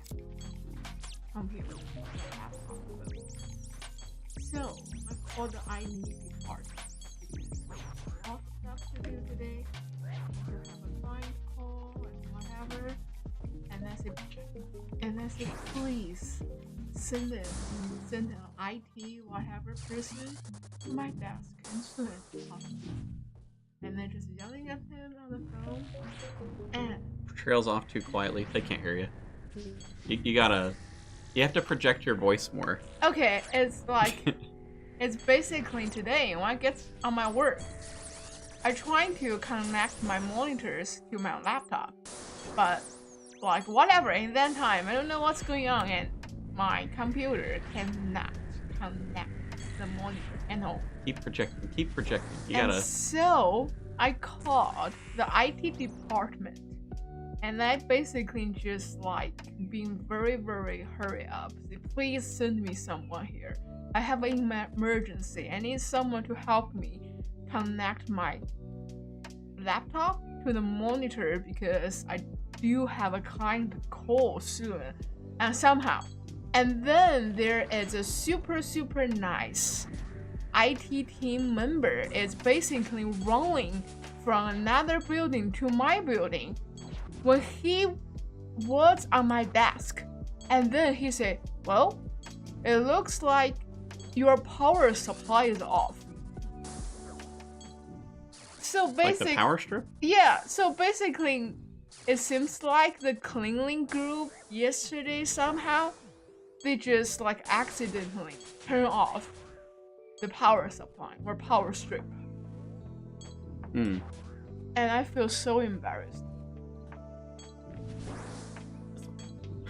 connect computer to my laptop. So I called the IT department. All stuff to do today. To have a client call and whatever. And I said, please send an IT whatever person to my desk as soon as possible. And they're just yelling at him on the phone. And Trails off too quietly. They can't hear you. You have to project your voice more. okay, it's like it's basically today when I get on my work, I trying to connect my monitors to my laptop, but like whatever in that time I don't know what's going on, and my computer cannot connect the monitor at all. Keep projecting. Keep projecting. You And gotta. so I called the IT department, and I basically just like being very, very hurry up. Say, please send me someone here. I have an emergency. I need someone to help me connect my laptop to the monitor because I do have a client call soon. And somehow. And then there is a super, super nice IT team member is basically running from another building to my building when he was on my desk. And then he said, well, it looks like your power supply is off. So Like basically, the power strip? yeah, so basically it seems like the cleaning group yesterday somehow they just like accidentally turn off the power supply or power strip. Hmm. And I feel so embarrassed.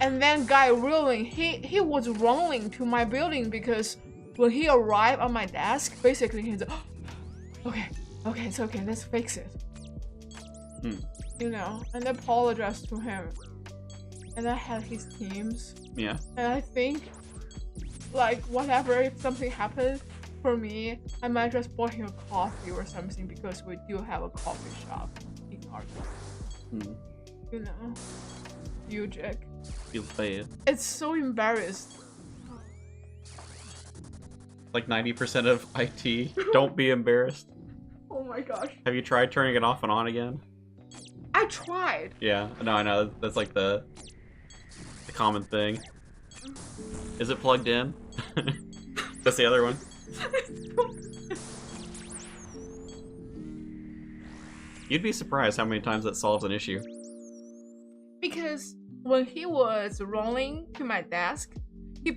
And then guy really he was running to my building because when he arrived on my desk, basically he's like, oh, okay, it's okay, let's fix it. Hmm. You know, and I apologized to him. And I had his teams. Yeah. And I think, like, whatever, if something happened for me, I might just buy him a coffee or something because we do have a coffee shop in our town. Hmm. You know? You, Jack. Feel bad. It's so embarrassed. Like 90% of IT. Don't be embarrassed. Oh my gosh. Have you tried turning it off and on again? I tried. Yeah, no, I know. That's like the common thing. Is it plugged in? That's the other one. You'd be surprised how many times that solves an issue. Because when he was rolling to my desk, he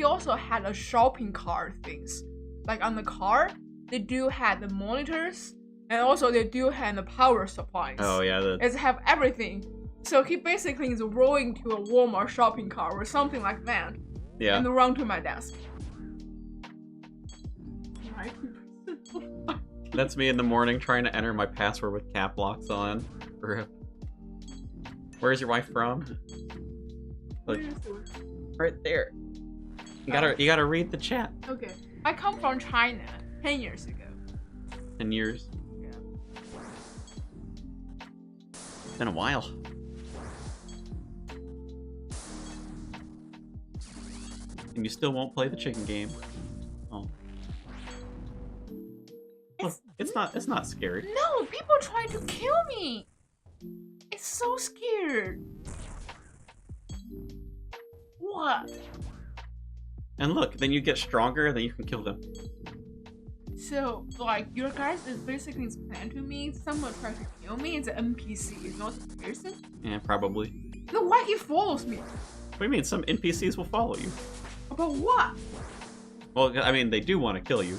also had a shopping cart things. Like on the car, they do have the monitors, and also they do have the power supplies. Oh yeah, It have everything. So he basically is rolling to a Walmart shopping cart or something like that. yeah. And run to my desk. That's me in the morning trying to enter my password with cap locks on. Where's your wife from? Like, right there. You gotta read the chat. Okay. I come from China 10 years ago. 10 years. Yeah. It's been a while. And you still won't play the chicken game. Oh. Look, it's not scary. No, people trying to kill me. It's so scared. What? And look, then you get stronger, then you can kill them. So, like, your guys is basically plan to me. Someone tried to kill me. It's an NPC. It's not a person. Yeah, probably. No, why he follows me? What do you mean? Some NPCs will follow you. About what? Well, I mean, they do want to kill you.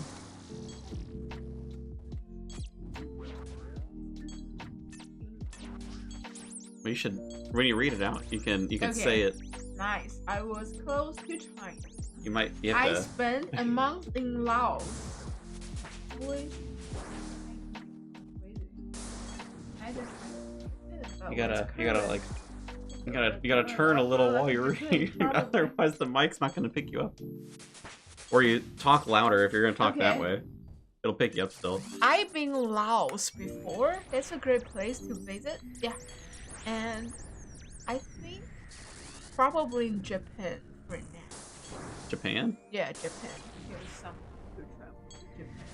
Well, you should, when you read it out, you can Okay. say it. Nice. I was close to China. You have I to. spent a month in Laos. Wait. You gotta turn a little while you read. Otherwise, the mic's not gonna pick you up. Or you talk louder if you're gonna talk that Okay. way. It'll pick you up still. I've been in Laos before. It's a great place to visit. Yeah. And I think probably in Japan for now. Japan? Yeah, Japan. Here's some good travel to Japan.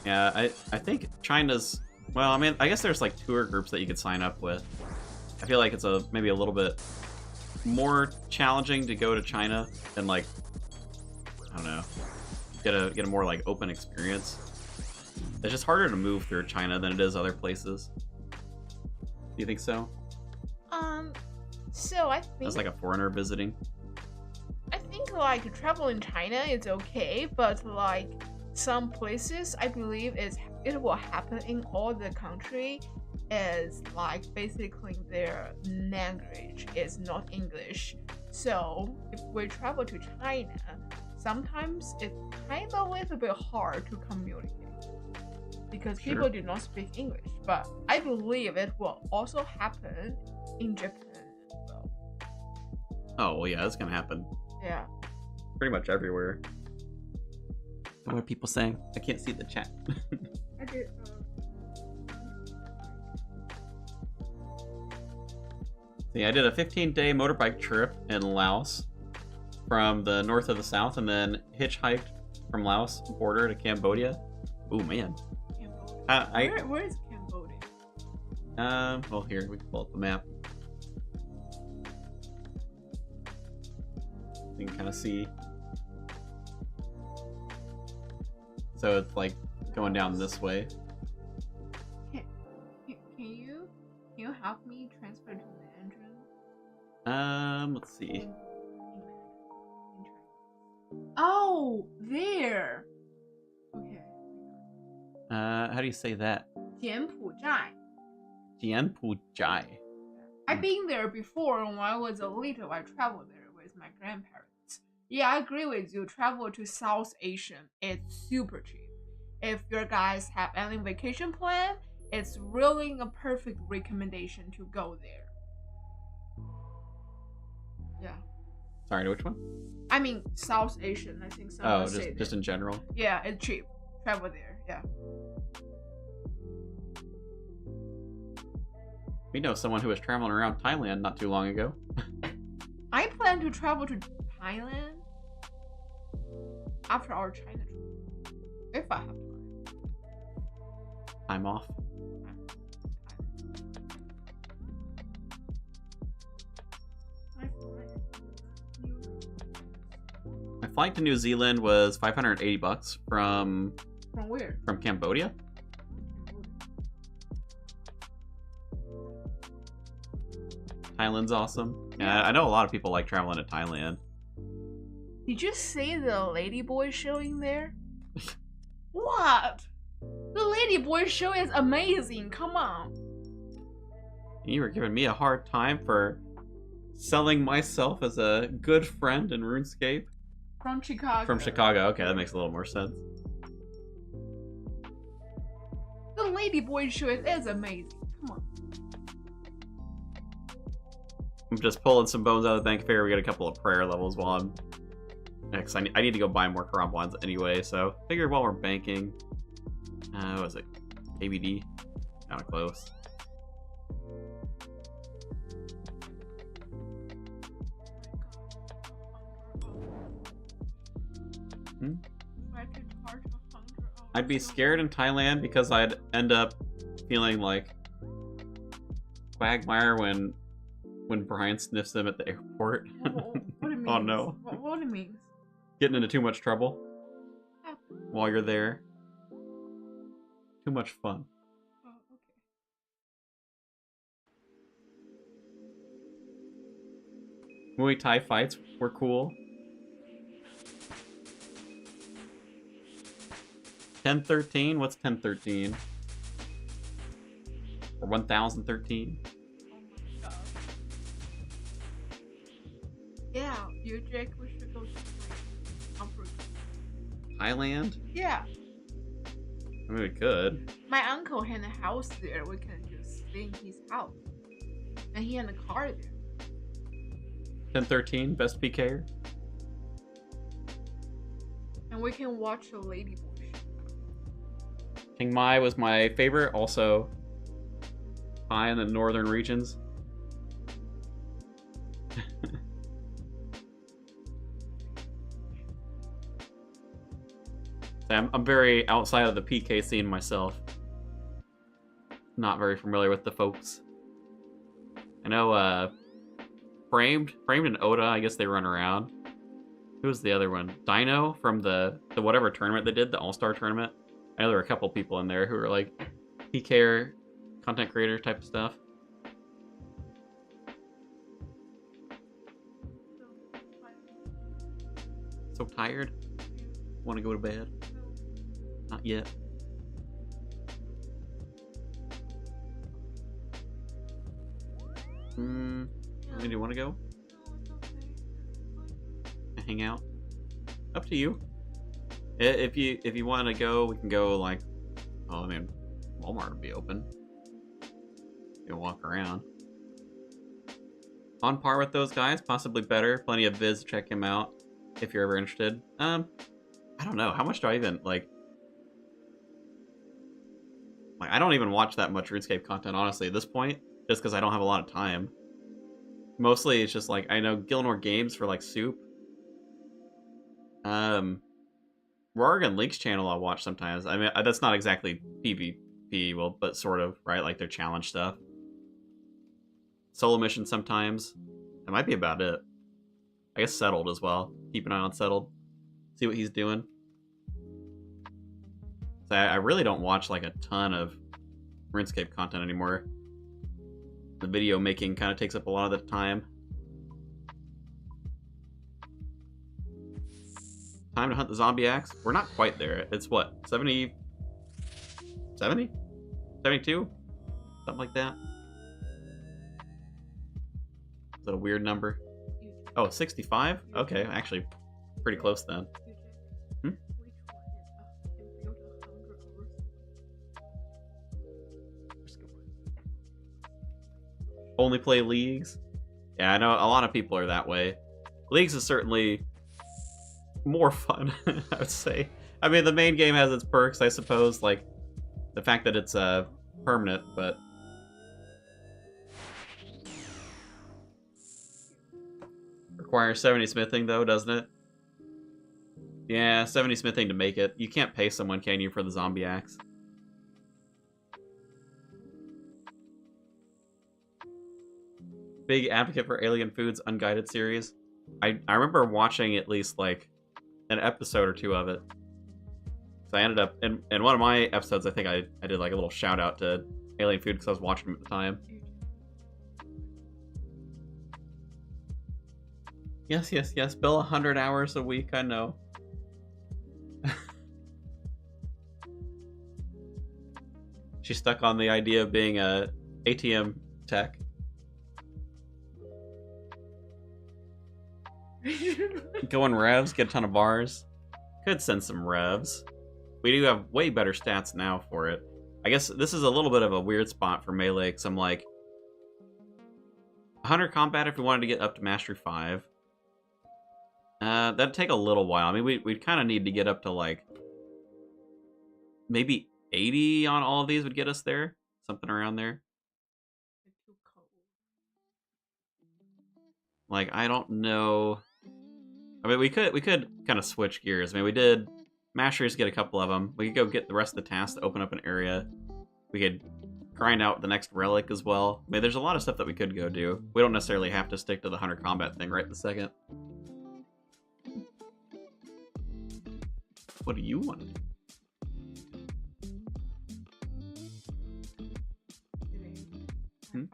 Yeah, I think China's. Well, I mean, I guess there's like tour groups that you could sign up with. I feel like it's maybe a little bit more challenging to go to China than like, I don't know, get a more like open experience. It's just harder to move through China than it is other places. Do you think so? So I think As like a foreigner visiting. like travel in China is okay, but like some places I believe it will happen in all the country is like basically their language is not English. So if we travel to China, sometimes it's kind of a little bit hard to communicate because Sure. people do not speak English. But I believe it will also happen in Japan as well. Oh well, yeah, that's gonna happen Yeah. pretty much everywhere. What are people saying? I can't see the chat. I did. See, I did a 15-day motorbike trip in Laos from the north of the south, and then hitchhiked from Laos border to Cambodia. Ooh, man. Cambodia. Where is Cambodia? Well, here, we can pull up the map. You can kind of see. So it's like going down this way. Can you help me transfer to Mandarin? Let's see. Oh, there. Okay. How do you say that? 柬埔寨. Jianpujai. I've been there before when I was a little. I traveled there with my grandparents. Yeah, I agree with you. Travel to South Asia, it's super cheap. If your guys have any vacation plan, it's really a perfect recommendation to go there. Yeah. Sorry, which one? I mean, South Asian. I think someone Oh, said just it. in general. Yeah, it's cheap. Travel there. Yeah. We know someone who was traveling around Thailand not too long ago. I plan to travel to Thailand after our China trip, if I have time. time off. My flight to New Zealand was $580 From where? from Cambodia. Thailand's awesome. Yeah, I know a lot of people like traveling to Thailand. Did you see the ladyboy showing there? What? The ladyboy show is amazing. Come on. You were giving me a hard time for selling myself as a good friend in RuneScape. From Chicago. From Chicago. Okay, that makes a little more sense. The ladyboy show is amazing. Come on. I'm just pulling some bones out of the bank. Figure we get a couple of prayer levels while I'm... Next, I need to go buy more Karam ones anyway, so figured while we're banking... what was it? KBD? Kinda close. I'd be scared in Thailand because I'd end up feeling like Quagmire when Brian sniffs them at the airport. What it means? Oh no. What it means? Getting into too much trouble while you're there. Too much fun. Oh, okay. Muay Thai fights were cool. 1013? What's 1013? Or 1013? Oh my god. Yeah, you Jake, we should go to Thailand? Yeah. I mean, we could. My uncle had a house there. We can just stay in his house. And he had a car there. 1013, best PKer. And we can watch a ladyboy show. Chiang Mai was my favorite, also high in the northern regions. I'm very outside of the PK scene myself. Not very familiar with the folks. I know Framed and Oda, I guess they run around. Who was the other one? Dino from the whatever tournament they did, the All-Star tournament. I know there were a couple people in there who were like PK content creator type of stuff. So tired? Want to go to bed? Not yet. Do you want to go? Hang out? Up to you. If you want to go, we can go like, oh, I mean, Walmart would be open. You can walk around. On par with those guys, possibly better. Plenty of vids to check him out if you're ever interested. I don't know. How much do I even like I don't even watch that much RuneScape content, honestly, at this point, just because I don't have a lot of time. Mostly, it's just like, I know Gilnor Games for, like, Soup. Rorgan Link's channel I'll watch sometimes. I mean, that's not exactly PvP, well, but sort of, right? Like, their challenge stuff. Solo missions sometimes. That might be about it. I guess Settled as well. Keep an eye on Settled. See what he's doing. So I really don't watch like a ton of RuneScape content anymore. The video making kind of takes up a lot of the time. Time to hunt the zombie axe. We're not quite there. It's what? 70? 70? 72? Something like that. Is that a weird number? Oh, 65? Okay, actually pretty close then. Only play leagues? Yeah, I know a lot of people are that way. Leagues is certainly more fun, I would say. I mean, the main game has its perks, I suppose, like the fact that it's permanent, but requires 70 smithing though, doesn't it? Yeah, 70 smithing to make it. You can't pay someone, can you, for the zombie axe? big advocate for Alien Foods Unguided series. I remember watching at least like an episode or two of it. So I ended up in one of my episodes. I think I did like a little shout out to Alien Food because I was watching them at the time. Yes, yes, yes. Bill 100 hours a week. I know. She's stuck on the idea of being a ATM tech. Go in revs, get a ton of bars. Could send some revs. We do have way better stats now for it. I guess this is a little bit of a weird spot for melee, because I'm like... 100 combat if we wanted to get up to Mastery 5. That'd take a little while. I mean, we'd kind of need to get up to, like... Maybe 80 on all of these would get us there. Something around there. Like, I don't know... I mean, we could kind of switch gears. I mean, we did Masters, get a couple of them. We could go get the rest of the tasks to open up an area. We could grind out the next relic as well. I mean, there's a lot of stuff that we could go do. We don't necessarily have to stick to the 100 combat thing right this second. What do you want to do? Hmm?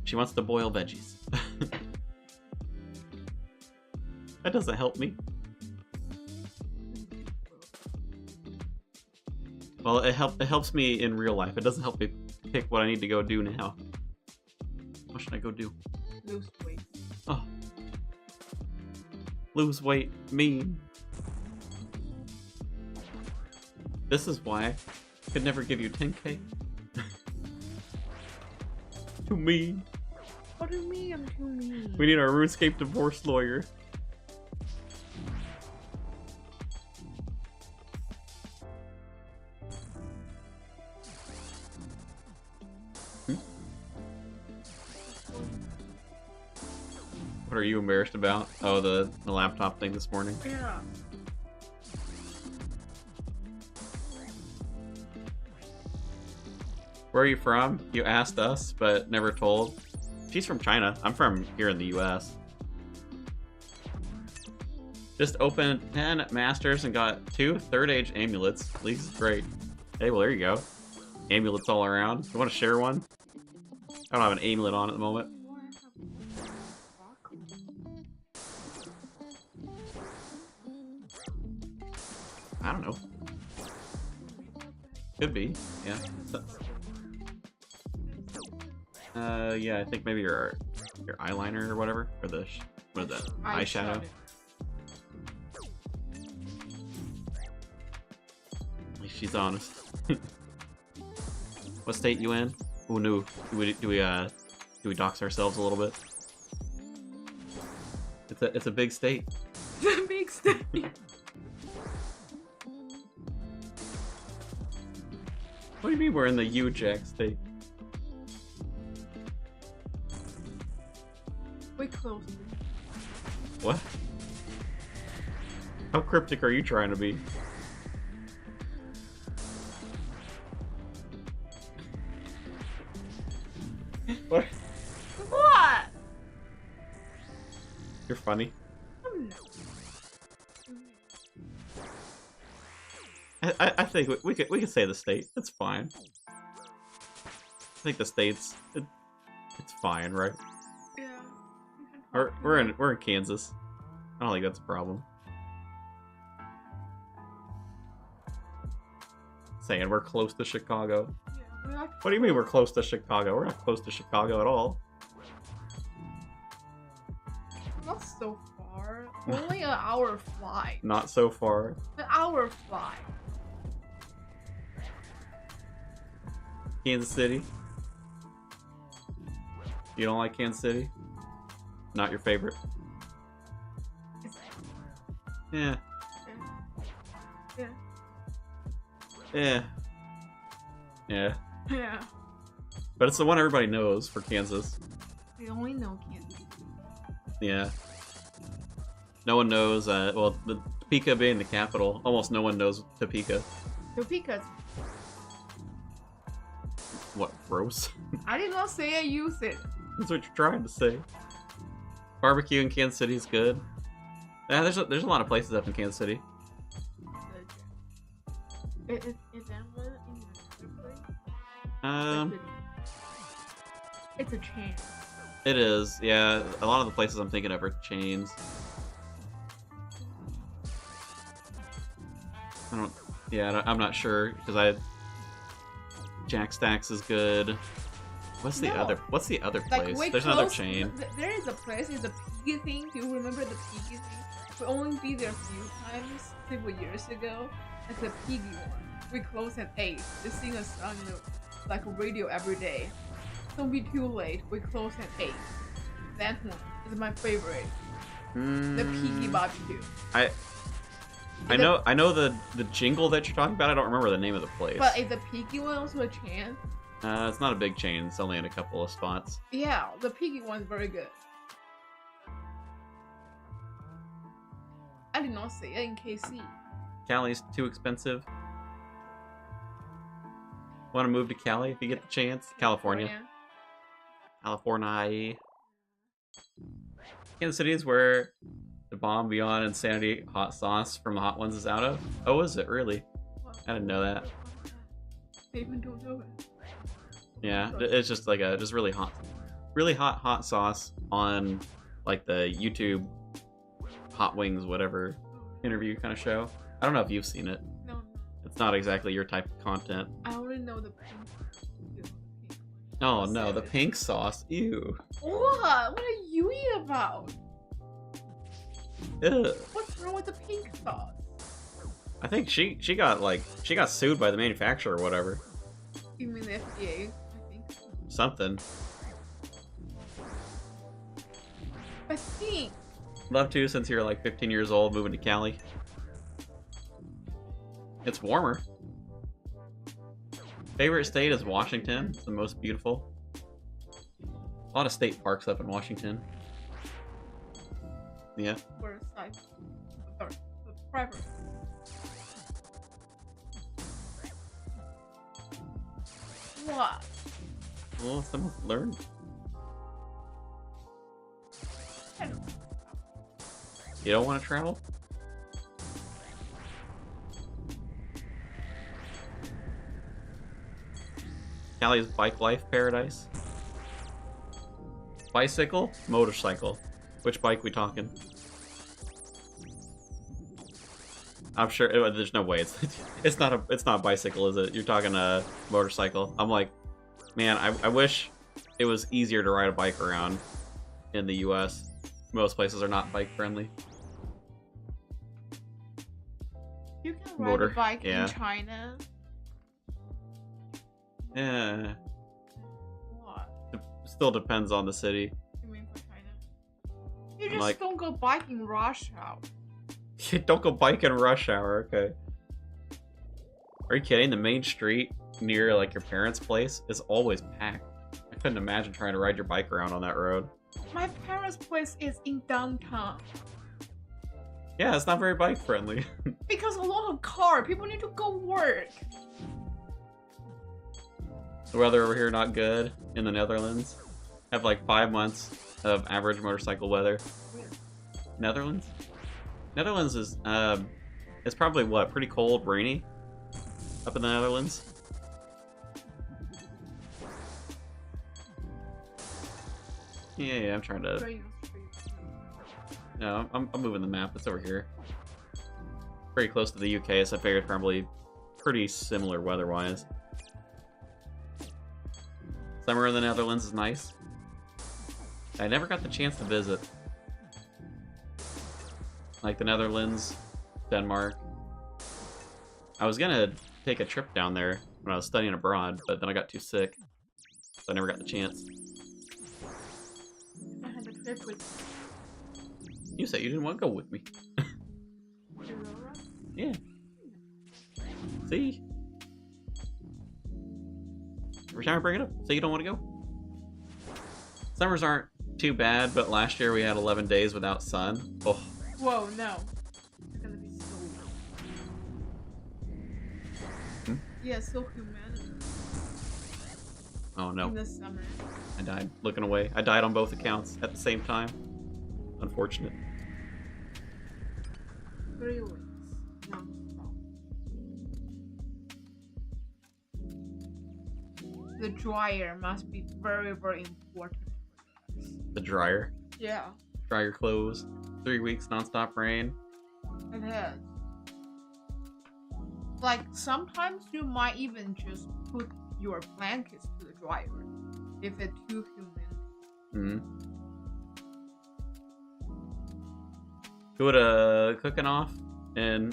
She wants to boil veggies. That doesn't help me. Well, it helps me in real life. It doesn't help me pick what I need to go do now. What should I go do? Lose weight. Oh. Lose weight. Mean. This is why I could never give you 10k. Too mean. What do you mean I'm too mean? We need our RuneScape divorce lawyer. What are you embarrassed about? Oh, the laptop thing this morning? Yeah. Where are you from? You asked us, but never told. She's from China. I'm from here in the US. Just opened 10 masters and got 2 third age amulets. At least it's great. Hey, well, there you go. Amulets all around. You want to share one? I don't have an amulet on at the moment. I don't know. Could be, yeah. Yeah, I think maybe your eyeliner or whatever, or the what is that? Eyeshadow. At least she's honest. What state you in? Oh no, do we dox ourselves a little bit? It's a big state. It's a big state. What do you mean we're in the U-Jack state? We close. What? How cryptic are you trying to be? What? What? You're funny. I think we could say the state. It's fine. I think the state's it's fine, right? Yeah. We're in Kansas. I don't think that's a problem. Saying we're close to Chicago. Yeah, What do you mean we're close to Chicago? We're not close to Chicago at all. not so far. Only an hour flight. Not so far. An hour flight. Kansas City. You don't like Kansas City? Not your favorite? Yeah. Yeah. Yeah. Yeah. Yeah. But it's the one everybody knows for Kansas. We only know Kansas. Yeah. No one knows, well, the Topeka being the capital, almost no one knows Topeka. Topeka's What, gross? I did not say I use it. That's what you're trying to say. Barbecue in Kansas City is good. Yeah, there's a lot of places up in Kansas City. Is that one in another place? It's a chain. It is, yeah. A lot of the places I'm thinking of are chains. I'm not sure because Jack Stacks is good. What's the other place? Like, There's another chain. There is a place. It's a piggy thing. Do you remember the piggy thing? We only be there a few times several years ago. It's a piggy one. We close at 8. They sing a song on the radio every day. Don't be too late. We close at 8. That one is my favorite. The piggy barbecue. I know the jingle that you're talking about. I don't remember the name of the place. But is the piggy one also a chain? It's not a big chain. It's only in a couple of spots. Yeah, the piggy one is very good. I did not see it in KC. Cali's too expensive. Want to move to Cali if you get the chance? California. Kansas City is where the Bomb Beyond Insanity hot sauce from the Hot Ones is out of. Oh, is it really? I didn't know that. I even don't know it. Yeah, it's just like just really hot sauce on like the YouTube Hot Wings whatever interview kind of show. I don't know if you've seen it. No. It's not exactly your type of content. I only know the pink. Oh no, the pink sauce. Ew. What? What are you eating about? Ugh. What's wrong with the pink sauce? I think she got sued by the manufacturer or whatever. You mean the FDA? I think. Something. But pink. Love to since you're like 15 years old moving to Cali. It's warmer. Favorite state is Washington. It's the most beautiful. A lot of state parks up in Washington. Yeah. Or side. Or private. What? Well, someone learned. I don't know. You don't want to travel? Cali's bike life paradise. Bicycle? Motorcycle. Which bike we talking? I'm sure there's no way it's not a bicycle, is it? You're talking a motorcycle. I'm like, man, I wish it was easier to ride a bike around in the US. Most places are not bike friendly. You can ride a bike in China. Yeah. What? Still depends on the city. You mean for China? You just don't go biking rush hour. Don't go bike in rush hour, okay. Are you kidding? The main street near like your parents' place is always packed. I couldn't imagine trying to ride your bike around on that road. My parents' place is in downtown. Yeah, it's not very bike friendly. Because a lot of car, people need to go work. The weather over here not good in the Netherlands. Have like 5 months of average motorcycle weather. Netherlands? Netherlands is it's probably what, pretty cold, rainy up in the Netherlands. Yeah, I'm trying to. No, I'm moving the map. It's over here. Pretty close to the UK, so I figured probably pretty similar weather-wise. Summer in the Netherlands is nice. I never got the chance to visit. Like the Netherlands, Denmark. I was gonna take a trip down there when I was studying abroad, but then I got too sick. So I never got the chance. I had a trip with you said you didn't want to go with me. Aurora? Yeah. See? Every time I bring it up, say you don't want to go. Summers aren't too bad, but last year we had 11 days without sun. Oh. Whoa, no. It's gonna be so Hmm? Yeah, so humid. Oh no. in the summer. I died looking away. I died on both accounts at the same time. Unfortunate. 3 weeks. Non-stop. The dryer must be very, very important for us. The dryer. Yeah, Dry your clothes. 3 weeks non-stop rain. it is. Like, sometimes you might even just put your blankets to the dryer if it's too humid. Cooking off in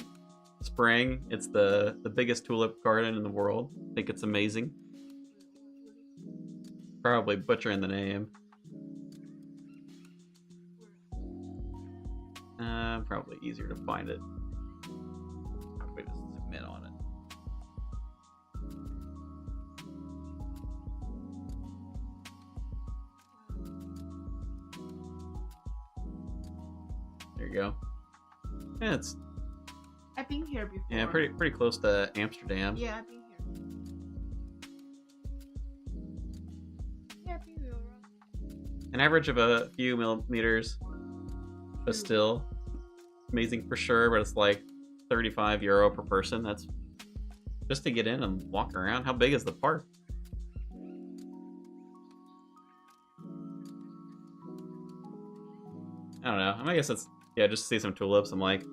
spring. It's the biggest tulip garden in the world. I think it's amazing. Probably butchering the name. Probably easier to find it. Probably just zoom in on it. There you go. Yeah, it's I've been here before. yeah, pretty close to Amsterdam. Yeah, I've been here. Yeah, I've been here. An average of a few millimeters, but still amazing for sure. But it's like €35 per person. That's just to get in and walk around. How big is the park? I don't know. I guess it's yeah, just to see some tulips. I'm like,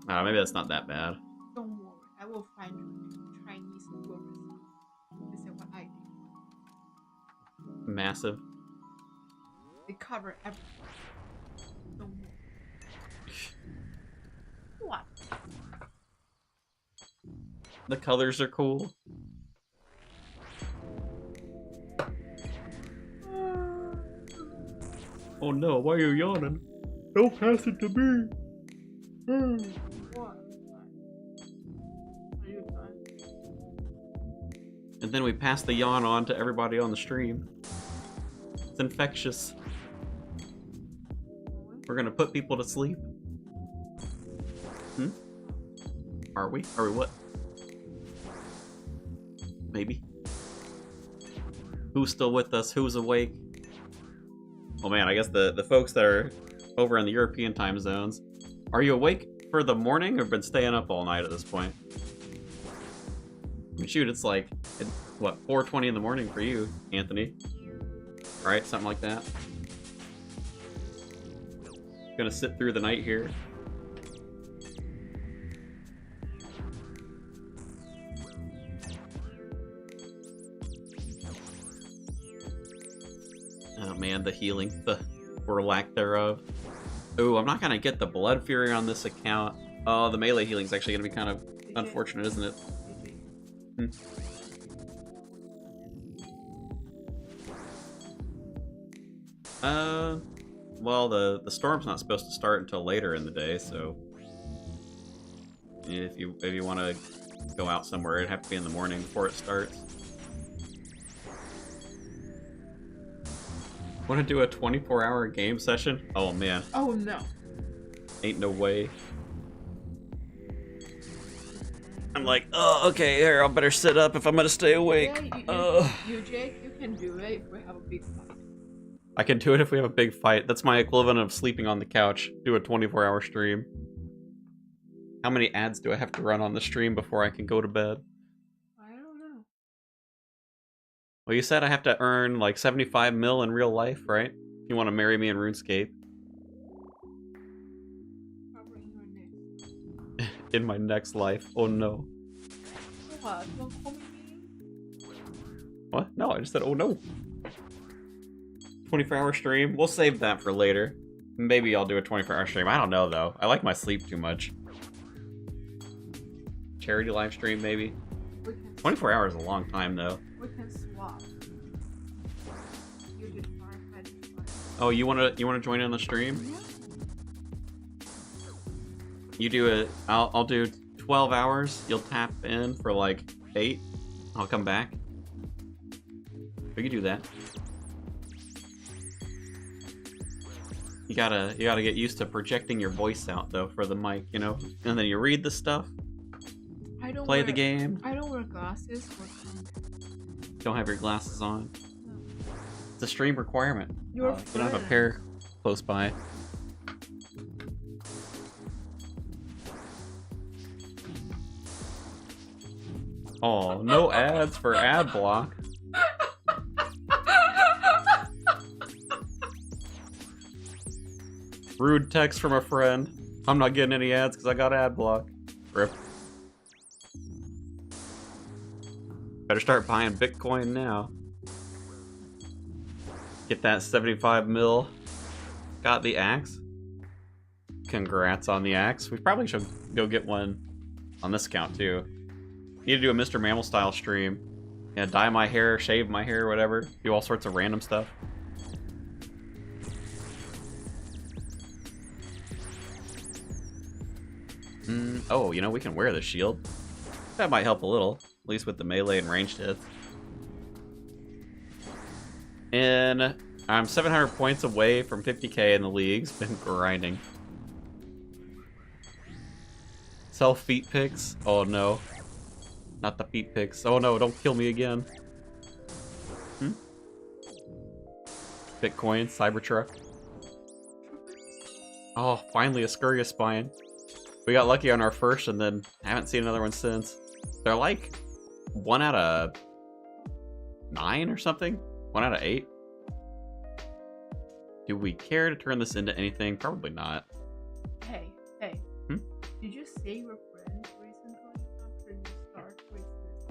maybe that's not that bad. Don't worry, I will find you Chinese tourists. This is what I do. Massive. They cover everything. Don't worry. What? The colors are cool. Oh no, why are you yawning? Don't pass it to me. What? Are you done? And then we pass the yawn on to everybody on the stream. It's infectious. We're gonna put people to sleep. Are we? Are we what? Maybe. Who's still with us? Who's awake? Oh man, I guess the folks that are over in the European time zones. Are you awake for the morning or been staying up all night at this point? I mean, shoot, it's like, what, 4:20 in the morning for you, Anthony? Right? Something like that. Gonna sit through the night here. Oh man, the healing, or lack thereof. Ooh, I'm not gonna get the Blood Fury on this account. Oh, the melee healing's actually gonna be kind of unfortunate, isn't it? Well, the storm's not supposed to start until later in the day, so if you want to go out somewhere, it'd have to be in the morning before it starts. Want to do a 24-hour game session? Oh man. Oh no. Ain't no way. I'm like, oh, okay, here, I better sit up if I'm gonna stay awake. Yeah, you, Jake, you can do it if we have a big fight. I can do it if we have a big fight. That's my equivalent of sleeping on the couch. Do a 24-hour stream. How many ads do I have to run on the stream before I can go to bed? I don't know. Well, you said I have to earn like 75 mil in real life, right? If you want to marry me in RuneScape. Probably in your next. In my next life. Oh no. What? Don't call me mean? What? No, I just said, oh no. 24-hour stream? We'll save that for later. Maybe I'll do a 24-hour stream. I don't know, though. I like my sleep too much. Charity live stream, maybe? 24 hours is a long time, though. We can swap. You did 5, I did 5. Oh, you wanna join in the stream? You do it. I'll do 12 hours. You'll tap in for like 8. I'll come back. We can do that. You gotta get used to projecting your voice out though for the mic, you know? And then you read the stuff. I don't Play wear, the game. I don't wear glasses for content. Don't have your glasses on. It's a stream requirement. Your You don't have a pair close by. Oh, no ads for ad block. Rude text from a friend. I'm not getting any ads because I got ad block. Rip. Better start buying Bitcoin now. Get that 75 mil. Got the axe. Congrats on the axe. We probably should go get one on this account too. Need to do a Mr. Mammal style stream. Yeah, dye my hair, shave my hair, whatever. Do all sorts of random stuff. Oh, you know, we can wear the shield. That might help a little, at least with the melee and ranged hits. And I'm 700 points away from 50k in the leagues. Been grinding. Sell feet pics. Oh no. Not the feet pics. Oh no, don't kill me again. Bitcoin, Cybertruck. Oh, finally a Scurrius Spine. We got lucky on our first and then haven't seen another one since. They're like 1 out of 9 or something? 1 out of 8? Do we care to turn this into anything? Probably not. Hey. Did you save your friends recently after you start with this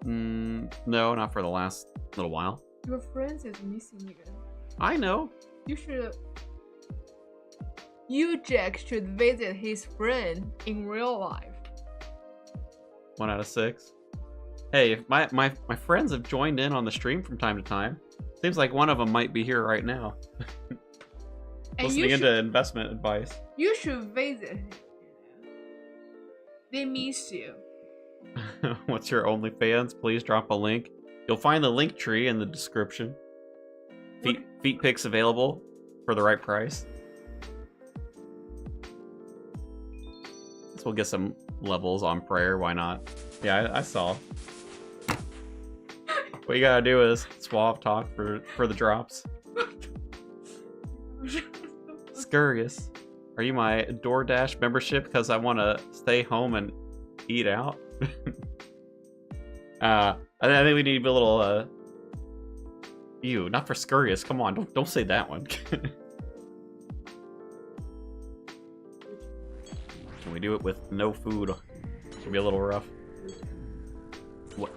game? No, not for the last little while. Your friends is missing you. I know. You, Jack, should visit his friend in real life. 1 out of 6. Hey, if my friends have joined in on the stream from time to time. Seems like one of them might be here right now. Listening into investment advice. You should visit him. They miss you. What's your OnlyFans? Please drop a link. You'll find the link tree in the description. Feet pics available for the right price. Guess we'll get some levels on prayer. Why not? Yeah, I saw. What you gotta do is swap talk for the drops. Scurrius. Are you my DoorDash membership because I want to stay home and eat out? I think we need a little ew, not for Scurrius. Come on, don't say that one. Can we do it with no food? It'll be a little rough. What?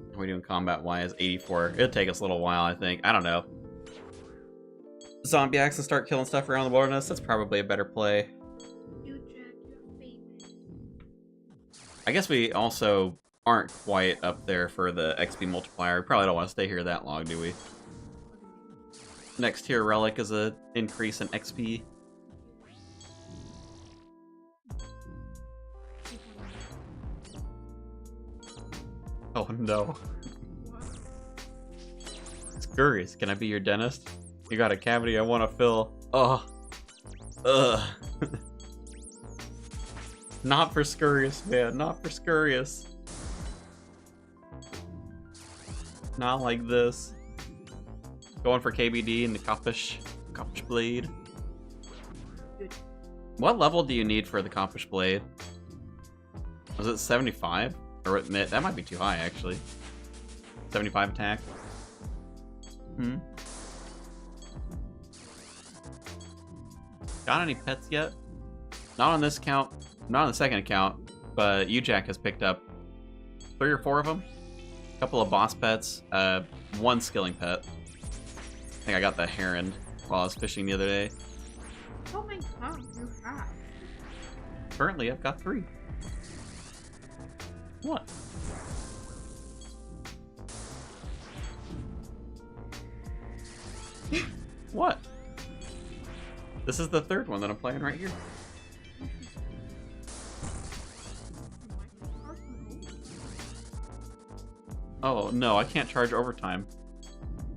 What are we doing combat-wise? 84. It'll take us a little while, I think. I don't know. Zombie axe and start killing stuff around the wilderness. That's probably a better play. I guess we also aren't quite up there for the XP multiplier. We probably don't want to stay here that long, do we? Next tier relic is an increase in XP. Oh no. Scurrius, can I be your dentist? You got a cavity I want to fill. Oh. Ugh. Not for Scurrius, man. Not for Scurrius. Not like this. Going for KBD and the Coppish Blade. What level do you need for the Coppish Blade? Was it 75? Or that might be too high, actually. 75 attack. Got any pets yet? Not on this account. Not on the second account. But UJack has picked up 3 or 4 of them. A couple of boss pets. 1 skilling pet. I think I got the heron while I was fishing the other day. How many cows do you have? Currently, I've got 3. What? What? This is the 3rd one that I'm playing right here. Oh, no, I can't charge overtime.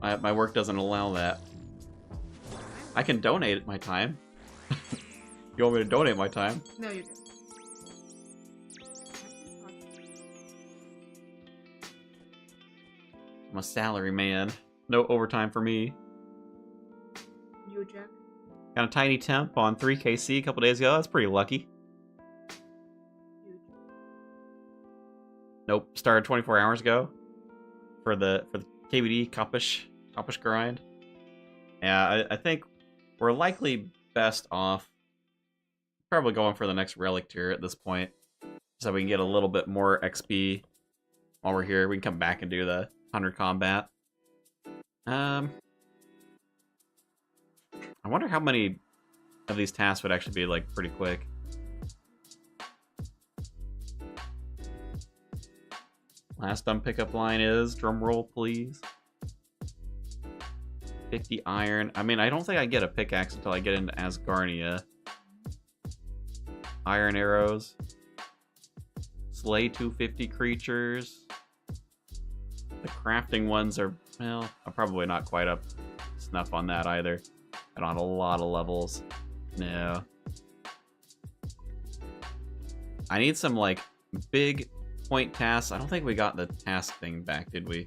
My work doesn't allow that. I can donate my time. You want me to donate my time? No, you don't. I'm a salary man. No overtime for me. You, Jack? Got a tiny temp on 3KC a couple days ago. That's pretty lucky. You, Nope. Started 24 hours ago for the KBD Koppish grind. Yeah, I think we're likely best off probably going for the next relic tier at this point, so we can get a little bit more XP while we're here. We can come back and do the 100 combat. I wonder how many of these tasks would actually be like pretty quick. Last dumb pickup line is, drum roll please, 50 iron. I mean, I don't think I get a pickaxe until I get into Asgarnia. Iron arrows. Slay 250 creatures. The crafting ones are, well, I'm probably not quite up snuff on that either. I don't have a lot of levels. No. I need some, like, big point tasks. I don't think we got the task thing back, did we?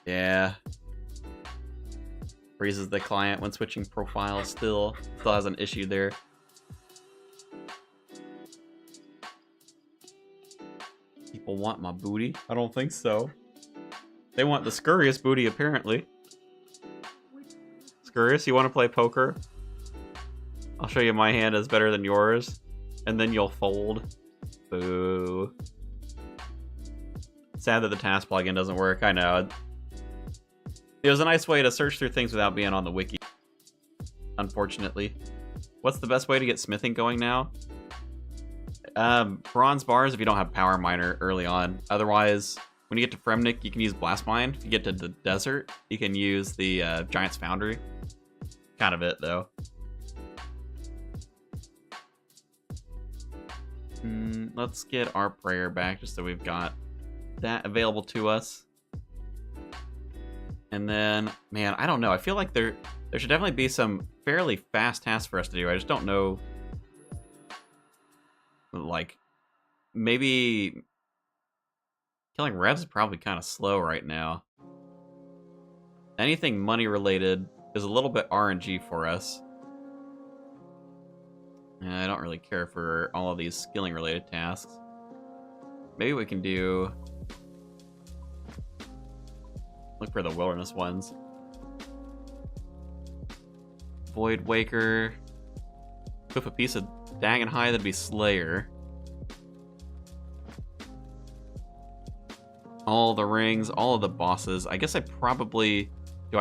Yeah. Freezes the client when switching profiles still has an issue there. People want my booty? I don't think so. They want the Scurrius booty, apparently. Scurrius, you want to play poker? I'll show you my hand is better than yours, and then you'll fold. Boo. Sad that the task plugin doesn't work, I know. It was a nice way to search through things without being on the wiki. Unfortunately. What's the best way to get smithing going now? Bronze bars if you don't have Power Miner early on. Otherwise, when you get to Fremnik, you can use Blast Mine. If you get to the desert, you can use the Giant's Foundry. Kind of it, though. Let's get our prayer back, just so we've got that available to us. And then, man, I don't know. I feel like there should definitely be some fairly fast tasks for us to do. I just don't know. Like, maybe killing revs is probably kind of slow right now. Anything money related is a little bit RNG for us. And I don't really care for all of these skilling related tasks. Maybe we can do... Look for the wilderness ones. Void Waker. With a piece of Dagon High, that'd be Slayer. All the rings, all of the bosses. I guess I probably... Do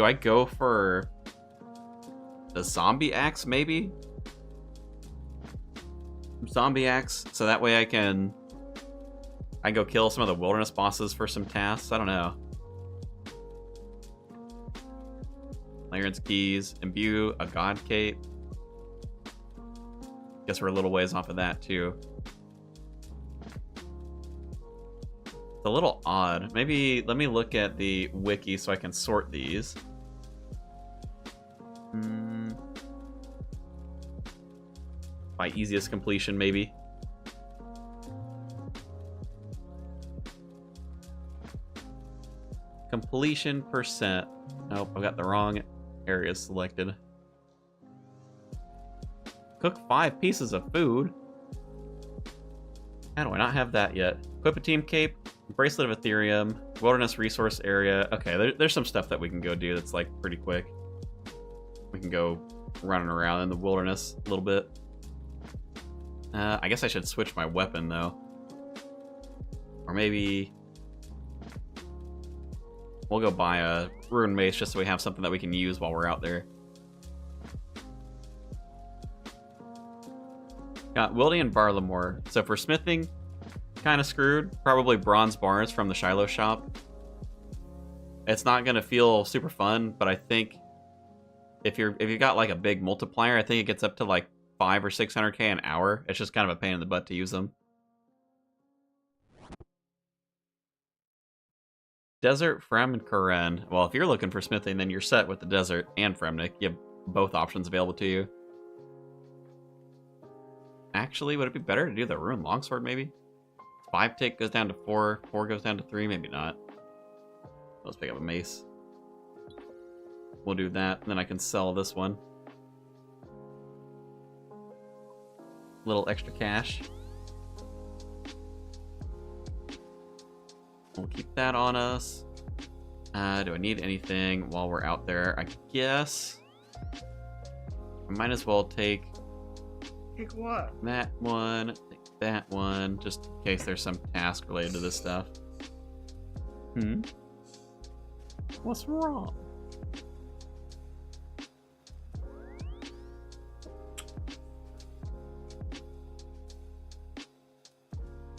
I go for the zombie axe, maybe? Zombie axe, so that way I can go kill some of the wilderness bosses for some tasks. I don't know. Laird's Keys, imbue a god cape. Guess we're a little ways off of that too. It's a little odd. Maybe let me look at the wiki so I can sort these. By easiest completion, maybe. Completion percent. Nope, I've got the wrong areas selected. Cook 5 pieces of food. How do I not have that yet? Equip a team cape, bracelet of Ethereum, wilderness resource area. Okay, there's some stuff that we can go do that's like pretty quick. We can go running around in the wilderness a little bit. I guess I should switch my weapon though. Or maybe we'll go buy a rune mace just so we have something that we can use while we're out there. Got Wildy and Barlamore. So for smithing, kind of screwed. Probably bronze bars from the Shiloh shop. It's not gonna feel super fun, but I think if you've got like a big multiplier, I think it gets up to like 500 or 600k an hour. It's just kind of a pain in the butt to use them. Desert, Frem, and Karen. Well, if you're looking for smithing, then you're set with the Desert and Fremnik. You have both options available to you. Actually, would it be better to do the Rune Longsword, maybe? 5 tick goes down to 4, 4 goes down to 3, maybe not. Let's pick up a mace. We'll do that, and then I can sell this one. Little extra cash. We'll keep that on us. Do I need anything while we're out there? I guess I might as well take what? that one, take that one, just in case there's some task related to this stuff. What's wrong?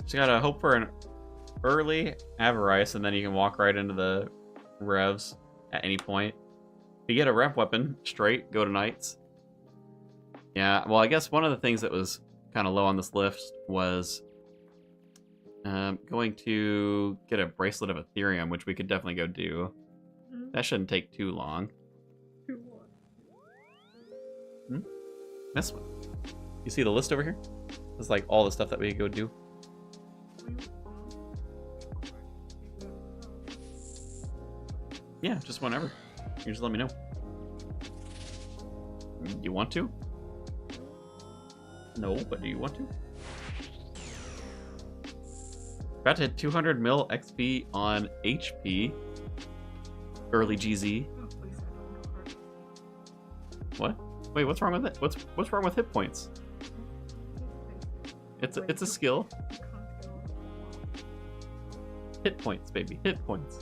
Just gotta hope for an early Avarice, and then you can walk right into the revs at any point. If you get a rev weapon straight, go to Knights. Yeah, well, I guess one of the things that was kind of low on this list was going to get a Bracelet of Ethereum, which we could definitely go do. That shouldn't take too long. This one. You see the list over here? It's like all the stuff that we could go do. Yeah, just whenever. You just let me know. You want to? No, but do you want to? About to hit 200 mil XP on HP. Early GZ. What? Wait, what's wrong with it? What's wrong with hit points? It's a skill. Hit points, baby. Hit points.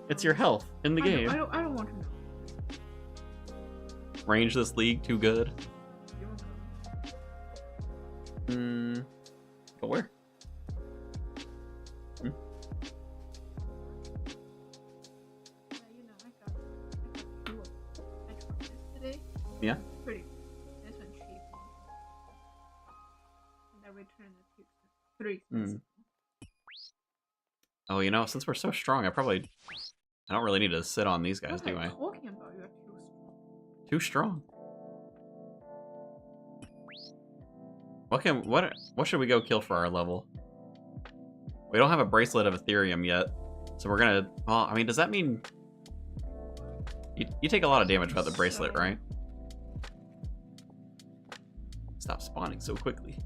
It's your health in the game. I don't want to know. Range this league too good. Go where? Yeah, you know, I got 2 of today. Yeah. Pretty. This one's cheap. And I returned the 3 expensive. Oh, you know, since we're so strong, I don't really need to sit on these guys, do I? What are you talking about? You're too strong. Too strong. What should we go kill for our level? We don't have a Bracelet of Ethereum yet, so we're gonna. Well, I mean, does that mean you take a lot of damage without the bracelet, right? Stop spawning so quickly.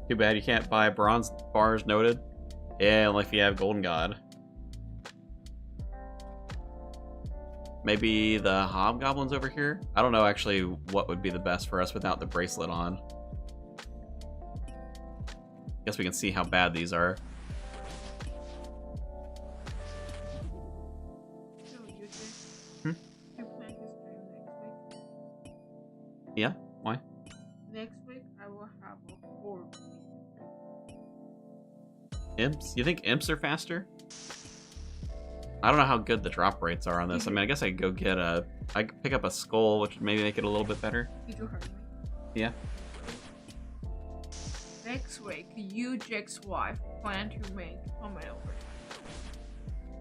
Too bad you can't buy bronze bars noted. Yeah, only if you have Golden God. Maybe the Hobgoblins over here? I don't know actually what would be the best for us without the bracelet on. Guess we can see how bad these are. Yeah? Why? Next week I will have a horde. Imps? You think imps are faster? I don't know how good the drop rates are on this. I mean, I guess I could go get I could pick up a skull, which would maybe make it a little bit better. Did you hurt me? Yeah. Next week, you, Jake's wife, plan to make how many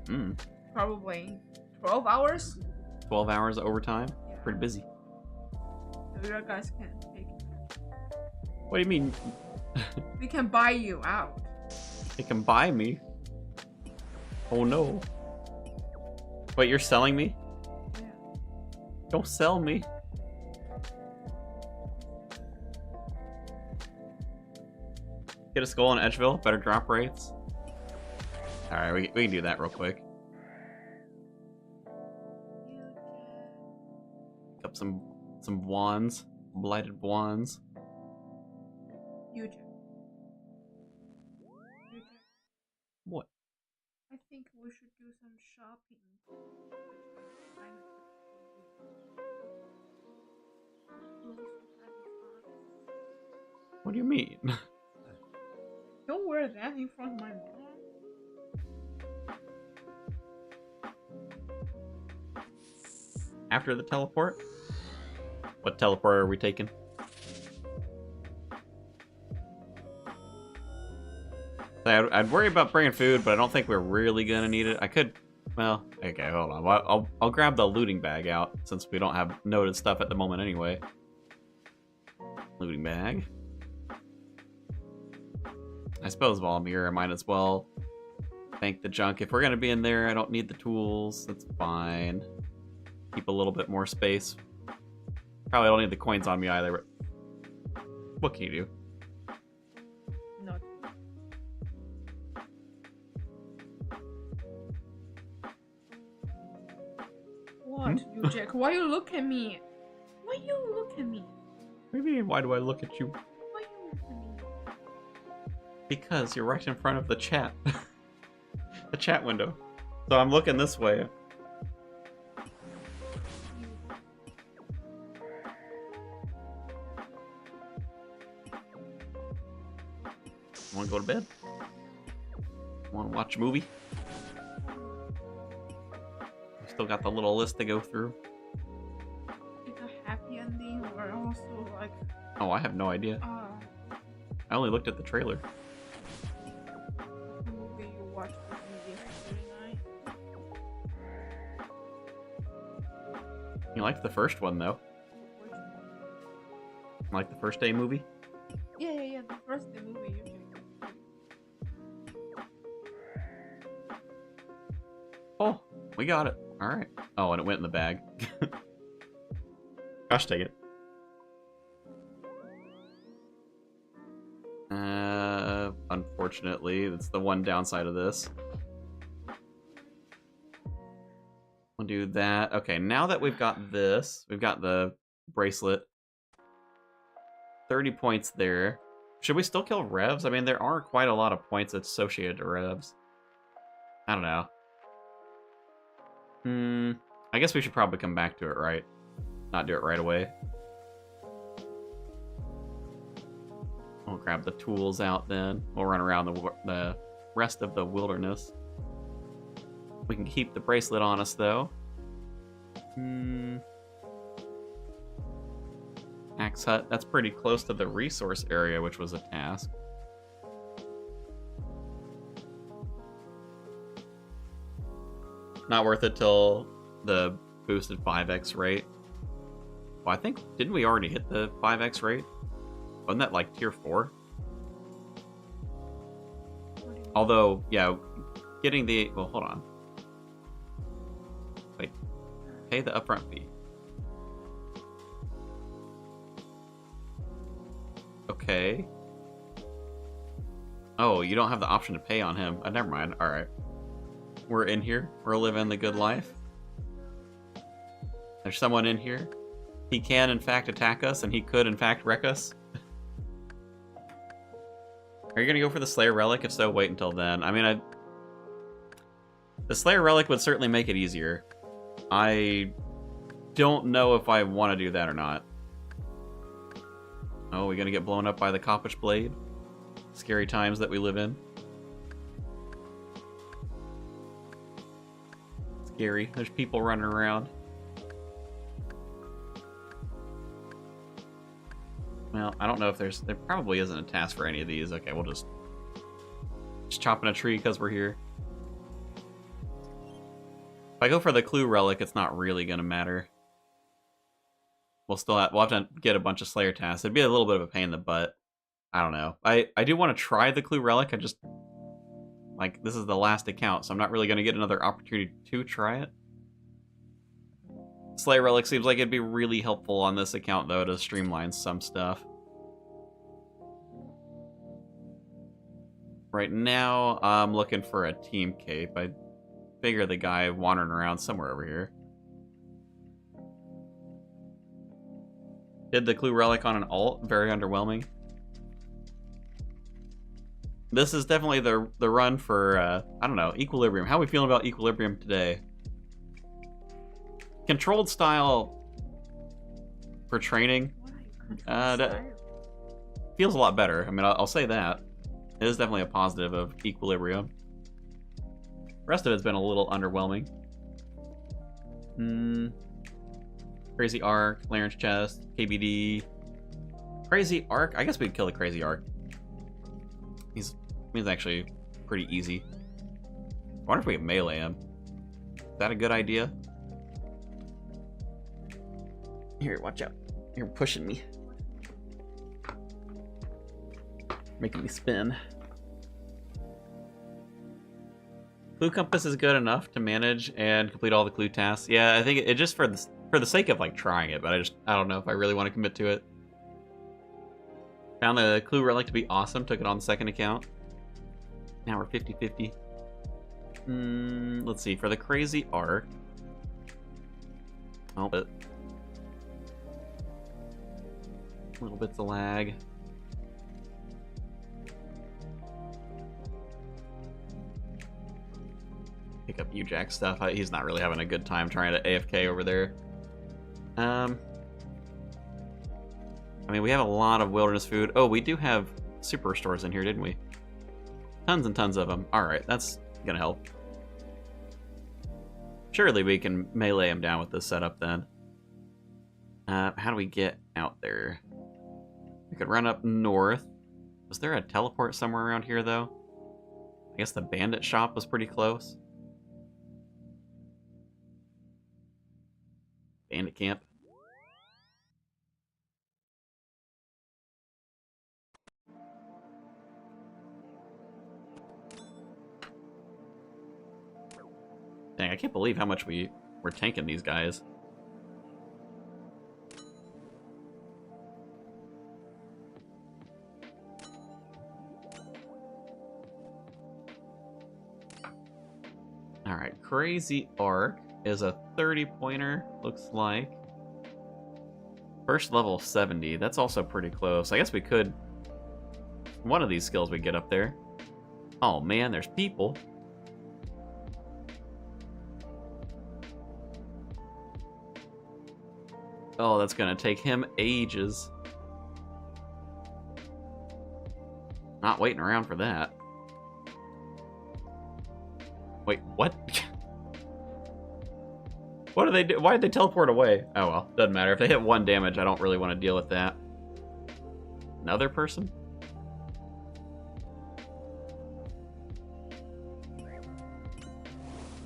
overtime? Probably 12 hours? 12 hours overtime? Yeah. Pretty busy. So you guys can take it. What do you mean? We can buy you out. They can buy me? Oh no. Wait, you're selling me? Yeah. Don't sell me. Get a skull in Edgeville, better drop rates. Alright, we can do that real quick. Pick up some wands. Blighted wands. You, Jack. What? I think we should do some shopping. What do you mean? Don't wear that in front of my mom. After the teleport? What teleport are we taking? I'd worry about bringing food, but I don't think we're really gonna need it. I could, well, okay, hold on. I'll grab the looting bag out since we don't have noted stuff at the moment anyway. Looting bag. I suppose while I'm here, I might as well bank the junk. If we're gonna be in there, I don't need the tools. That's fine. Keep a little bit more space. Probably don't need the coins on me either. But what can you do? No. What, you Jack? Why you look at me? Why you look at me? What do you mean, why do I look at you? Why you look at me? Because you're right in front of the chat. The chat window. So I'm looking this way. Want to go to bed? Want to watch a movie? Still got the little list to go through. Like a happy ending, or also like. Oh, I have no idea. I only looked at the trailer. Movie you watched this movie yesterday night. You liked the first one though. Which one? Like the first day movie? Yeah. The first day movie you checked. Oh, we got it. All right. Oh, and it went in the bag. Gosh, take it. Unfortunately, that's the one downside of this. We'll do that. Okay, now that we've got this, we've got the bracelet. 30 points there. Should we still kill revs? I mean, there are quite a lot of points associated to revs. I don't know. I guess we should probably come back to it, right? Not do it right away. We'll grab the tools out then. We'll run around the rest of the wilderness. We can keep the bracelet on us, though. Axe Hut. That's pretty close to the resource area, which was a task. Not worth it till the boosted 5x rate. Well, I think, didn't we already hit the 5x rate? Wasn't that like tier 4? Although, yeah, getting the... Well, hold on. Wait. Pay the upfront fee. Okay. Oh, you don't have the option to pay on him. Never mind. Alright. We're in here. We're living the good life. There's someone in here. He can, in fact, attack us, and he could, in fact, wreck us. Are you going to go for the Slayer Relic? If so, wait until then. I mean, the Slayer Relic would certainly make it easier. I don't know if I want to do that or not. Oh, we're going to get blown up by the Coppish Blade? Scary times that we live in. Scary. There's people running around. Well, I don't know if there probably isn't a task for any of these. Okay, we'll just chopping a tree because we're here. If I go for the Clue Relic, it's not really gonna matter. We'll have to get a bunch of Slayer tasks. It'd be a little bit of a pain in the butt. I don't know. I do want to try the Clue Relic. I just like this is the last account, so I'm not really gonna get another opportunity to try it. Slayer Relic seems like it'd be really helpful on this account, though, to streamline some stuff. Right now, I'm looking for a team cape. I figure the guy wandering around somewhere over here. Did the Clue Relic on an alt. Very underwhelming. This is definitely the run for, I don't know, Equilibrium. How are we feeling about Equilibrium today? Controlled style for training that feels a lot better. I mean, I'll say that. It is definitely a positive of Equilibrium. The rest of it's been a little underwhelming. Crazy Arc, Larynx Chest, KBD. Crazy Arc? I guess we'd kill the Crazy Arc. He's It's actually pretty easy. I wonder if we can melee him. Is that a good idea? Here, watch out. You're pushing me. Making me spin. Clue Compass is good enough to manage and complete all the clue tasks. Yeah, I think it just for the sake of like trying it, but I don't know if I really want to commit to it. Found the clue relic to be awesome, took it on the second account. Now we're 50-50. Let's see, for the crazy arc. Oh, but little bits of lag. Pick up UJack stuff. He's not really having a good time trying to AFK over there. I mean, we have a lot of wilderness food. Oh, we do have super restores in here, didn't we? Tons and tons of them. Alright, that's gonna help. Surely we can melee him down with this setup then. How do we get out there? We could run up north. Was there a teleport somewhere around here, though? I guess the bandit shop was pretty close. Bandit camp. Dang, I can't believe how much we're tanking these guys. Alright, Crazy Arc is a 30-pointer, looks like. First level 70, that's also pretty close. I guess we could... One of these skills we get up there. Oh man, there's people. Oh, that's gonna take him ages. Not waiting around for that. Wait, what? What do they do? Why did they teleport away? Oh well, doesn't matter. If they hit 1 damage, I don't really want to deal with that. Another person?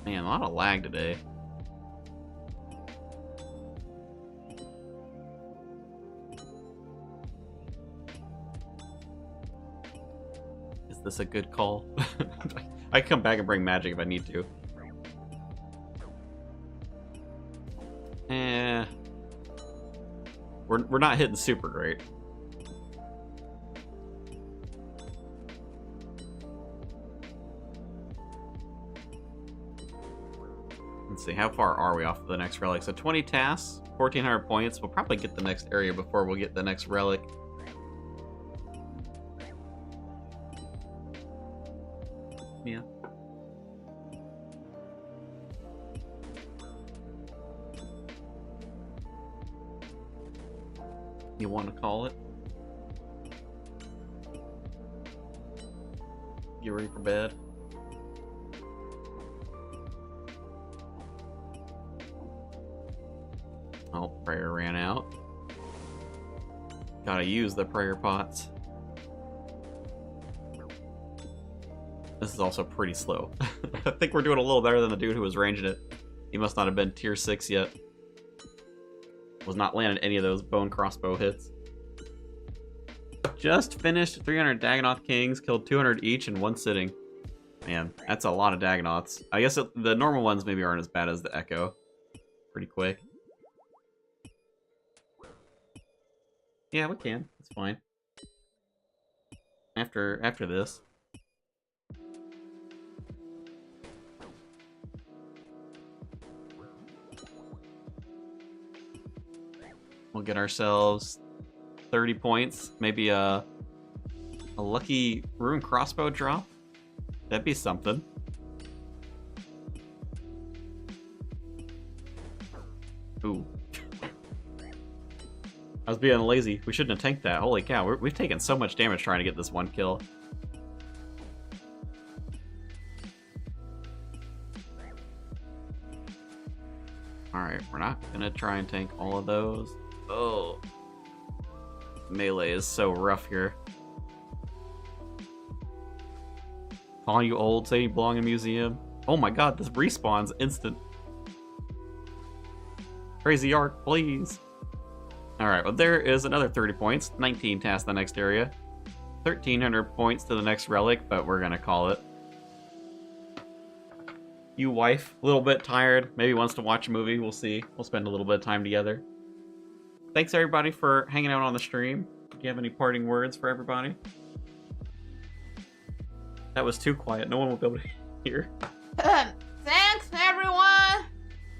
Man, a lot of lag today. Is this a good call? I can come back and bring magic if I need to. We're not hitting super great. Let's see, how far are we off of the next relic? So 20 tasks, 1,400 points. We'll probably get the next area before we'll get the next relic. Yeah. You want to call it? You ready for bed? Oh, prayer ran out. Gotta use the prayer pots. This is also pretty slow. I think we're doing a little better than the dude who was ranging it. He must not have been tier 6 yet. Was not landing any of those bone crossbow hits. Just finished 300 Dagonoth Kings, killed 200 each in 1 sitting. Man, that's a lot of Dagonoths. I guess the normal ones maybe aren't as bad as the Echo. Pretty quick. Yeah, we can. It's fine. After this. We'll get ourselves 30 points. Maybe a lucky rune crossbow drop. That'd be something. Ooh. I was being lazy. We shouldn't have tanked that. Holy cow, we've taken so much damage trying to get this 1 kill. Alright, we're not gonna try and tank all of those. Oh. Melee is so rough here. Calling you old, say you belong in a museum. Oh my god, this respawns instant. Crazy arc, please. Alright, well there is another 30 points. 19 tasks the next area. 1,300 points to the next relic, but we're gonna call it. You wife, a little bit tired, maybe wants to watch a movie, we'll see. We'll spend a little bit of time together. Thanks everybody for hanging out on the stream. Do you have any parting words for everybody? That was too quiet, no one will be able to hear. Thanks, everyone!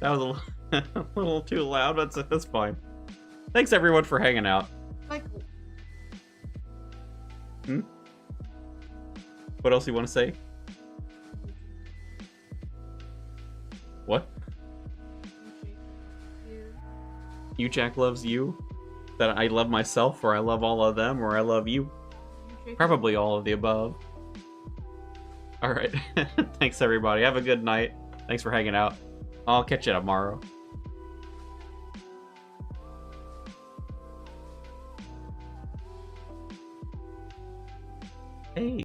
That was a little too loud, but that's fine. Thanks everyone for hanging out. Like... What else you want to say? What? You Jack loves you? That I love myself, or I love all of them, or I love you? Probably all of the above. Alright. Thanks everybody. Have a good night. Thanks for hanging out. I'll catch you tomorrow. Hey.